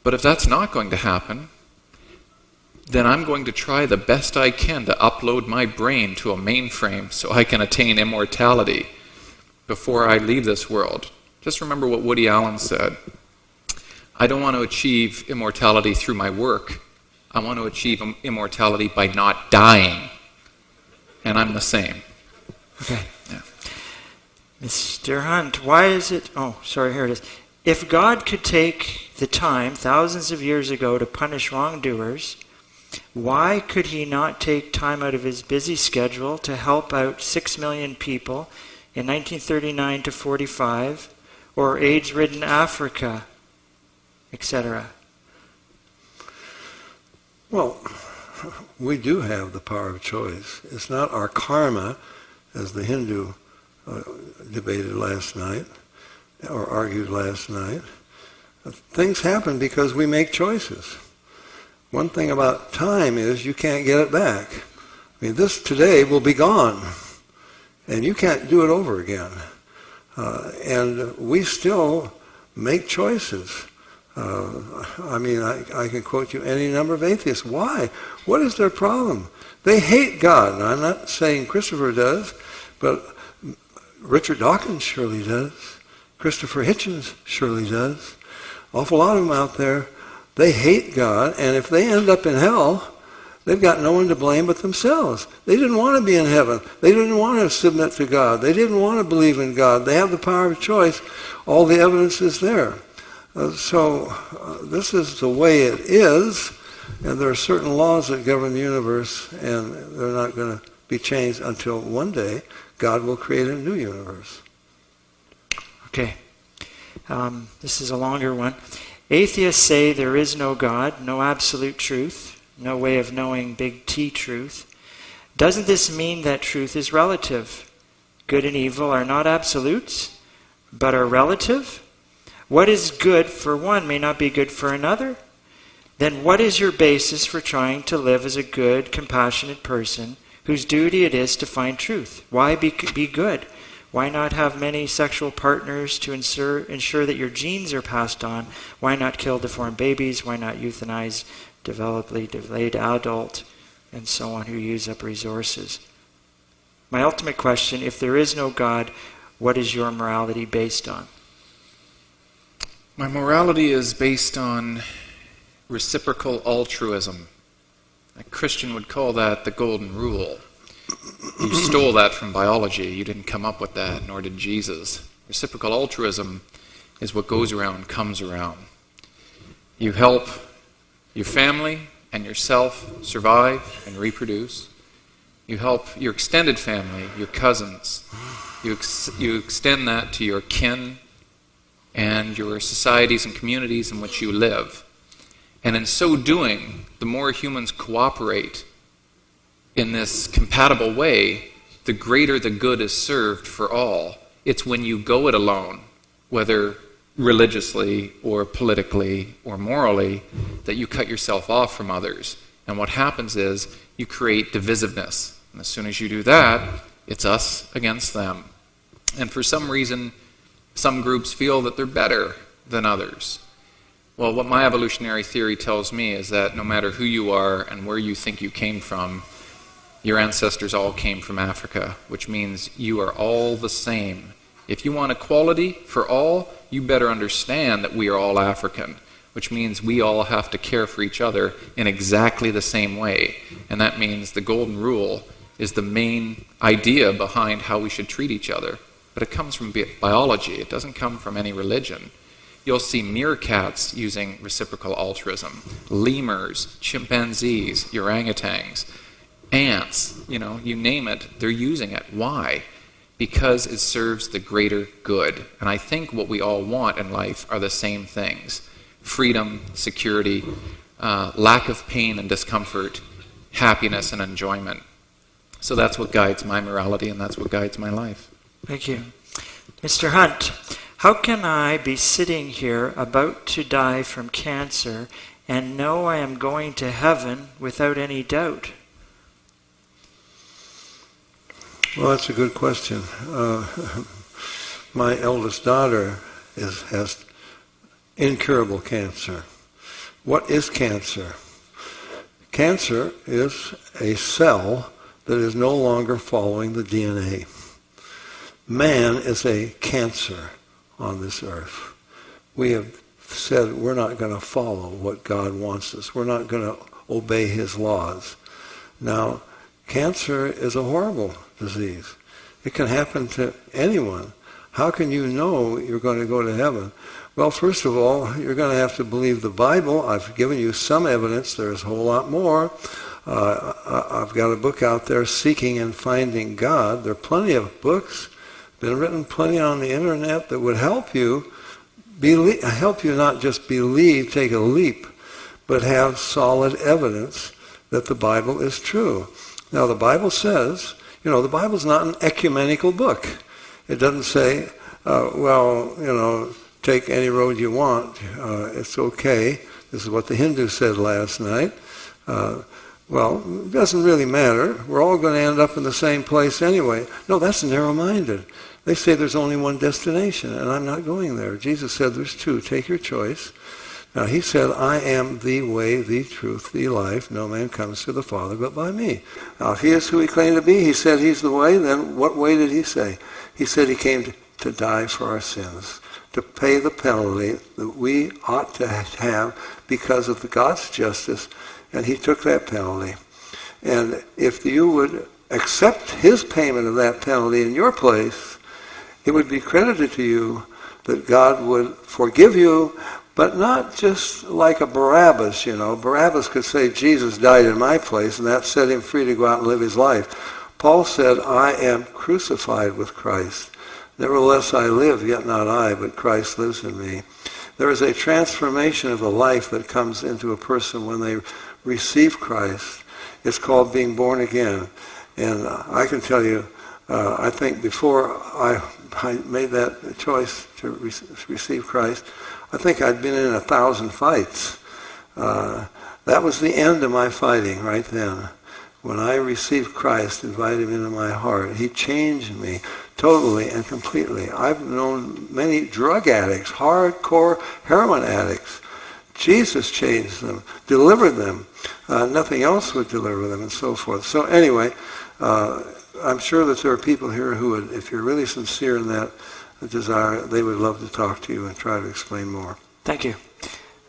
But if that's not going to happen, then I'm going to try the best I can to upload my brain to a mainframe so I can attain immortality before I leave this world. Just remember what Woody Allen said. I don't want to achieve immortality through my work. I want to achieve immortality by not dying. And I'm the same. Okay. Yeah. Mr. Hunt, why is it... Oh, sorry, here it is. If God could take the time thousands of years ago to punish wrongdoers, why could he not take time out of his busy schedule to help out 6 million people in 1939 to 45, or AIDS-ridden Africa, etc.? Well, we do have the power of choice. It's not our karma, as the Hindu debated last night, or argued last night. Things happen because we make choices. One thing about time is you can't get it back. I mean, this today will be gone, and you can't do it over again. And we still make choices. I mean, I can quote you any number of atheists. Why? What is their problem? They hate God. And I'm not saying Christopher does, but Richard Dawkins surely does. Christopher Hitchens surely does. Awful lot of them out there, they hate God, and if they end up in hell, they've got no one to blame but themselves. They didn't want to be in heaven. They didn't want to submit to God. They didn't want to believe in God. They have the power of choice. All the evidence is there. So this is the way it is, and there are certain laws that govern the universe, and they're not going to be changed until one day God will create a new universe. Okay. This is a longer one. Atheists say there is no God, no absolute truth, no way of knowing big T truth. Doesn't this mean that truth is relative? Good and evil are not absolutes, but are relative? What is good for one may not be good for another. Then what is your basis for trying to live as a good, compassionate person whose duty it is to find truth? Why be good? Why not have many sexual partners to ensure that your genes are passed on? Why not kill deformed babies? Why not euthanize developmentally delayed adult, and so on, who use up resources? My ultimate question, if there is no God, what is your morality based on? My morality is based on reciprocal altruism. A Christian would call that the golden rule. You stole that from biology. You didn't come up with that, nor did Jesus. Reciprocal altruism is what goes around comes around. You help your family and yourself survive and reproduce. You help your extended family, your cousins. You extend that to your kin and your societies and communities in which you live. And in so doing, the more humans cooperate in this compatible way, the greater the good is served for all. It's when you go it alone, whether religiously or politically or morally, that you cut yourself off from others. And what happens is you create divisiveness. And as soon as you do that, it's us against them. And for some reason, some groups feel that they're better than others. Well, what my evolutionary theory tells me is that no matter who you are and where you think you came from, your ancestors all came from Africa, which means you are all the same. If you want equality for all, you better understand that we are all African. which means we all have to care for each other in exactly the same way. And that means the golden rule is the main idea behind how we should treat each other. But it comes from biology. It doesn't come from any religion. You'll see meerkats using reciprocal altruism, lemurs, chimpanzees, orangutans, ants, you name it, they're using it. Why? Because it serves the greater good. And I think what we all want in life are the same things: freedom, security, lack of pain and discomfort, happiness and enjoyment. So that's what guides my morality, and that's what guides my life. Thank you. Mr. Hunt, how can I be sitting here about to die from cancer and know I am going to heaven without any doubt? Well, that's a good question. My eldest daughter has incurable cancer. What is cancer? Cancer is a cell that is no longer following the DNA. Man is a cancer on this earth. We have said we're not going to follow what God wants us. We're not going to obey His laws. Now, cancer is a horrible disease. It can happen to anyone. How can you know you're going to go to heaven? Well, first of all, you're going to have to believe the Bible. I've given you some evidence. There's a whole lot more. I've got a book out there, Seeking and Finding God. There are plenty of books, been written plenty on the internet that would help you not just believe, take a leap, but have solid evidence that the Bible is true. Now, the Bible says, the Bible's not an ecumenical book. It doesn't say, take any road you want. It's okay. This is what the Hindu said last night. It doesn't really matter. We're all going to end up in the same place anyway. No, that's narrow-minded. They say there's only one destination, and I'm not going there. Jesus said there's two. Take your choice. Now, He said, I am the way, the truth, the life. No man comes to the Father but by me. Now, if He is who He claimed to be, He said He's the way, then what way did He say? He said He came to die for our sins, to pay the penalty that we ought to have because of God's justice, and He took that penalty. And if you would accept His payment of that penalty in your place, it would be credited to you that God would forgive you, but not just like a Barabbas, Barabbas could say, Jesus died in my place, and that set him free to go out and live his life. Paul said, I am crucified with Christ. Nevertheless I live, yet not I, but Christ lives in me. There is a transformation of the life that comes into a person when they receive Christ. It's called being born again. And I can tell you, I think before I made that choice to receive Christ, I think I'd been in 1,000 fights. That was the end of my fighting right then. When I received Christ, invited Him into my heart, He changed me totally and completely. I've known many drug addicts, hardcore heroin addicts. Jesus changed them, delivered them. Nothing else would deliver them, and so forth. So anyway, I'm sure that there are people here who would, if you're really sincere in that desire, they would love to talk to you and try to explain more. Thank you.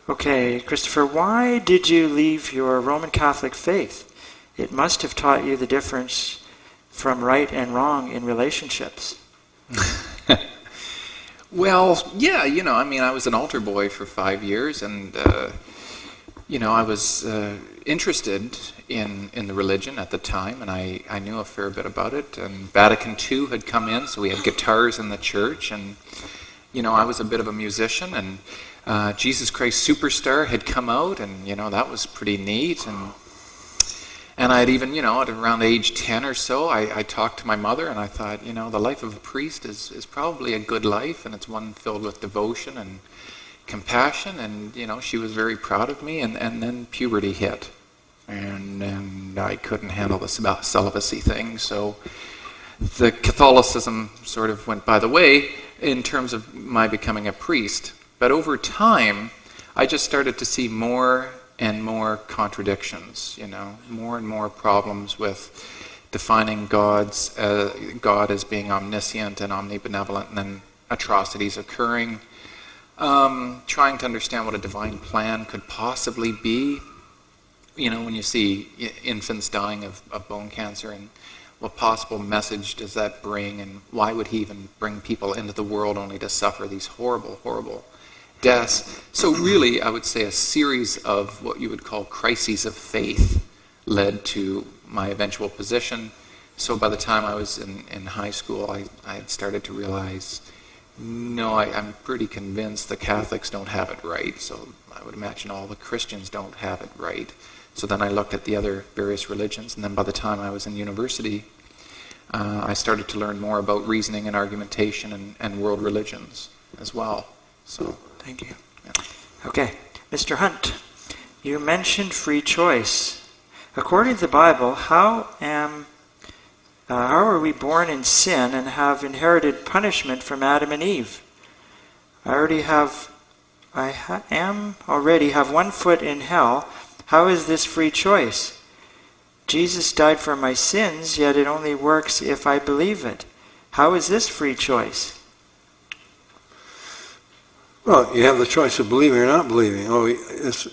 Okay, Christopher, why did you leave your Roman Catholic faith? It must have taught you the difference from right and wrong in relationships. Well, yeah, I was an altar boy for 5 years, and, I was interested in the religion at the time, and I knew a fair bit about it. And Vatican II had come in, so we had guitars in the church, and, I was a bit of a musician, and Jesus Christ Superstar had come out, and, that was pretty neat. And I'd even, at around age 10 or so, I talked to my mother, and I thought, the life of a priest is probably a good life, and it's one filled with devotion and compassion, and, she was very proud of me, and then puberty hit. And I couldn't handle this about celibacy thing, so the Catholicism sort of went by the way in terms of my becoming a priest. But over time, I just started to see more and more contradictions, more and more problems with defining God as being omniscient and omnibenevolent, and then atrocities occurring. Trying to understand what a divine plan could possibly be. You know, when you see infants dying of bone cancer, and what possible message does that bring, and why would he even bring people into the world only to suffer these horrible, horrible deaths? So really, I would say a series of what you would call crises of faith led to my eventual position. So by the time I was in high school, I had started to realize, no, I'm pretty convinced the Catholics don't have it right. So I would imagine all the Christians don't have it right. So then I looked at the other various religions, and then by the time I was in university, I started to learn more about reasoning and argumentation and world religions as well. So, thank you. Yeah. Okay, Mr. Hunt, you mentioned free choice. According to the Bible, how are we born in sin and have inherited punishment from Adam and Eve? I already have 1 foot in hell. How is this free choice? Jesus died for my sins, yet it only works if I believe it. How is this free choice? Well, you have the choice of believing or not believing.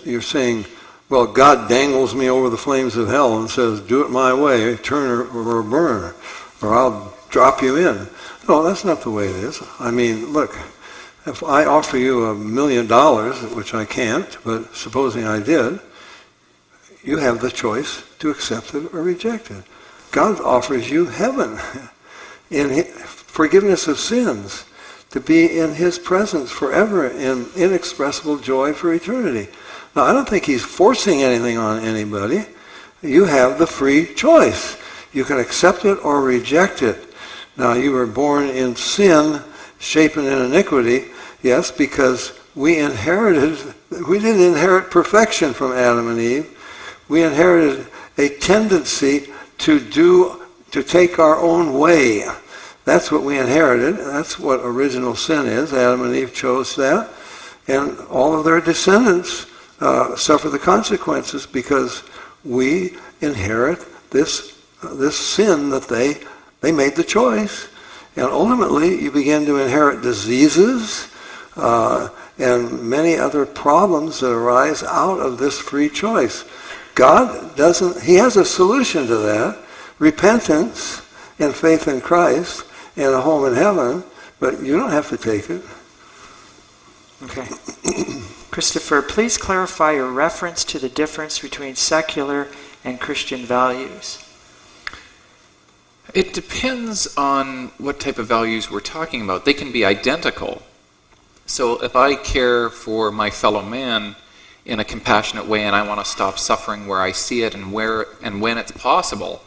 You're saying, well, God dangles me over the flames of hell and says, do it my way, turn or burn, or I'll drop you in. No, that's not the way it is. I mean, look, if I offer you $1 million, which I can't, but supposing I did, you have the choice to accept it or reject it. God offers you heaven, in forgiveness of sins, to be in his presence forever in inexpressible joy for eternity. Now, I don't think he's forcing anything on anybody. You have the free choice. You can accept it or reject it. Now, you were born in sin, shapen in iniquity, yes, because we didn't inherit perfection from Adam and Eve. We inherited a tendency to take our own way. That's what we inherited. That's what original sin is. Adam and Eve chose that. And all of their descendants suffer the consequences because we inherit this sin that they made the choice. And ultimately, you begin to inherit diseases and many other problems that arise out of this free choice. God he has a solution to that, repentance and faith in Christ and a home in heaven, but you don't have to take it. Okay. Christopher, please clarify your reference to the difference between secular and Christian values. It depends on what type of values we're talking about. They can be identical. So if I care for my fellow man in a compassionate way and I want to stop suffering where I see it and where and when it's possible,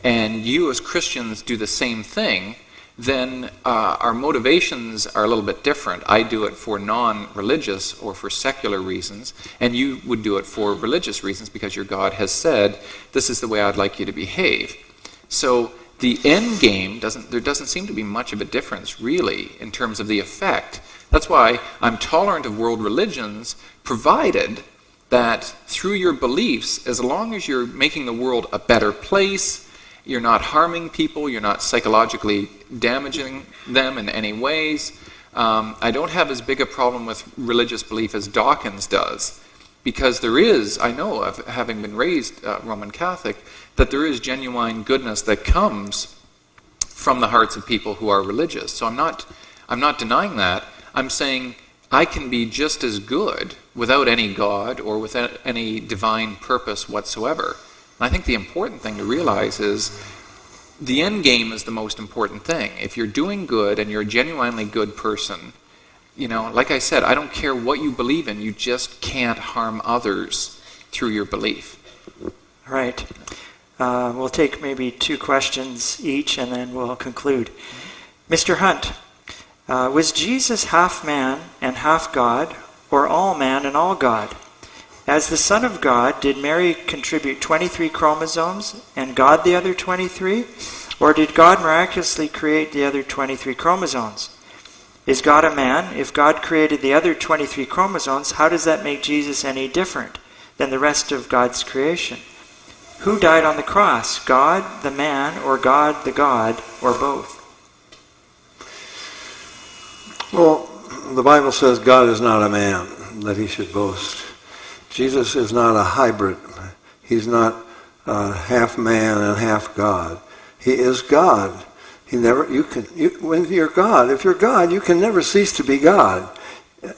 and you as Christians do the same thing, then our motivations are a little bit different. I do it for non-religious or for secular reasons, and you would do it for religious reasons because your God has said, this is the way I'd like you to behave. So the end game, there doesn't seem to be much of a difference, really, in terms of the effect. That's why I'm tolerant of world religions, provided that through your beliefs, as long as you're making the world a better place, you're not harming people, you're not psychologically damaging them in any ways. I don't have as big a problem with religious belief as Dawkins does, because there is, I know, of having been raised Roman Catholic, that there is genuine goodness that comes from the hearts of people who are religious. So I'm not denying that. I'm saying I can be just as good without any God or without any divine purpose whatsoever. And I think the important thing to realize is the end game is the most important thing. If you're doing good and you're a genuinely good person, you know, like I said, I don't care what you believe in, you just can't harm others through your belief. Right. We'll take maybe 2 questions each and then we'll conclude. Mr. Hunt, was Jesus half man and half God, or all man and all God? As the Son of God, did Mary contribute 23 chromosomes and God the other 23? Or did God miraculously create the other 23 chromosomes? Is God a man? If God created the other 23 chromosomes, how does that make Jesus any different than the rest of God's creation? Who died on the cross? God, the man, or God, the God, or both? Well, the Bible says God is not a man that he should boast. Jesus is not a hybrid. He's not half man and half God. He is God. When you're God, if you're God, you can never cease to be God.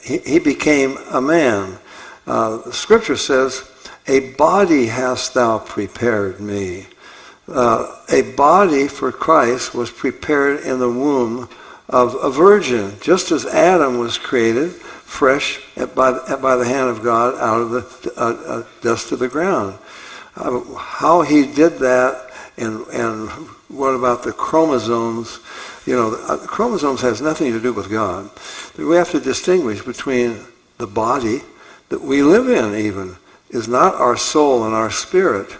He became a man. The scripture says, a body hast thou prepared me. A body for Christ was prepared in the womb of a virgin, just as Adam was created fresh by the hand of God out of the dust of the ground. How he did that, and what about the chromosomes? The chromosomes has nothing to do with God. We have to distinguish between the body that we live in, even, is not our soul and our spirit,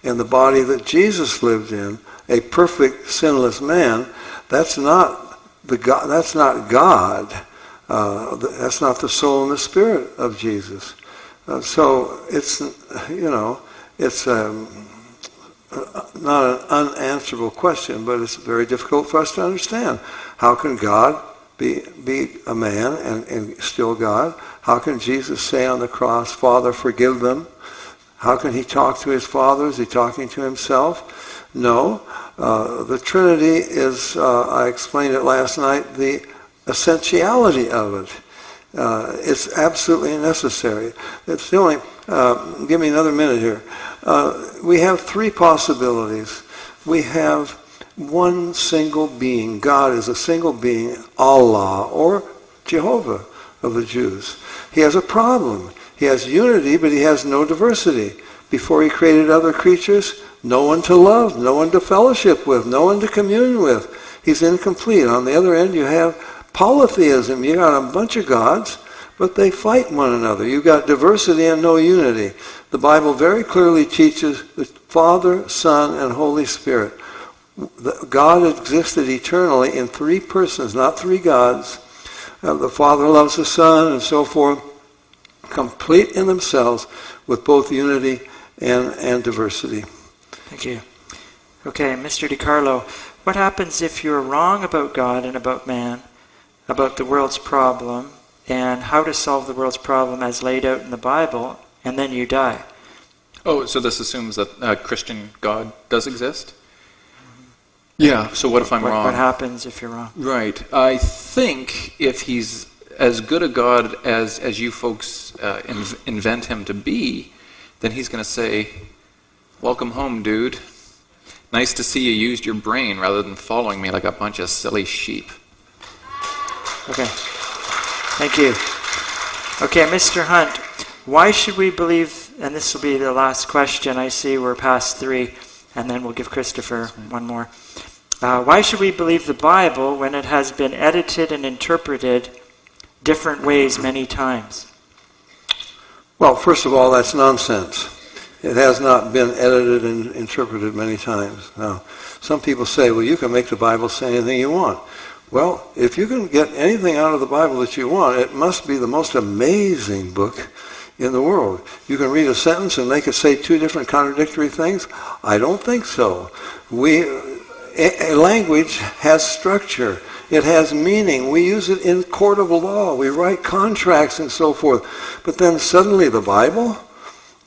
and the body that Jesus lived in, a perfect, sinless man. That's not God. That's not God. That's not the soul and the spirit of Jesus. So it's it's not an unanswerable question, but it's very difficult for us to understand. How can God be a man and still God? How can Jesus say on the cross, Father, forgive them? How can he talk to his Father? Is he talking to himself? No. The Trinity is, I explained it last night, the essentiality of it. It's absolutely necessary. It's the only, give me another minute here. We have three possibilities. We have one single being. God is a single being, Allah, or Jehovah of the Jews. He has a problem. He has unity, but he has no diversity. Before he created other creatures, no one to love, no one to fellowship with, no one to commune with. He's incomplete. On the other end, you have polytheism. You got a bunch of gods, but they fight one another. You've got diversity and no unity. The Bible very clearly teaches the Father, Son, and Holy Spirit. God existed eternally in three persons, not three gods. The Father loves the Son, and so forth, complete in themselves with both unity and diversity. Thank you. Okay, Mr. DiCarlo, what happens if you're wrong about God and about man, about the world's problem, and how to solve the world's problem as laid out in the Bible, and then you die? Oh, so this assumes that a Christian God does exist? Yeah, so what if I'm wrong? What happens if you're wrong? Right. I think if he's as good a God as you folks invent him to be, then he's going to say, welcome home, dude. Nice to see you used your brain rather than following me like a bunch of silly sheep. Okay. Thank you. Okay, Mr. Hunt, why should we believe, and this will be the last question, I see we're past 3, and then we'll give Christopher one more. Why should we believe the Bible when it has been edited and interpreted different ways many times? Well, first of all, that's nonsense. It has not been edited and interpreted many times. Now, some people say, well, you can make the Bible say anything you want. Well, if you can get anything out of the Bible that you want, it must be the most amazing book in the world. You can read a sentence and make it say 2 different contradictory things? I don't think so. A language has structure. It has meaning. We use it in court of law. We write contracts and so forth. But then suddenly the Bible?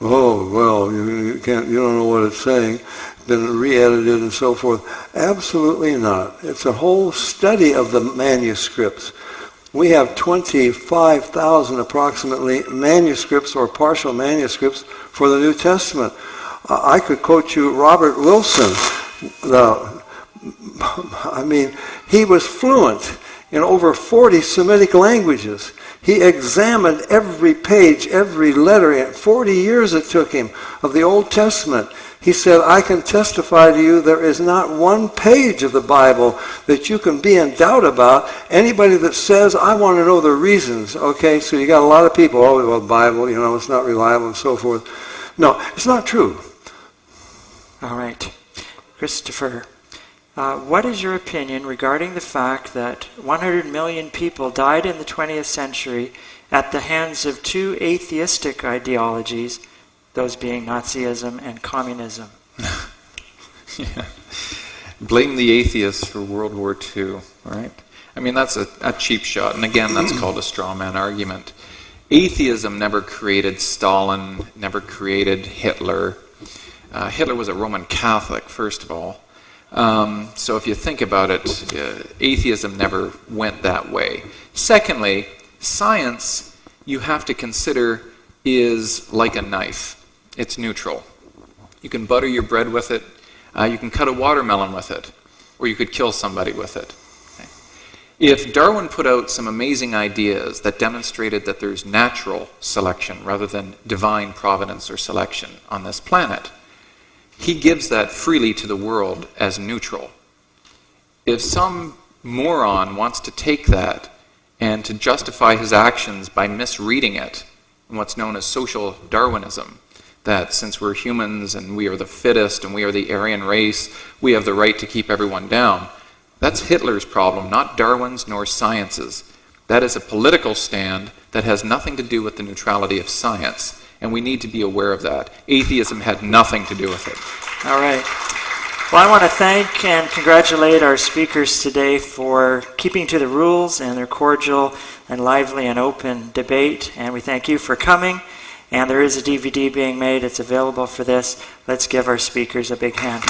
Oh, well, you don't know what it's saying. Been re-edited and so forth. Absolutely not. It's a whole study of the manuscripts. We have 25,000 approximately manuscripts or partial manuscripts for the New Testament. I could quote you Robert Wilson. He was fluent in over 40 Semitic languages. He examined every page, every letter. 40 years it took him of the Old Testament. He said, I can testify to you there is not one page of the Bible that you can be in doubt about. Anybody that says, I want to know the reasons. Okay, so you got a lot of people, oh, well, the Bible, it's not reliable and so forth. No, it's not true. All right. Christopher, what is your opinion regarding the fact that 100 million people died in the 20th century at the hands of 2 atheistic ideologies, those being Nazism and communism? Yeah. Blame the atheists for World War II, right? I mean, that's a cheap shot, and again, that's called a straw man argument. Atheism never created Stalin, never created Hitler. Hitler was a Roman Catholic, first of all. So if you think about it, atheism never went that way. Secondly, science, you have to consider, is like a knife. It's neutral. You can butter your bread with it, you can cut a watermelon with it, or you could kill somebody with it. Okay. If Darwin put out some amazing ideas that demonstrated that there's natural selection rather than divine providence or selection on this planet, he gives that freely to the world as neutral. If some moron wants to take that and to justify his actions by misreading it in what's known as social Darwinism, that since we're humans and we are the fittest and we are the Aryan race, we have the right to keep everyone down, that's Hitler's problem, not Darwin's nor science's. That is a political stand that has nothing to do with the neutrality of science. And we need to be aware of that. Atheism had nothing to do with it. All right. Well, I want to thank and congratulate our speakers today for keeping to the rules and their cordial and lively and open debate. And we thank you for coming. And there is a DVD being made. It's available for this. Let's give our speakers a big hand.